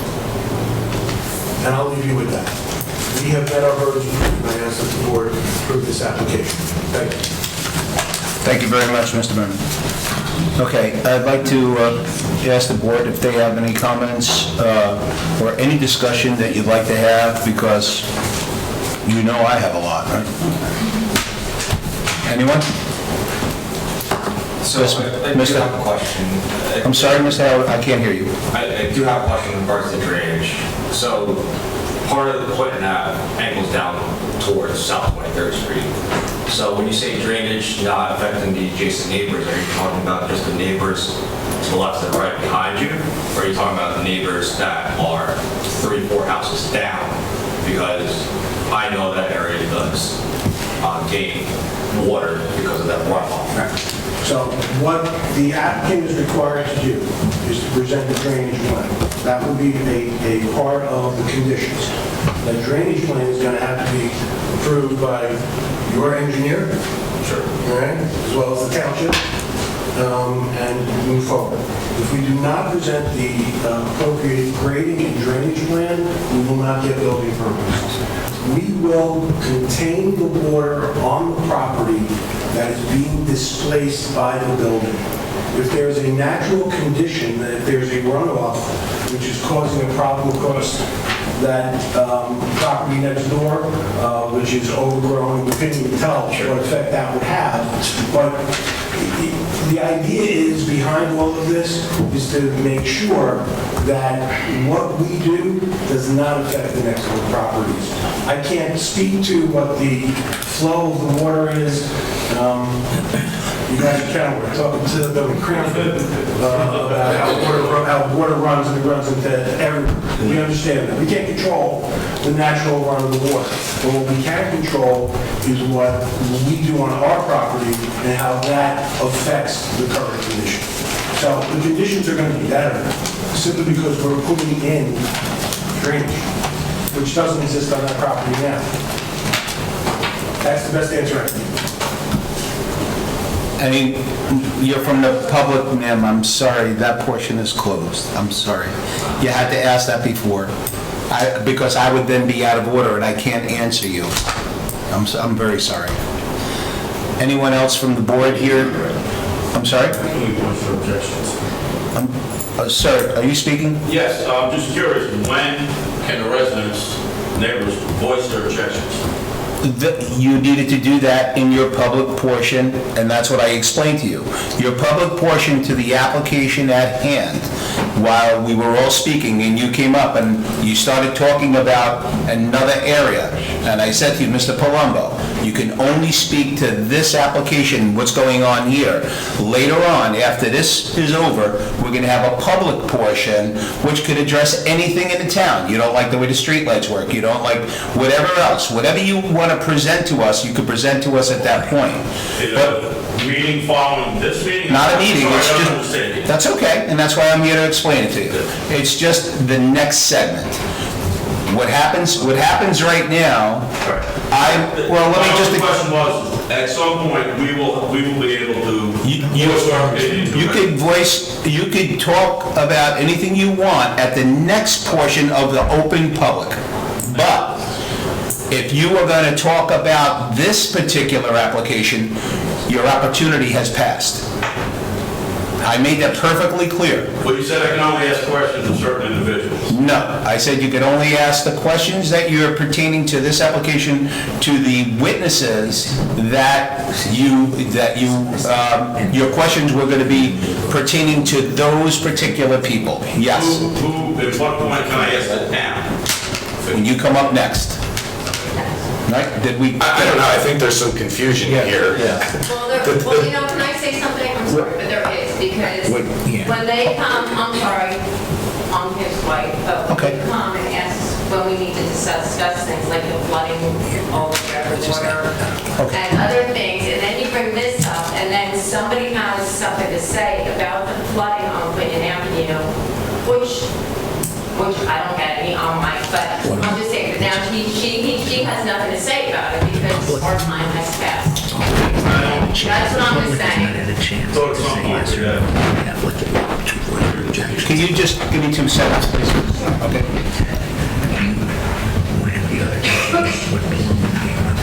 And I'll leave you with that. We have met our burdens, and I ask that the board approve this application. Thank you. Thank you very much, Mr. Berman. Okay, I'd like to ask the board if they have any comments or any discussion that you'd like to have, because you know I have a lot, right? Anyone? So I do have a question. I'm sorry, Mr. Howard, I can't hear you. I do have a question in regards to drainage. So part of the Clinton Ave angles down towards South 23rd Street. So when you say drainage not affecting the adjacent neighbors, are you talking about just the neighbors to the left and right behind you? Or are you talking about the neighbors that are 3-4 houses down? Because I know that area does gain water because of that runoff. So what the applicant is required to do is to present the drainage plan. That will be a part of the conditions. The drainage plan is going to have to be approved by your engineer, sure, all right, as well as the township, and move forward. If we do not present the appropriate grading and drainage plan, we will not get building permits. We will contain the water on the property that is being displaced by the building. If there is a natural condition, that if there's a runoff, which is causing a problem across that property next door, which is overgrown, we couldn't even tell what effect that would have. But the idea is, behind all of this, is to make sure that what we do does not affect the next door properties. I can't speak to what the flow of the water is. You guys in Kenilworth, talking to Bill Cranford about how water runs and it runs into everything. We understand that. We can't control the natural run of the water. But what we can control is what we do on our property and how that affects the current condition. So the conditions are going to be better simply because we're putting in drainage, which doesn't exist on that property now. That's the best answer I can give. I mean, you're from the public, ma'am, I'm sorry, that portion is closed. I'm sorry. You had to ask that before, because I would then be out of order and I can't answer you. I'm very sorry. Anyone else from the board here? I'm sorry? Sir, are you speaking? Yes, I'm just curious, when can the residents, neighbors voice their objections? You needed to do that in your public portion, and that's what I explained to you. Your public portion to the application at hand, while we were all speaking, and you came up and you started talking about another area, and I said to you, Mr. Palumbo, you can only speak to this application, what's going on here. Later on, after this is over, we're going to have a public portion which could address anything in the town. You don't like the way the streetlights work, you don't like whatever else. Whatever you want to present to us, you could present to us at that point. Meeting following this meeting? Not a meeting, it's Sorry, I don't just, understand. that's okay, and that's why I'm here to explain it to you. It's just the next segment. What happens right now, well, let me just... My question was, at some point, we will be able to voice our opinion. You could talk about anything you want at the next portion of the open public. But if you are going to talk about this particular application, your opportunity has passed. I made that perfectly clear. Well, you said I can only ask questions of certain individuals. No, I said you can only ask the questions that you're pertaining to this application to the witnesses that your questions were going to be pertaining to those particular people. Yes. Who, at what point can I ask that now? When you come up next. Right? Did we? I don't know, I think there's some confusion here. Well, you know, can I say something? I'm sorry, but there is, because when they come, I'm sorry, I'm his wife, but when they come and ask, when we need to discuss things like the flooding, all of the water, and other things, and then you bring this up, and then somebody has something to say about the flooding on Clinton Avenue, which I don't get any on my, but I'm just saying, but now she has nothing to say about it because our time has passed. That's what I'm just saying. Can you just give me 2 seconds, please? Okay.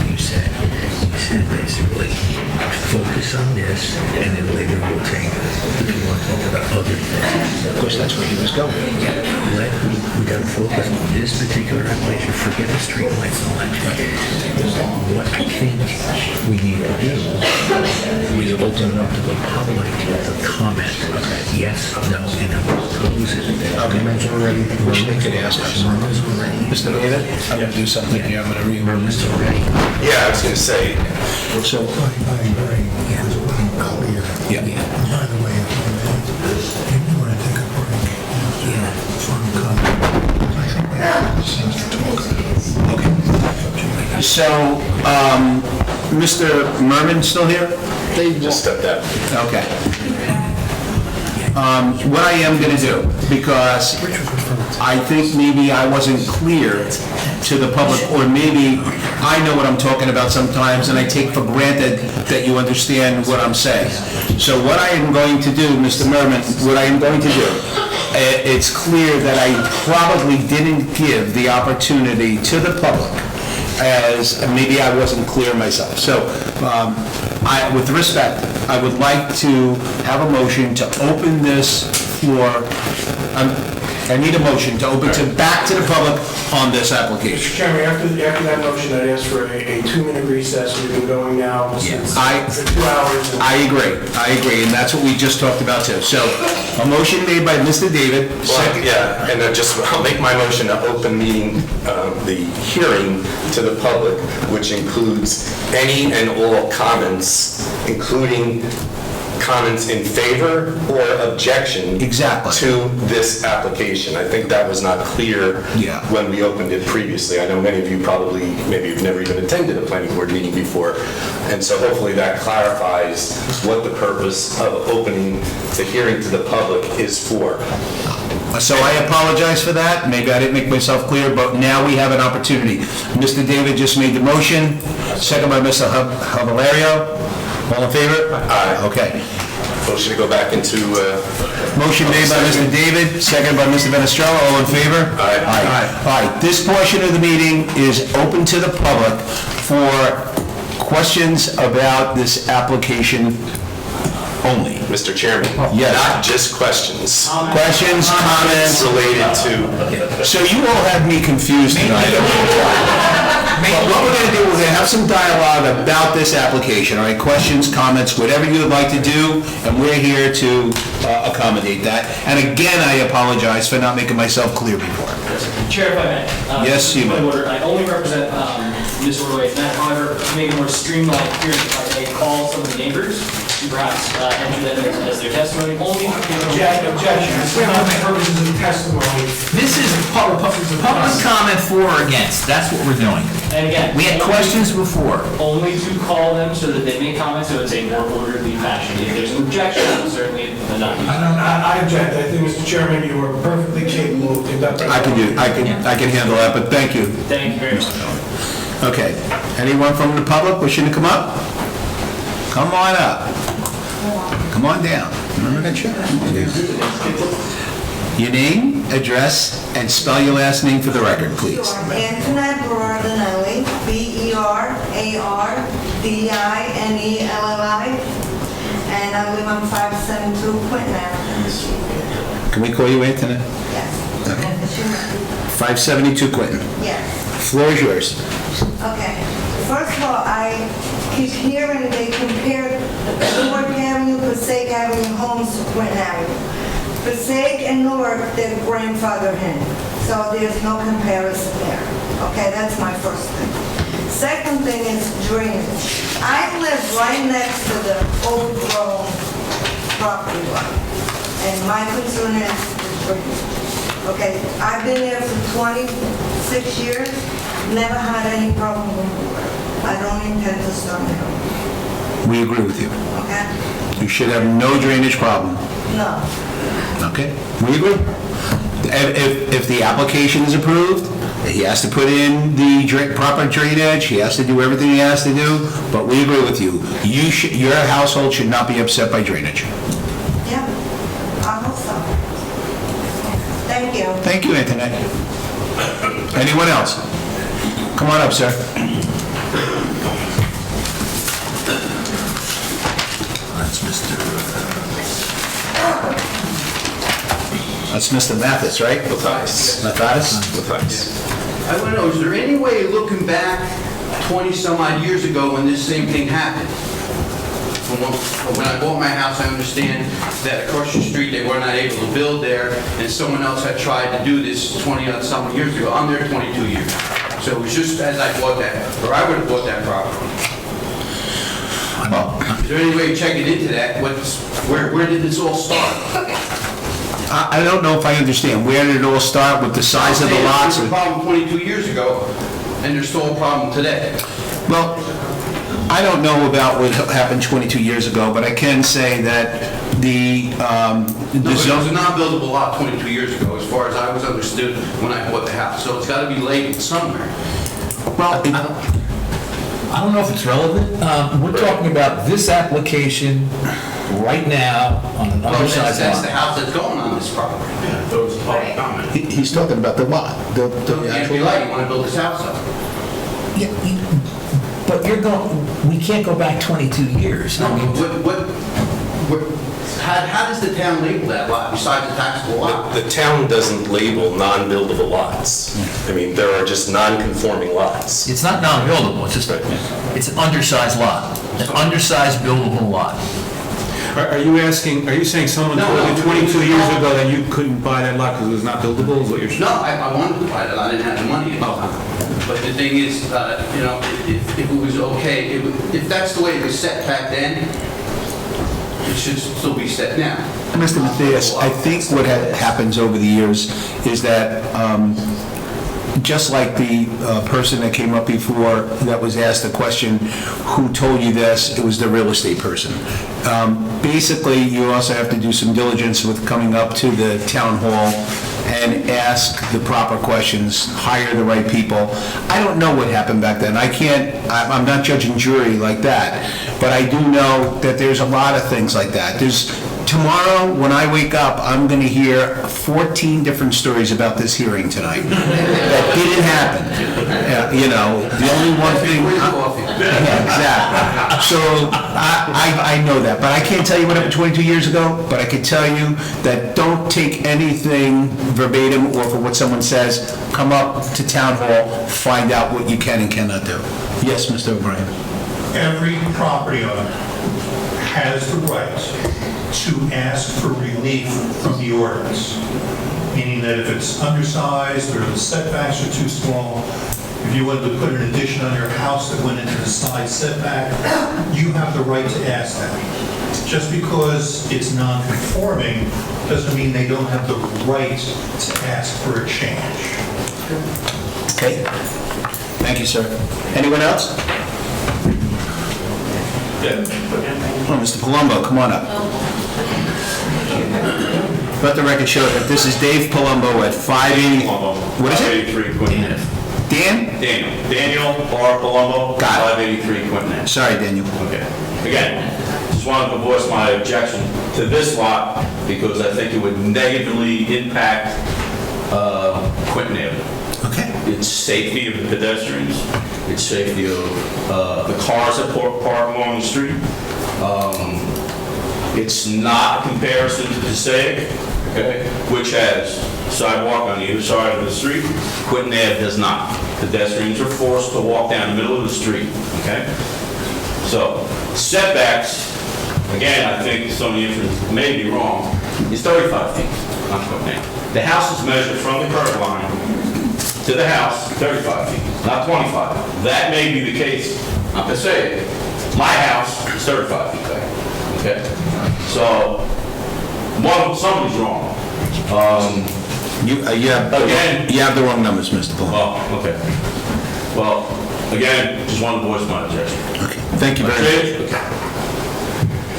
You said basically, focus on this, and then later we'll take, if you want to talk about other things. Of course, that's where he was going. We gotta focus on this particular application, forget the street lights and all that. What I think we need to do is open it up to the public to comment. Yes, no, and then we'll close it. Comments already. They could ask us. Mr. David, I'm going to do something here. I'm going to read. Mr. Already. Yeah, I was going to say, So, Yeah. By the way, if you want to take a break, from I think we have to so, Mr. Merman still here? they just stepped out. Okay. What I am going to do, because I think maybe I wasn't clear to the public, or maybe I know what I'm talking about sometimes, and I take for granted that you understand what I'm saying. So what I am going to do, Mr. Merman, what I am going to do, it's clear that I probably didn't give the opportunity to the public, as maybe I wasn't clear myself. So, with respect, I would like to have a motion to open this floor. I need a motion to open back to the public on this application. Mr. Chairman, after that motion, I'd ask for a 2-minute recess. We've been going now for 2 hours. I agree, and that's what we just talked about too. So, a motion made by Mr. David, second. Yeah, and I'll make my motion to open the hearing to the public, which includes any and all comments, including comments in favor or objection to this application. I think that was not clear when we opened it previously. I know many of you probably, maybe you've never even attended a planning board meeting before, and so hopefully that clarifies what the purpose of opening the hearing to the public is for. So I apologize for that. Maybe I didn't make myself clear, but now we have an opportunity. Mr. David just made the motion, second by Mr. Havalario. All in favor? Aye. Okay. Motion to go back into... Motion made by Mr. David, second by Mr. Venestrella. All in favor? Aye. Aye. All right, this portion of the meeting is open to the public for questions about this application only. Mr. Chairman, not just questions. Questions, comments. Related to... So you all have me confused tonight. But what we're going to do, we're going to have some dialogue about this application, all right? Questions, comments, whatever you would like to do, and we're here to accommodate that. And again, I apologize for not making myself clear before. Chair, if I may. Yes, you may. I only represent Ms. Ordway tonight. However, to make it more streamlined here, if I may call some of the neighbors to perhaps enter them as their testimony. Only Objection. For purposes of testimony. This is public comment for or against. That's what we're doing. And again, We had questions before. only to call them so that they may comment, so it's a more orderly fashion. If there's an objection, certainly not. I object. I think, Mr. Chairman, you are perfectly capable of conducting... I can handle that, but thank you. Thank you very much. Okay. Anyone from the public wishing to come up? Come on up. Come on down. Remember that chair? Your name, address, and spell your last name for the record, please. Sure. Antoinette Berardinelli, Berardinelli, and I live on 572 Quinton Avenue. Can we call you Antoinette? Yes. 572 Quinton. Yes. Floor is yours. Okay. First of all, I keep hearing they compared Newark Avenue, Passaic Avenue homes to Quinton Avenue. Passaic and Newark, they're grandfathered in, so there's no comparison there. Okay, that's my first thing. Second thing is drainage. I live right next to the overgrown property line, and my concern is the drainage. Okay, I've been there for 26 years, never had any problem with water. I don't intend to start now. We agree with you. Okay? You should have no drainage problem. No. Okay, we agree. If the application is approved, he has to put in the proper drainage, he has to do everything he has to do, but we agree with you. Your household should not be upset by drainage. Yeah, I hope so. Thank you. Thank you, Antoinette. Anyone else? Come on up, sir. That's Mr. Mathis, right? Mathias. Mathias? Mathias. I want to know, is there any way, looking back 20-some-odd years ago when this same thing happened? When I bought my house, I understand that across the street, they were not able to build there, and someone else had tried to do this 20-some years ago. I'm there 22 years. So it was just as I bought that, or I would have bought that property. Is there any way of checking into that? Where did this all start? I don't know if I understand. Where did it all start with the size of the lots? There was a problem 22 years ago, and there's still a problem today. Well, I don't know about what happened 22 years ago, but I can say that the It was a non-buildable lot 22 years ago, as far as I was understood when I bought the house. So it's got to be labeled somewhere. Well, I don't know if it's relevant. We're talking about this application right now on an undersized That's lot. the house that's going on this property. Yeah, so it's a public comment. He's talking about the lot. The Anthony Light, you want to build this house up? But we can't go back 22 years. No, how does the town label that lot besides the taxable lot? The town doesn't label non-buildable lots. I mean, there are just non-conforming lots. It's not non-buildable, it's just, it's an undersized lot, an undersized buildable lot. Are you saying someone told you 22 years ago that you couldn't buy that lot because it was not buildable, is what you're saying? No, I wanted to buy that, I didn't have the money at the time. But the thing is, if it was okay, if that's the way it was set back then, it should still be set now. Mr. Matthias, I think what happens over the years is that, just like the person that came up before that was asked the question, who told you this? It was the real estate person. Basically, you also have to do some diligence with coming up to the town hall and ask the proper questions, hire the right people. I don't know what happened back then. I'm not judging jury like that, but I do know that there's a lot of things like that. Tomorrow, when I wake up, I'm going to hear 14 different stories about this hearing tonight. That didn't happen. The only one thing... Yeah, exactly. So, I know that, but I can't tell you what happened 22 years ago, but I can tell you that don't take anything verbatim or for what someone says. Come up to town hall, find out what you can and cannot do. Yes, Mr. O'Brien. Every property owner has the right to ask for relief from the ordinance, meaning that if it's undersized or the setbacks are too small, if you wanted to put an addition on your house that went into the side setback, you have the right to ask that. Just because it's non-conforming doesn't mean they don't have the right to ask for a change. Okay. Thank you, sir. Anyone else? Oh, Mr. Palumbo, come on up. Let the record show that this is Dave Palumbo at 580... What is it? 583 Quinton Ave. Dan? Daniel R. Palumbo, Got it. 583 Quinton Ave. Sorry, Daniel. Okay. Again, just wanted to voice my objection to this lot because I think it would negatively impact Quinton Ave. Okay. It's safety of the pedestrians, it's safety of the cars that park along the street. It's not a comparison to Passaic, okay, which has sidewalk on either side of the street. Quinton Ave does not. Pedestrians are forced to walk down the middle of the street, okay? So setbacks, again, I think some of the inference may be wrong, is 35 feet on Quinton Ave. The house is measured from the curb line to the house, 35 feet, not 25. That may be the case on Passaic. My house is 35 feet back, okay? So, somebody's wrong. You have the wrong numbers, Mr. Palumbo. Oh, okay. Well, again, just wanted to voice my objection. Okay. Thank you very much.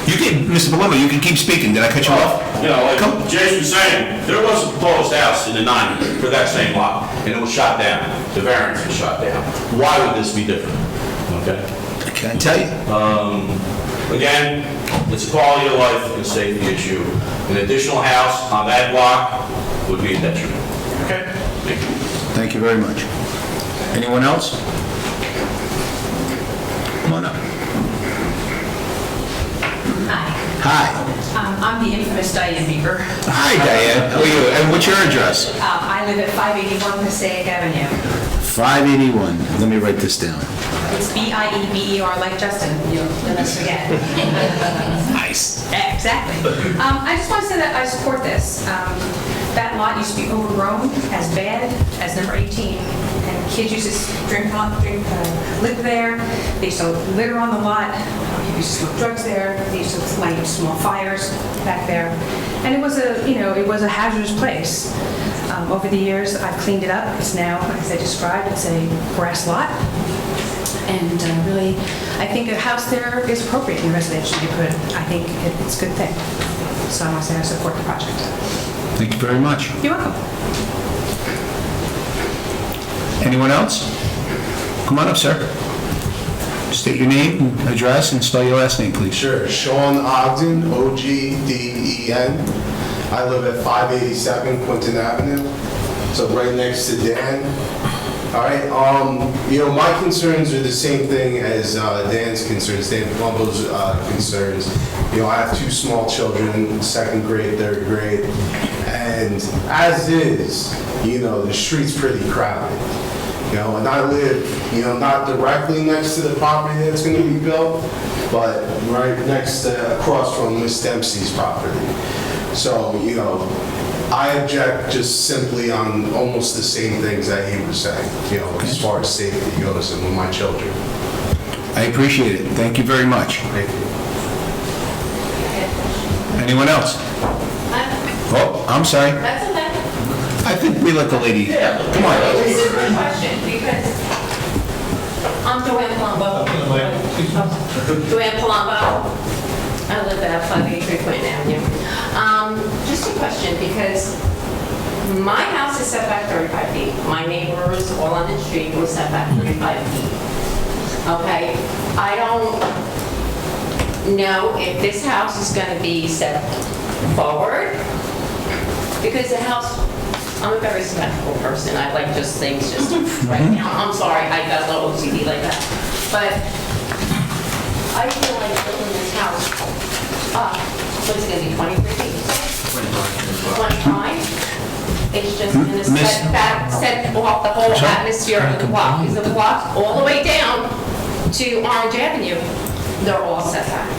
You can, Mr. Palumbo, you can keep speaking. Did I cut you off? Like Jason was saying, there was a proposed house in the 90s for that same lot, and it was shot down. The variance was shot down. Why would this be different? Okay? I can't tell you. Again, it's a quality of life and safety issue. An additional house on that block would be a detriment. Okay? Thank you. Thank you very much. Anyone else? Come on up. Hi. I'm the infamous Diane Bieber. Hi, Diane. How are you? And what's your address? I live at 581 Passaic Avenue. 581. Let me write this down. It's B-I-E-B-E-R, like Justin. You'll never forget. Nice. Yeah, exactly. I just want to say that I support this. That lot used to be overgrown, as bad as number 18. And kids used to live there. They used to litter on the lot. People used to smoke drugs there. They used to light small fires back there. And it was a hazardous place. Over the years, I've cleaned it up. It's now, as I described, it's a grass lot. And really, I think a house there is appropriate in a residential neighborhood. I think it's a good thing. So I want to say I support the project. Thank you very much. You're welcome. Anyone else? Come on up, sir. State your name, address, and spell your last name, please. Sure. Sean Ogden, O-G-D-E-N. I live at 587 Quinton Avenue, so right next to Dan. All right, my concerns are the same thing as Dan's concerns, Dan Palumbo's concerns. I have two small children, second grade, third grade, and as is, the street's pretty crowded. And I live, not directly next to the property that's going to be built, but right across from Miss Dempsey's property. So, I object just simply on almost the same things that he was saying, as far as safety goes and with my children. I appreciate it. Thank you very much. Thank you. Anyone else? Oh, I'm sorry. That's okay. I think we let the lady, come on. This is my question, because I'm Joanne Palumbo. Joanne Palumbo. I live at 583 Clinton Avenue. Just a question, because my house is set back 35 feet. My neighbors all on the street were set back 35 feet. Okay, I don't know if this house is going to be set forward, because the house, I'm a very symmetrical person. I like just things just right now. I'm sorry, I got a little OCD like that. But I feel like building this house up, what's it going to be, 23 feet? 25? It's just going to set off the whole atmosphere of the block. Because the block all the way down to Orange Avenue, they're all set back. I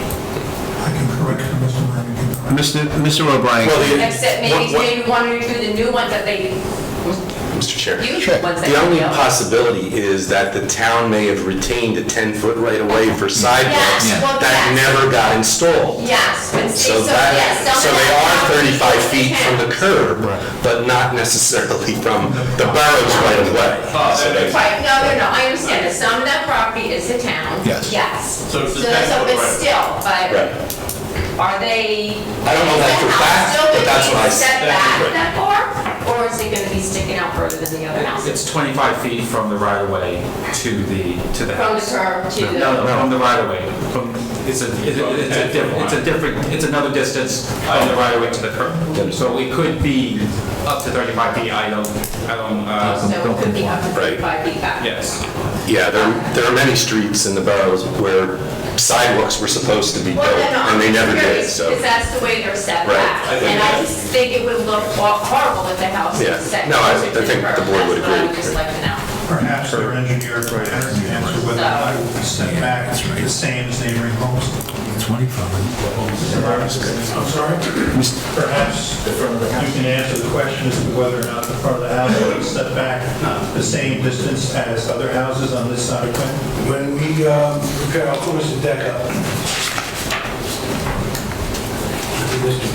can correct you, Mr. Ryan. Mr. O'Brien. Except maybe one or two of the new ones that they Mr. Chair. use, the ones that The only they built. possibility is that the town may have retained a 10-foot right-of-way for sidewalks Yes, well, that yes. never got installed. Yes, but see, So yes, some so of they that are property 35 goes to feet from the town. curb, but not necessarily from the borough's right-of-way. Right, no, I understand that some of that property is the town. Yes. Yes. So it's the So town, it's right. still, but Right. are they? I don't know that for a fact, but that's what I Is the house still said. gonna be set back that far, or is it gonna be sticking out further than the other house? It's 25 feet from the right-of-way to the From the house. curb to the. No, from the right-of-way. It's another distance from the right-of-way to the curb. So it could be up to 35 feet, I don't, So it could be up to 35 feet back. yes. Yeah, there are many streets in the boroughs where sidewalks were supposed to be built, Well, then and they I'm never did, curious, so. because that's the way they're set Right. back. And I just think it would look horrible if the house Yeah. was set No, I closer to the think curb. the board would That's what I agree. would just like to know. Perhaps their engineer could answer whether or not it will be set back the same as neighboring homes. 25. I'm sorry? Perhaps you can answer the question as to whether or not the front of the house will be set back the same distance as other houses on this side of Clinton. When we prepare, I'll finish the deck up. I think Mr.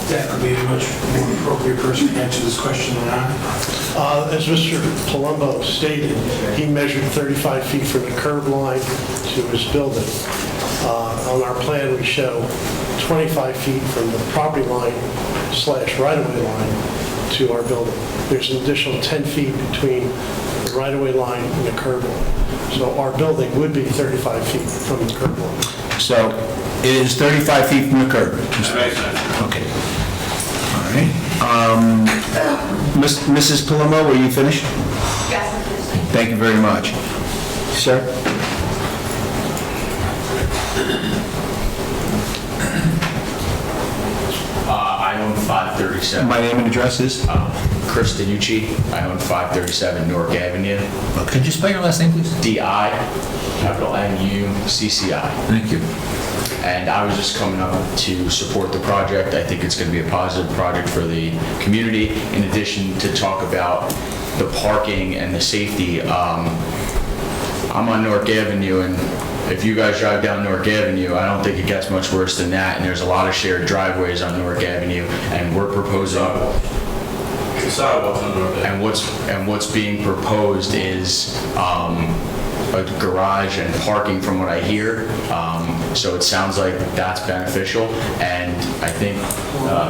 Deck would be a much more appropriate person to answer this question than I. As Mr. Palumbo stated, he measured 35 feet from the curb line to his building. On our plan, we show 25 feet from the property line / right-of-way line to our building. There's an additional 10 feet between the right-of-way line and the curb line. So our building would be 35 feet from the curb line. So it is 35 feet from the curb. That makes sense. Okay. All right. Mrs. Palumbo, were you finished? Yes, I'm finished. Thank you very much. Sir? I own 537. My name and address is? Chris Danucci. I own 537 Newark Avenue. Could you spell your last name, please? D-I, capital N-U-C-C-I. Thank you. And I was just coming up to support the project. I think it's going to be a positive project for the community. In addition to talk about the parking and the safety, I'm on Newark Avenue, and if you guys drive down Newark Avenue, I don't think it gets much worse than that. And there's a lot of shared driveways on Newark Avenue, and we're proposing. And what's being proposed is a garage and parking, from what I hear. So it sounds like that's beneficial. And I think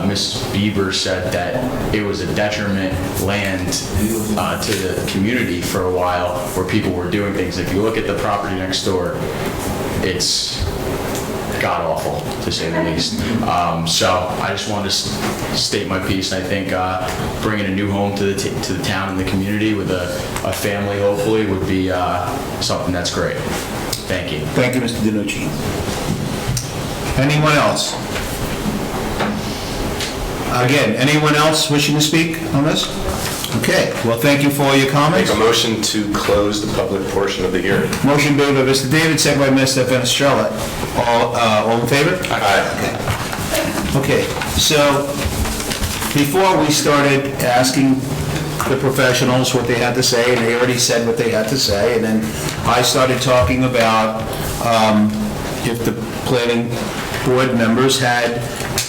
Ms. Bieber said that it was a detriment land to the community for a while, where people were doing things. If you look at the property next door, it's god awful, to say the least. So I just wanted to state my piece. I think bringing a new home to the town and the community with a family, hopefully, would be something that's great. Thank you. Thank you, Mr. Danucci. Anyone else? Again, anyone else wishing to speak on this? Okay, well, thank you for all your comments. Make a motion to close the public portion of the hearing. Motion made by Mr. David, second by Mr. Fenestrella. All in favor? Aye. Okay, so before we started asking the professionals what they had to say, and they already said what they had to say, and then I started talking about if the planning board members had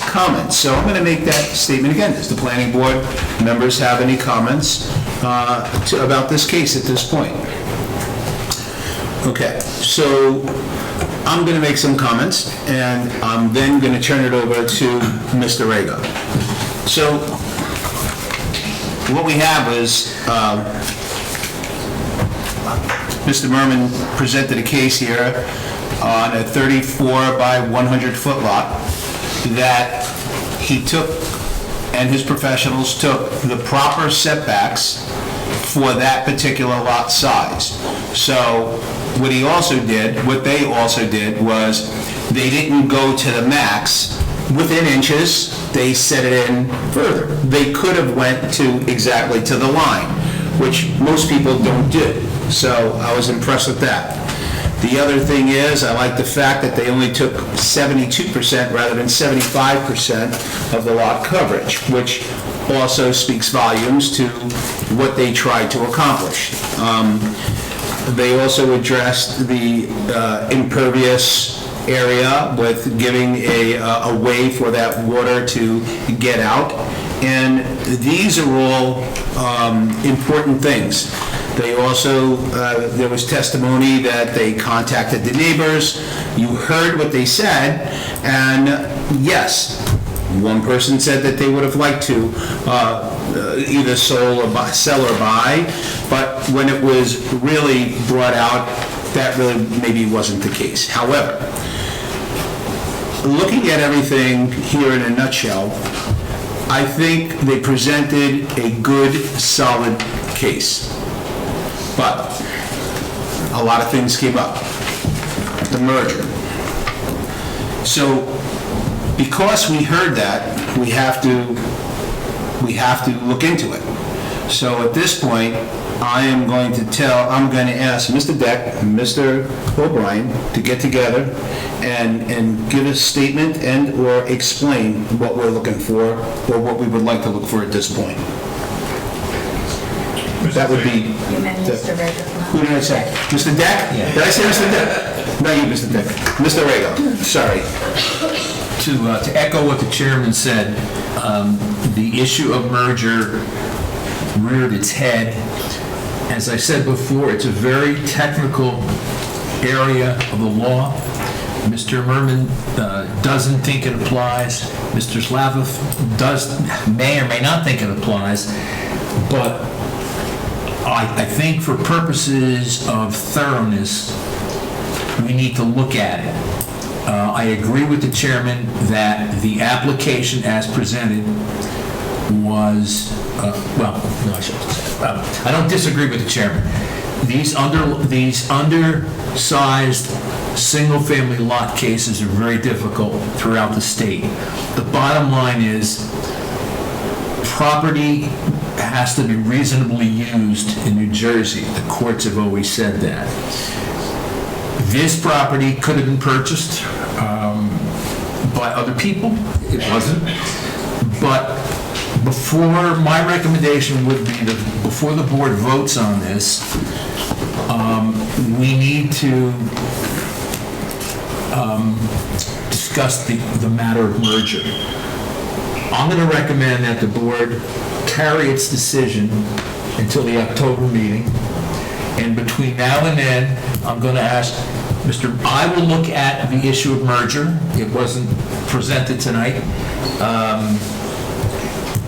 comments. So I'm going to make that statement again. Does the planning board members have any comments about this case at this point? Okay, so I'm going to make some comments, and I'm then going to turn it over to Mr. Rego. So what we have is Mr. Merman presented a case here on a 34 by 100 foot lot that he took, and his professionals took, the proper setbacks for that particular lot size. So what they also did was they didn't go to the max within inches, they set it in further. They could have went to exactly to the line, which most people don't do. So I was impressed with that. The other thing is, I like the fact that they only took 72% rather than 75% of the lot coverage, which also speaks volumes to what they tried to accomplish. They also addressed the impervious area with giving a way for that water to get out. And these are all important things. They also, there was testimony that they contacted the neighbors. You heard what they said, and yes, one person said that they would have liked to either sell or buy, but when it was really brought out, that really maybe wasn't the case. However, looking at everything here in a nutshell, I think they presented a good, solid case. But a lot of things came up. The merger. So because we heard that, we have to look into it. So at this point, I'm going to ask Mr. Deck and Mr. O'Brien to get together and give a statement and or explain what we're looking for or what we would like to look for at this point. That would be... You meant Mr. Rego. Who did I say? Mr. Deck? Yeah. Did I say Mr. Deck? Not you, Mr. Deck. Mr. Rego, sorry. To echo what the chairman said, the issue of merger reared its head. As I said before, it's a very technical area of the law. Mr. Merman doesn't think it applies. Mr. Slavoff may or may not think it applies, but I think for purposes of thoroughness, we need to look at it. I agree with the chairman that the application as presented was, I don't disagree with the chairman. These undersized single-family lot cases are very difficult throughout the state. The bottom line is property has to be reasonably used in New Jersey. The courts have always said that. This property could have been purchased by other people. It wasn't. But my recommendation would be that before the board votes on this, we need to discuss the matter of merger. I'm going to recommend that the board carry its decision until the October meeting, and between now and then, I'm going to ask I will look at the issue of merger. It wasn't presented tonight.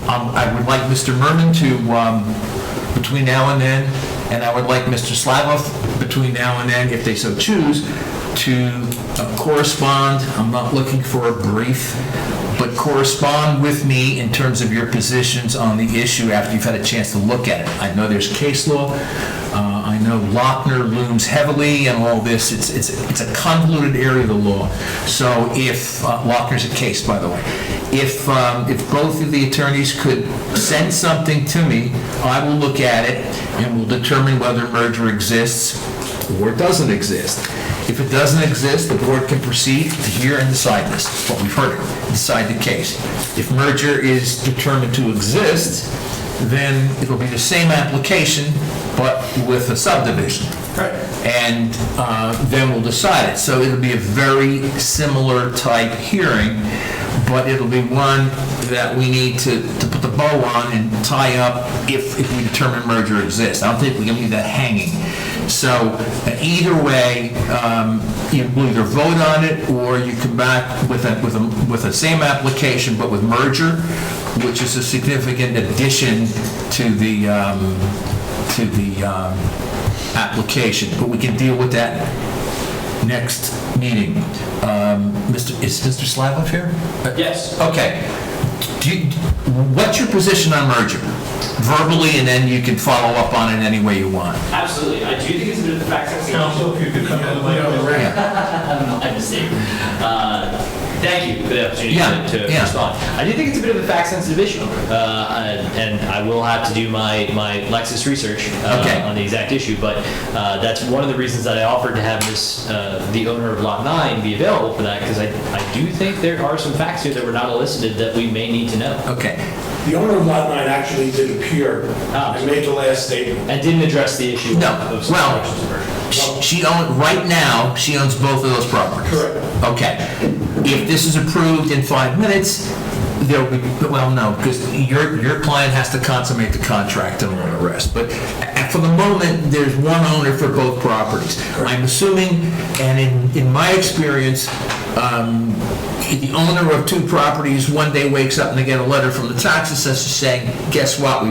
I would like Mr. Merman to, between now and then, and I would like Mr. Slavoff, between now and then, if they so choose, to correspond. I'm not looking for a brief, but correspond with me in terms of your positions on the issue after you've had a chance to look at it. I know there's case law. I know Lochner looms heavily and all this. It's a convoluted area of the law. So if Lochner's a case, by the way, if both of the attorneys could send something to me, I will look at it and we'll determine whether merger exists or it doesn't exist. If it doesn't exist, the board can proceed to hear and decide this, what we've heard, decide the case. If merger is determined to exist, then it'll be the same application, but with a subdivision. Right. and then we'll decide it. So it'll be a very similar type hearing, but it'll be one that we need to put the bow on and tie up if we determine merger exists. I don't think we can leave that hanging. So either way, you will either vote on it, or you come back with the same application but with merger, which is a significant addition to the application. But we can deal with that next meeting. Is Mr. Slavov here? Yes. Okay. What's your position on merger? Verbally, and then you can follow up on it any way you want. Absolutely. I do think it's a bit of a fact-sensitive. Counsel, if you could come to the mic. I'm mistaken. Thank you for the opportunity to respond. I do think it's a bit of a fact-sensitive issue, and I will have to do my Lexis research on the exact issue, but that's one of the reasons that I offered to have the owner of Lot 9 be available for that, because I do think there are some facts here that were not elicited that we may need to know. Okay. The owner of Lot 9 actually did appear and made the last statement. And didn't address the issue of she owns both of those properties. Correct. Okay. If this is approved in 5 minutes, there'll be, well, no, because your client has to consummate the contract and all the rest. But for the moment, there's one owner for both properties. I'm assuming, and in my experience, the owner of two properties one day wakes up and they get a letter from the tax assessor saying, guess what,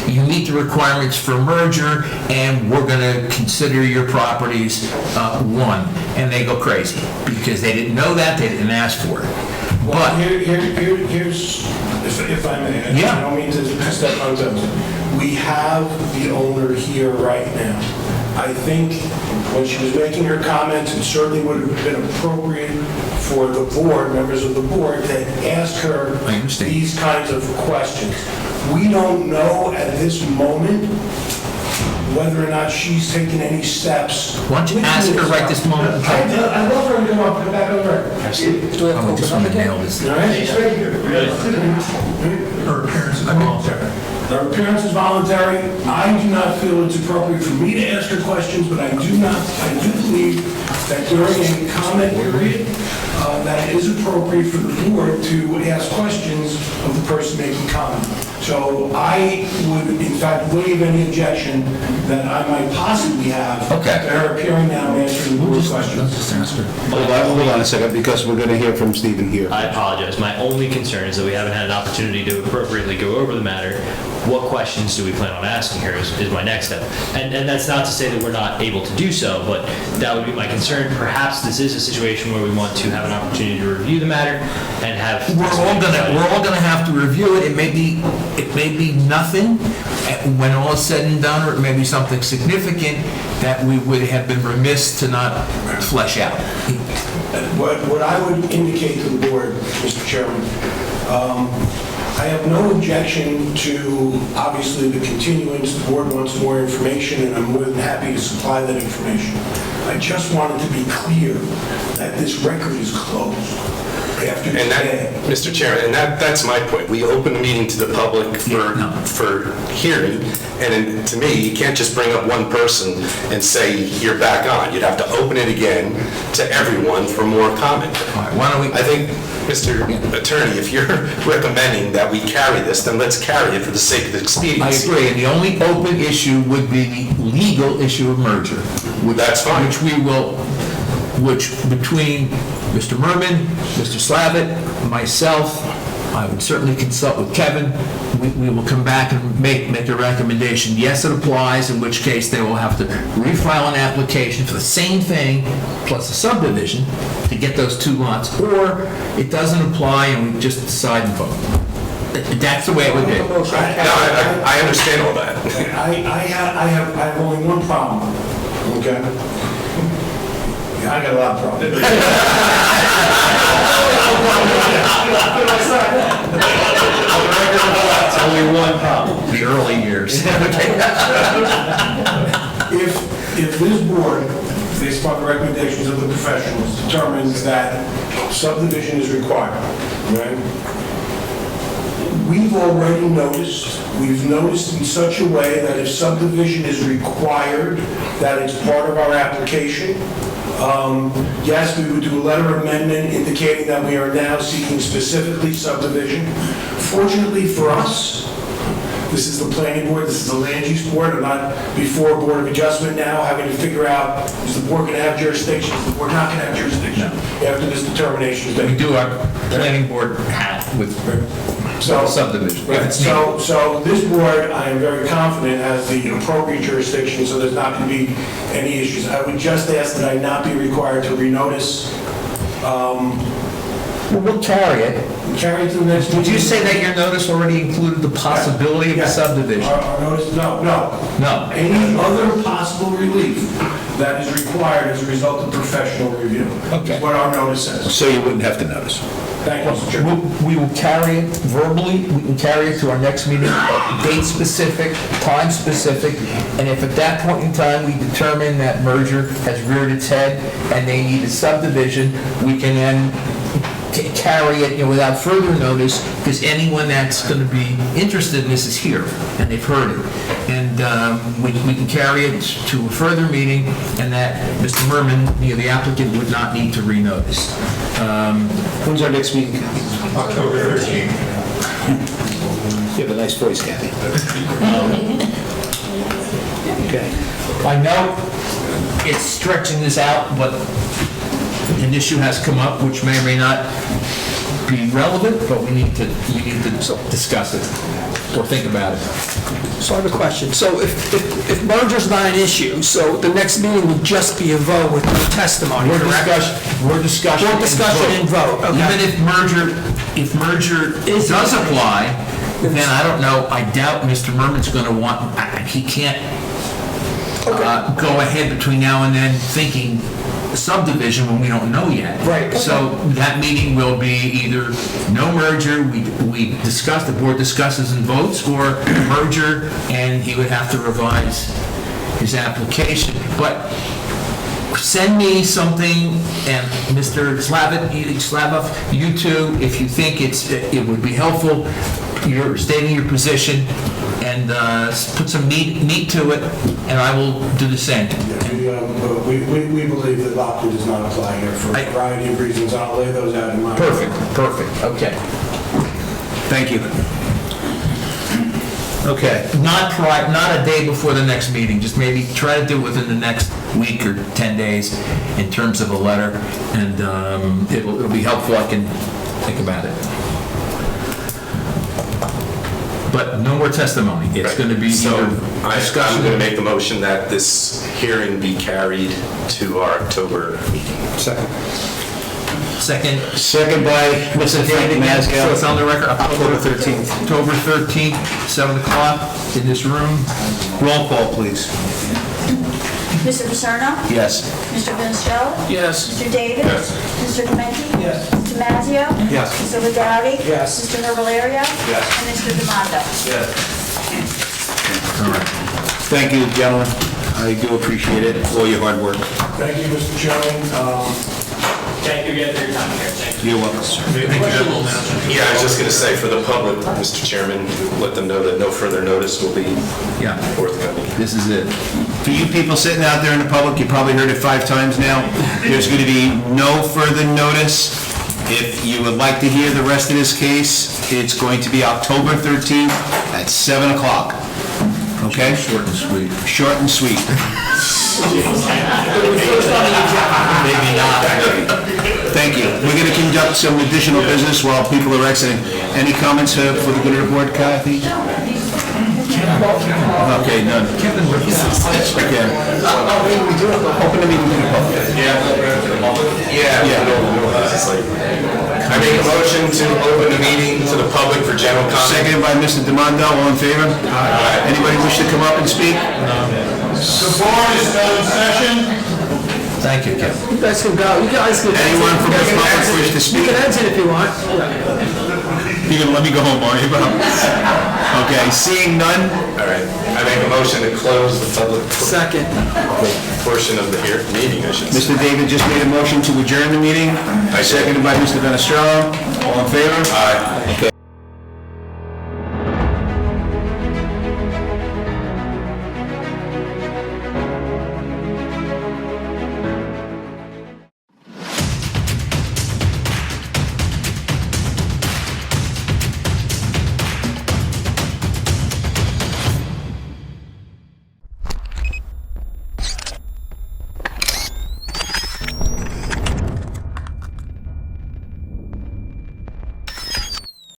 you meet the requirements for merger and we're going to consider your properties one. And they go crazy because they didn't know that, they didn't ask for it. Well, here's, if I may, I don't mean to step on toes. We have the owner here right now. I think when she was making her comments, it certainly would have been appropriate for the board, members of the board, to ask her these kinds of questions. We don't know at this moment whether or not she's taken any steps. Why don't you ask her right this moment? I'd love for her to come up and come back on the record. Do I just want to nail this? All right, she's right here. Her appearance is voluntary. Her appearance is voluntary. I do not feel it's appropriate for me to ask her questions, but I do believe that during a comment period, that it is appropriate for the board to ask questions of the person making comment. So I would, in fact, waive any objection that I might possibly have to her appearing now and answering the board's questions. Hold on a second, because we're going to hear from Stephen here. I apologize. My only concern is that we haven't had an opportunity to appropriately go over the matter. What questions do we plan on asking her is my next step. And that's not to say that we're not able to do so, but that would be my concern. Perhaps this is a situation where we want to have an opportunity to review the matter and have... We're all gonna have to review it. It may be nothing when all is said and done, or it may be something significant that we would have been remiss to not flesh out. What I would indicate to the board, Mr. Chairman, I have no objection to, obviously, the continuance. The board wants more information, and I'm more than happy to supply that information. I just wanted to be clear that this record is closed. And that, Mr. Chairman, and that's my point. We open the meeting to the public for hearing, and to me, you can't just bring up one person and say you're back on. You'd have to open it again to everyone for more comment. I think, Mr. Attorney, if you're recommending that we carry this, then let's carry it for the sake of the expediency. I agree, and the only open issue would be the legal issue of merger. That's fine. Which between Mr. Merman, Mr. Slavitt, myself, I would certainly consult with Kevin. We will come back and make a recommendation. Yes, it applies, in which case they will have to refile an application for the same thing plus a subdivision to get those two lots, or it doesn't apply and we just decide and vote. That's the way it would be. No, I understand all that. I have only one problem, okay? I got a lot of problems. Only one problem. The early years. If this board, based upon the recommendations of the professionals, determines that subdivision is required, right? we've already noticed, we've noticed in such a way that if subdivision is required, that it's part of our application. Yes, we would do a letter amendment indicating that we are now seeking specifically subdivision. Fortunately for us, this is the planning board, this is the land use board. I'm not before Board of Adjustment now having to figure out, is the board going to have jurisdiction, is the board not going to have jurisdiction after this determination is made. We do our planning board hat with subdivision. if it's needed. So this board, I am very confident, has the appropriate jurisdiction, so there's not going to be any issues. I would just ask that I not be required to renotice. Well, we'll carry it. Carry it to the next meeting. Would you say that your notice already included the possibility of a subdivision? Our notice, no. No. Any other possible relief that is required as a result of professional review. Okay. Is what our notice says. So you wouldn't have to notice. Thank you, Mr. Chairman. We will carry it verbally, we can carry it to our next meeting, date specific, time specific, and if at that point in time we determine that merger has reared its head and they need a subdivision, we can then carry it without further notice, because anyone that's going to be interested in this is here, and they've heard it. And we can carry it to a further meeting, and that Mr. Merman, the applicant, would not need to renotice. When's our next meeting? October 13th. You have a nice voice, Kathy. Okay. I know it's stretching this out, but an issue has come up which may or may not be relevant, but we need to discuss it or think about it. So I have a question. So if merger's not an issue, so the next meeting would just be a vote with no testimony, correct? We're discussion and vote. Okay. Even if merger does apply, then I don't know, I doubt Mr. Merman's going to want, he can't go ahead between now and then thinking subdivision when we don't know yet. Right. So that meeting will be either no merger, we discuss, the board discusses and votes, or merger, and he would have to revise his application. But send me something, and Mr. Slavov, you too, if you think it would be helpful, you're stating your position, and put some meat to it, and I will do the same. We believe that Lockwood does not apply here for a variety of reasons. I'll lay those out in my... Perfect, okay. Thank you. Okay. Not a day before the next meeting, just maybe try to do it within the next week or 10 days in terms of a letter, and it'll be helpful, I can think about it. But no more testimony. It's going to be either discussion. I'm going to make the motion that this hearing be carried to our October meeting. Second. Second by Mr. David Mazgal. So it's on the record, October 13th. October 13th, 7 o'clock in this room. Roll call, please. Mr. Paterno? Yes. Mr. Finestrella? Yes. Mr. Davis? Yes. Mr. Clementi? Yes. Mr. Mazzio? Yes. Mr. Ladowdy? Yes. Mr. Herbalario? Yes. And Mr. Demondo? Yes. All right. Thank you, gentlemen. I do appreciate it, all your hard work. Thank you, Mr. Chairman. Thank you again for your time here. Thank you. You're welcome, sir. Yeah, I was just going to say for the public, Mr. Chairman, let them know that no further notice will be forthcoming. This is it. For you people sitting out there in the public, you probably heard it 5 times now, there's going to be no further notice. If you would like to hear the rest of this case, it's going to be October 13th at 7 o'clock. Okay? Short and sweet. Short and sweet. Maybe not. Thank you. We're going to conduct some additional business while people are exiting. Any comments for the good of the board, Kathy? Okay, none. Kevin, okay. Open the meeting to the public. Yeah. I make a motion to open the meeting to the public for general comment. Seconded by Mr. Demondo. All in favor? Anybody wish to come up and speak? The board is still in session. Thank you, Kevin. You guys can go. You guys can... Anyone from the public wish to You speak? can exit if you want. You're going to let me go home, are you? Okay, seeing none? All right. I make a motion to close the public Second. portion of the meeting, I should say. Mr. David just made a motion to adjourn the meeting. Seconded by Mr. Fenestrello. All in favor? Aye. Okay.